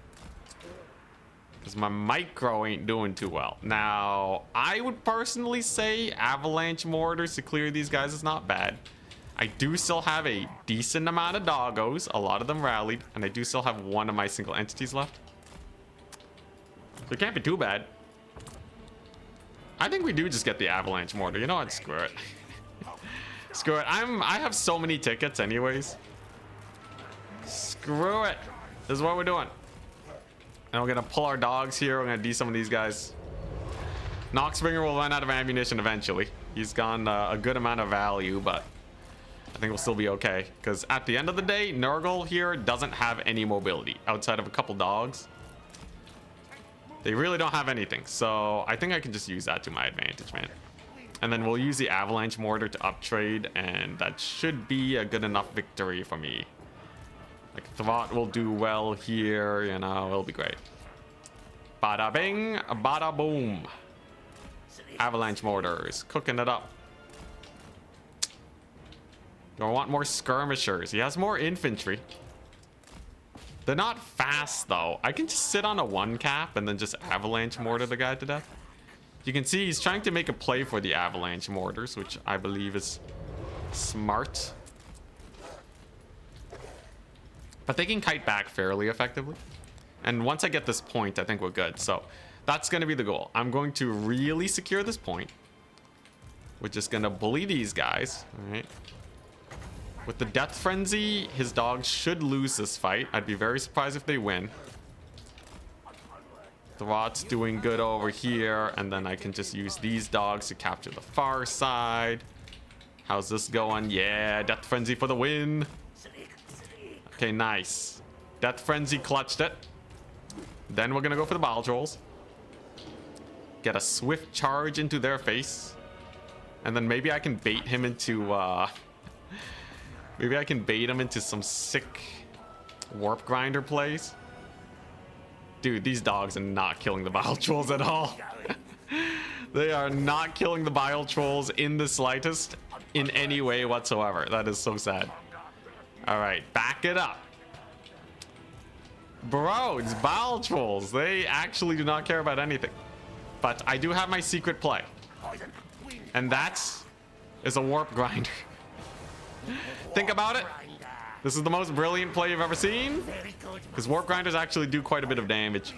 Because my micro ain't doing too well. Now, I would personally say avalanche mortars to clear these guys is not bad. I do still have a decent amount of doggos. A lot of them rallied. And I do still have one of my single entities left. So it can't be too bad. I think we do just get the avalanche mortar. You know what? Screw it. Screw it. I have so many tickets anyways. Screw it. This is what we're doing. And we're gonna pull our dogs here. We're gonna some of these guys. Noxbringer will run out of ammunition eventually. He's gone a good amount of value, but I think we'll still be okay. Because at the end of the day, Nurgle here doesn't have any mobility outside of a couple dogs. They really don't have anything. So I think I can just use that to my advantage, man. And then we'll use the Avalanche Mortar to uptrade. And that should be a good enough victory for me. Like, Thwart will do well here. You know, it'll be great. Bada bing, bada boom. Avalanche Mortars, cooking it up. Do I want more skirmishers? He has more infantry. They're not fast though. I can just sit on a 1-cap and then just avalanche mortar the guy to death. You can see he's trying to make a play for the avalanche mortars, which I believe is smart. But they can kite back fairly effectively. And once I get this point, I think we're good. So that's going to be the goal. I'm going to really secure this point. We're just going to bully these guys. All right. With the Death Frenzy, his dogs should lose this fight. I'd be very surprised if they win. Thwat's doing good over here. And then I can just use these dogs to capture the far side. How's this going? Yeah, Death Frenzy for the win. Okay, nice. Death Frenzy clutched it. Then we're going to go for the Bile Trolls. Get a swift charge into their face. And then maybe I can bait him into... maybe I can bait him into some sick Warp Grinder plays. Dude, these dogs are not killing the Bile Trolls at all. They are not killing the Bile Trolls in the slightest in any way whatsoever. That is so sad. All right, back it up. Bro, it's Bile Trolls. They actually do not care about anything. But I do have my secret play. And that is a Warp Grinder. Think about it. This is the most brilliant play you've ever seen. Because Warp Grinders actually do quite a bit of damage.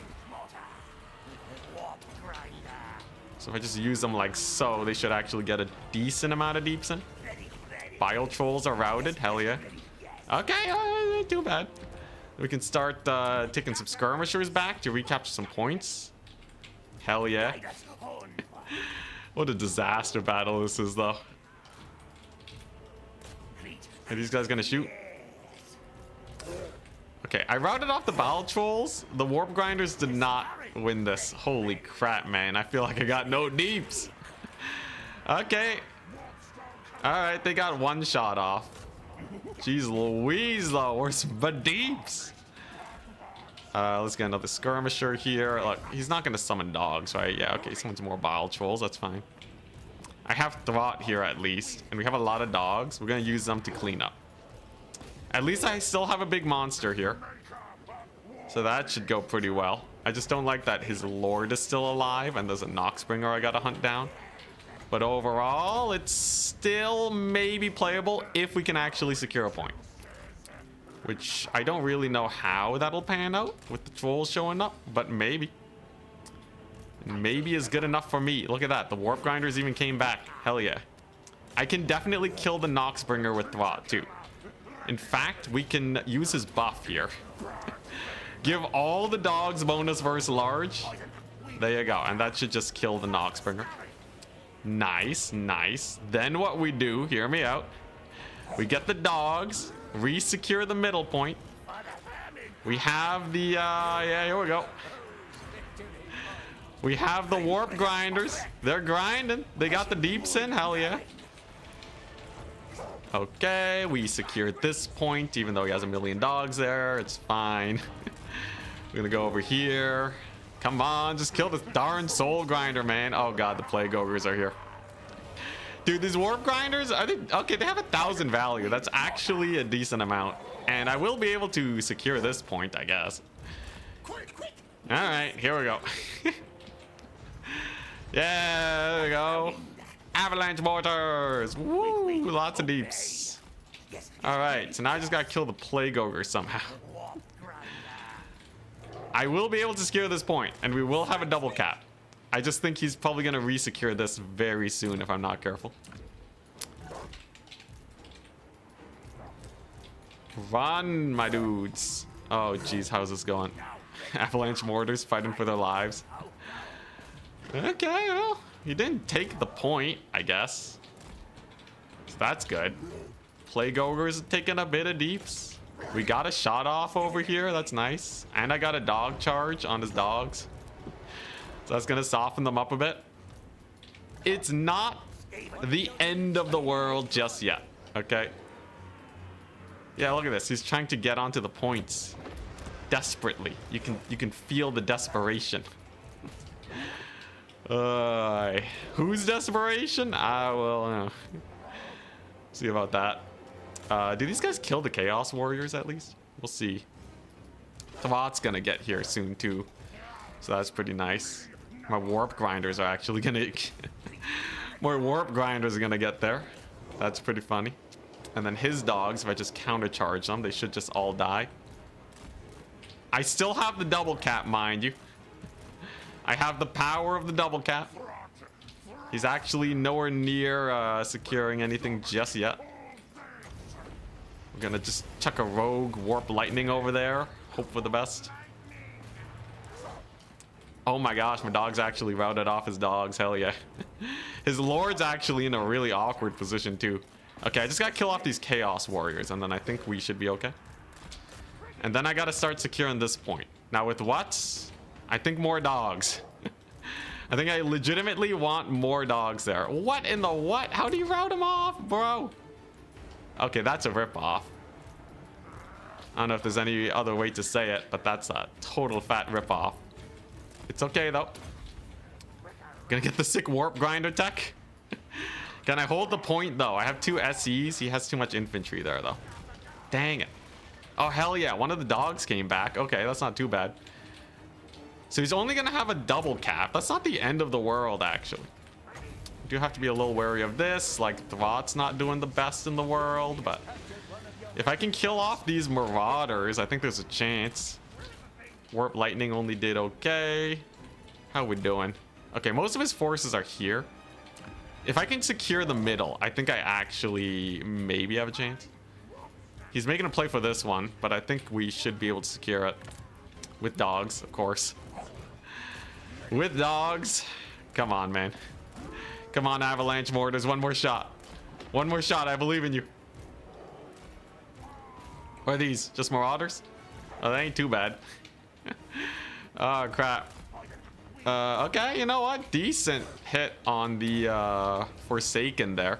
So if I just use them like so, they should actually get a decent amount of deeps in. Bile Trolls are routed. Hell yeah. Okay, not too bad. We can start taking some skirmishers back to recapture some points. Hell yeah. What a disaster battle this is, though. Are these guys gonna shoot? Okay, I routed off the Bile Trolls. The Warp Grinders did not win this. Holy crap, man. I feel like I got no deeps. Okay. Alright, they got one shot off. Jeez Louise, though. Where's the deeps? Let's get another skirmisher here. Look, he's not going to summon dogs, right? Yeah, okay, summons more Bile Trolls. That's fine. I have Thwart here at least, and we have a lot of dogs. We're going to use them to clean up. At least I still have a big monster here. So that should go pretty well. I just don't like that his Lord is still alive, and there's a Noxbringer I got to hunt down. But overall, it's still maybe playable if we can actually secure a point. Which I don't really know how that'll pan out with the trolls showing up, but maybe. Maybe is good enough for me. Look at that. The Warp Grinders even came back. Hell yeah. I can definitely kill the Noxbringer with Thwart too. In fact, we can use his buff here. Give all the dogs bonus versus large. There you go. And that should just kill the Noxbringer. Nice, nice. Then what we do, hear me out. We get the dogs, re-secure the middle point. We have the, yeah, here we go. We have the Warp Grinders. They're grinding. They got the deeps in, hell yeah. Okay, we secured this point, even though he has a million dogs there. It's fine. We're gonna go over here. Come on, just kill this darn Soul Grinder, man. Oh god, the Plague Ogres are here. Dude, these Warp Grinders, are they... Okay, they have 1,000 value. That's actually a decent amount. And I will be able to secure this point, I guess. Alright, here we go. Yeah, there we go. Avalanche Mortars! Woo! Lots of deeps. Alright, so now I just gotta kill the Plague Ogre somehow. I will be able to secure this point, and we will have a double cap. I just think he's probably gonna re-secure this very soon if I'm not careful. Run, my dudes. Oh, jeez, how's this going? Avalanche Mortars fighting for their lives. Okay, well, he didn't take the point, I guess. So that's good. Plague Ogre's taking a bit of deeps. We got a shot off over here. That's nice. And I got a dog charge on his dogs. So that's going to soften them up a bit. It's not the end of the world just yet. Okay. Yeah, look at this. He's trying to get onto the points desperately. You can feel the desperation. Whose desperation? I will know. See about that. Do these guys kill the Chaos Warriors at least? We'll see. Thwat's gonna get here soon too, so that's pretty nice. My warp grinders are actually gonna more warp grinders are gonna get there. That's pretty funny. And then his dogs, if I just countercharge them, they should just all die. I still have the double cap, mind you. I have the power of the double cap. He's actually nowhere near securing anything just yet. We're gonna just chuck a rogue warp lightning over there. Hope for the best. Oh my gosh, my dog's actually routed off his dogs. Hell yeah. His lord's actually in a really awkward position too. Okay, I just gotta kill off these Chaos Warriors and then I think we should be okay. And then I gotta start securing this point. Now with what? I think more dogs. I think I legitimately want more dogs there. What in the what? How do you route them off, bro? Okay, that's a ripoff. I don't know if there's any other way to say it, but that's a total fat ripoff. It's okay though. Gonna get the sick warp grinder tech. Can I hold the point though? I have 2 SEs. He has too much infantry there though. Dang it. Oh hell yeah, one of the dogs came back. Okay, that's not too bad. So he's only gonna have a double cap. That's not the end of the world actually. You do have to be a little wary of this. Like Thwat's not doing the best in the world, but if I can kill off these marauders, I think there's a chance. Warp lightning only did okay. How we doing? Okay, most of his forces are here. If I can secure the middle, I think I actually maybe have a chance. He's making a play for this one, but I think we should be able to secure it. With dogs, of course. With dogs. Come on, man. Come on, Avalanche Mortars. One more shot. One more shot. I believe in you. What are these? Just Marauders? Oh, that ain't too bad. Oh, crap. Okay, you know what? Decent hit on the Forsaken there.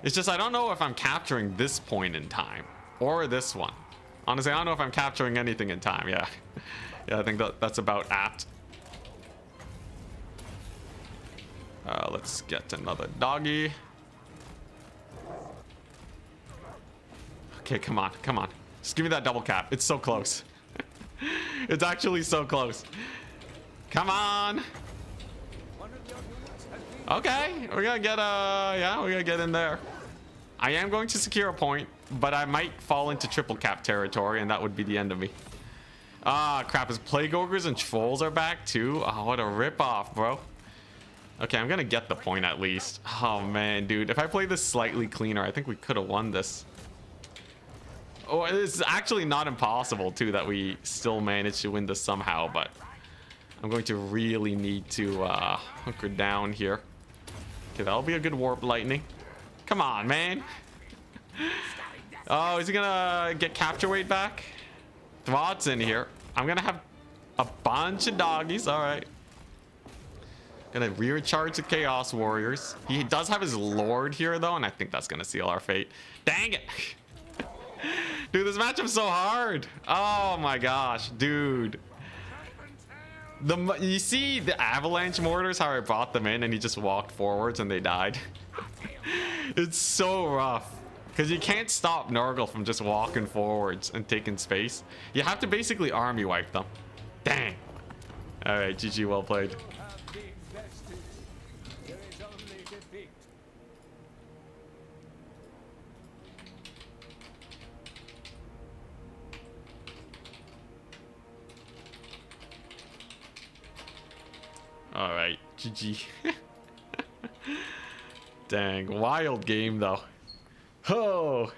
It's just I don't know if I'm capturing this point in time or this one. Honestly, I don't know if I'm capturing anything in time. Yeah, yeah, I think that's about apt. Let's get another doggy. Okay, come on, come on. Just give me that double cap. It's so close. It's actually so close. Come on. Okay, we're gonna get yeah, we're gonna get in there. I am going to secure a point, but I might fall into triple cap territory, and that would be the end of me. Ah, crap! His Plague Ogres and Trolls are back too. Oh, what a ripoff, bro. Okay, I'm gonna get the point at least. Oh man, dude, if I play this slightly cleaner, I think we could have won this. Oh, it's actually not impossible too that we still managed to win this somehow, but I'm going to really need to hunker down here. Okay, that'll be a good warp lightning. Come on, man. Oh, is he gonna get capture weight back? Thwat's in here. I'm gonna have a bunch of doggies. All right. Gonna recharge the Chaos Warriors. He does have his Lord here though, and I think that's gonna seal our fate. Dang it. Dude, this matchup's so hard. Oh my gosh, dude. You see the Avalanche Mortars, how I brought them in and he just walked forwards and they died. It's so rough. Because you can't stop Nurgle from just walking forwards and taking space. You have to basically army wipe them. Dang. Alright, GG, well played. Alright, GG. Dang, wild game though. Oh,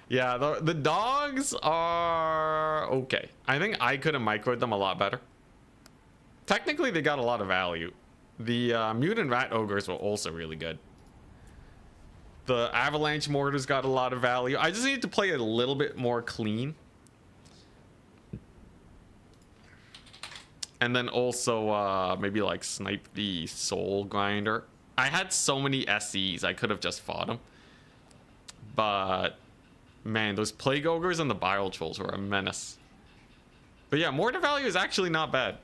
yeah, the dogs are okay. I think I could have microed them a lot better. Technically, they got a lot of value. The mutant rat ogres were also really good. The avalanche mortar's got a lot of value. I just need to play it a little bit more clean. And then also maybe like snipe the soul grinder. I had so many SEs, I could have just fought him. But man, those plague ogres and the bile trolls were a menace. But yeah, mortar value is actually not bad.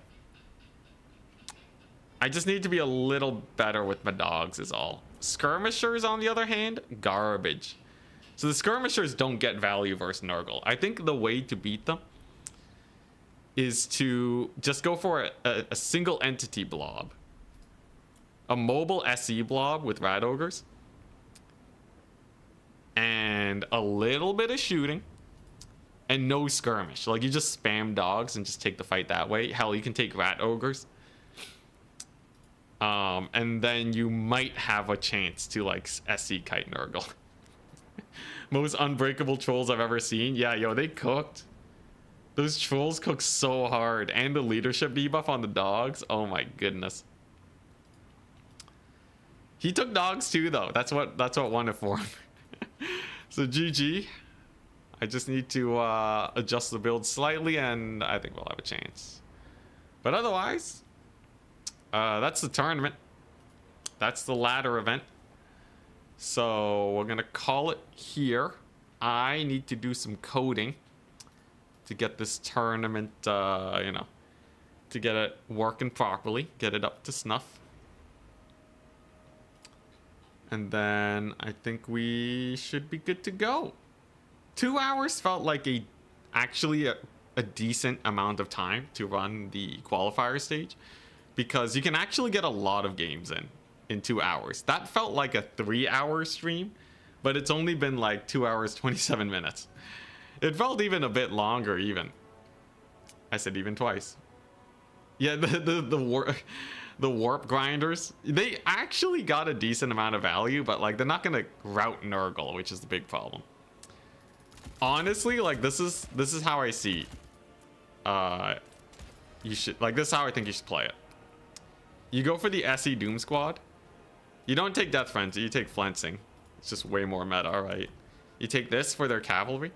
I just need to be a little better with my dogs is all. Skirmishers, on the other hand, garbage. So the skirmishers don't get value versus Nurgle. I think the way to beat them is to just go for a single entity blob. A mobile SE blob with rat ogres. And a little bit of shooting. And no skirmish. Like, you just spam dogs and just take the fight that way. Hell, you can take rat ogres. And then you might have a chance to, like, SE kite Nurgle. Most unbreakable trolls I've ever seen. Yeah, yo, they cooked. Those trolls cook so hard. And the leadership debuff on the dogs. Oh my goodness. He took dogs too, though. That's what won it for him. So GG. I just need to adjust the build slightly, and I think we'll have a chance. But otherwise, that's the tournament. That's the ladder event. So we're gonna call it here. I need to do some coding to get this tournament, you know, to get it working properly, get it up to snuff. And then I think we should be good to go. 2 hours felt like actually a decent amount of time to run the qualifier stage, because you can actually get a lot of games in 2 hours. That felt like a 3-hour stream, but it's only been like 2 hours 27 minutes. It felt even a bit longer even. I said even twice. Yeah, the warp grinders, they actually got a decent amount of value, but like they're not gonna route Nurgle, which is the big problem. Honestly, like this is how I see you should, like, this is how I think you should play it. You go for the SE Doom Squad. You don't take Death Frenzy, you take Flensing. It's just way more meta, right? You take this for their cavalry.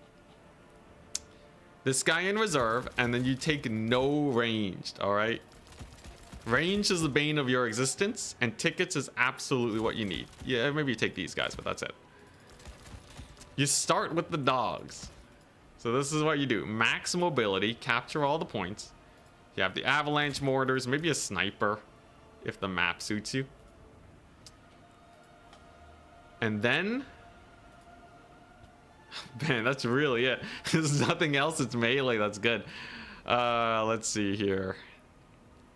This guy in reserve, and then you take no ranged, all right? Range is the bane of your existence, and tickets is absolutely what you need. Yeah, maybe you take these guys, but that's it. You start with the dogs. So this is what you do. Max mobility, capture all the points. You have the avalanche mortars, maybe a sniper if the map suits you. And then, man, that's really it. There's nothing else. It's melee. That's good. Let's see here.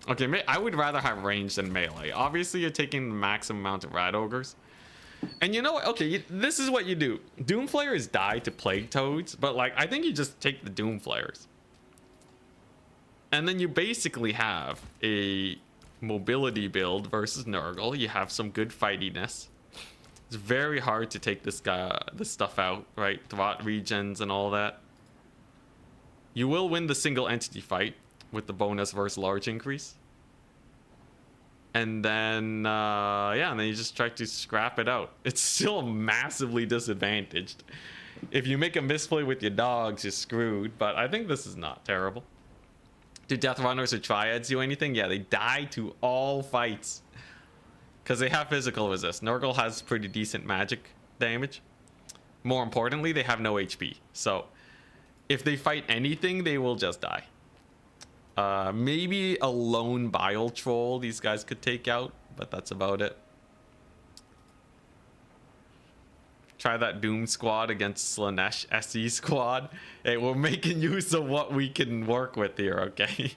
Okay, I would rather have range than melee. Obviously, you're taking the maximum amount of rat ogres. And you know what? Okay, this is what you do. Doom Flayers die to Plague Toads, but like, I think you just take the Doom Flayers. And then you basically have a mobility build versus Nurgle. You have some good fightiness. It's very hard to take this stuff out, right? Thwart regions and all that. You will win the single entity fight with the bonus versus large increase. And then, yeah, and then you just try to scrap it out. It's still massively disadvantaged. If you make a misplay with your dogs, you're screwed. But I think this is not terrible. Do Death Runners or Triads do anything? Yeah, they die to all fights. Because they have physical resist. Nurgle has pretty decent magic damage. More importantly, they have no HP. So, if they fight anything, they will just die. Maybe a lone bile troll these guys could take out, but that's about it. Try that Doom Squad against Slanesh SE Squad. Hey, we're making use of what we can work with here, okay?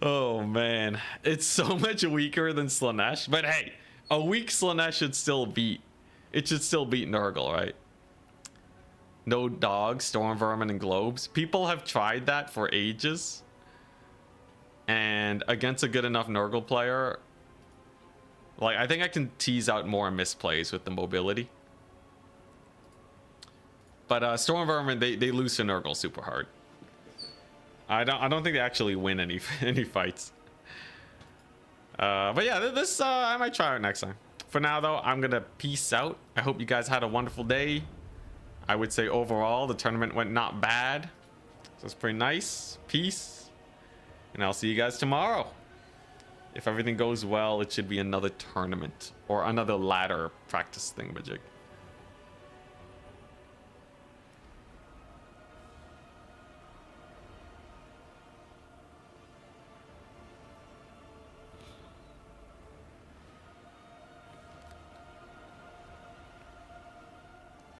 Oh man, it's so much weaker than Slanesh, but hey, a weak Slanesh should still beat. It should still beat Nurgle, right? No dogs, storm vermin, and globes. People have tried that for ages. And against a good enough Nurgle player, like, I think I can tease out more misplays with the mobility. But storm vermin, they lose to Nurgle super hard. I don't think they actually win any fights. But yeah, this I might try it next time. For now, though, I'm going to peace out. I hope you guys had a wonderful day. I would say overall, the tournament went not bad. So it's pretty nice. Peace. And I'll see you guys tomorrow. If everything goes well, it should be another tournament or another ladder practice thingamajig.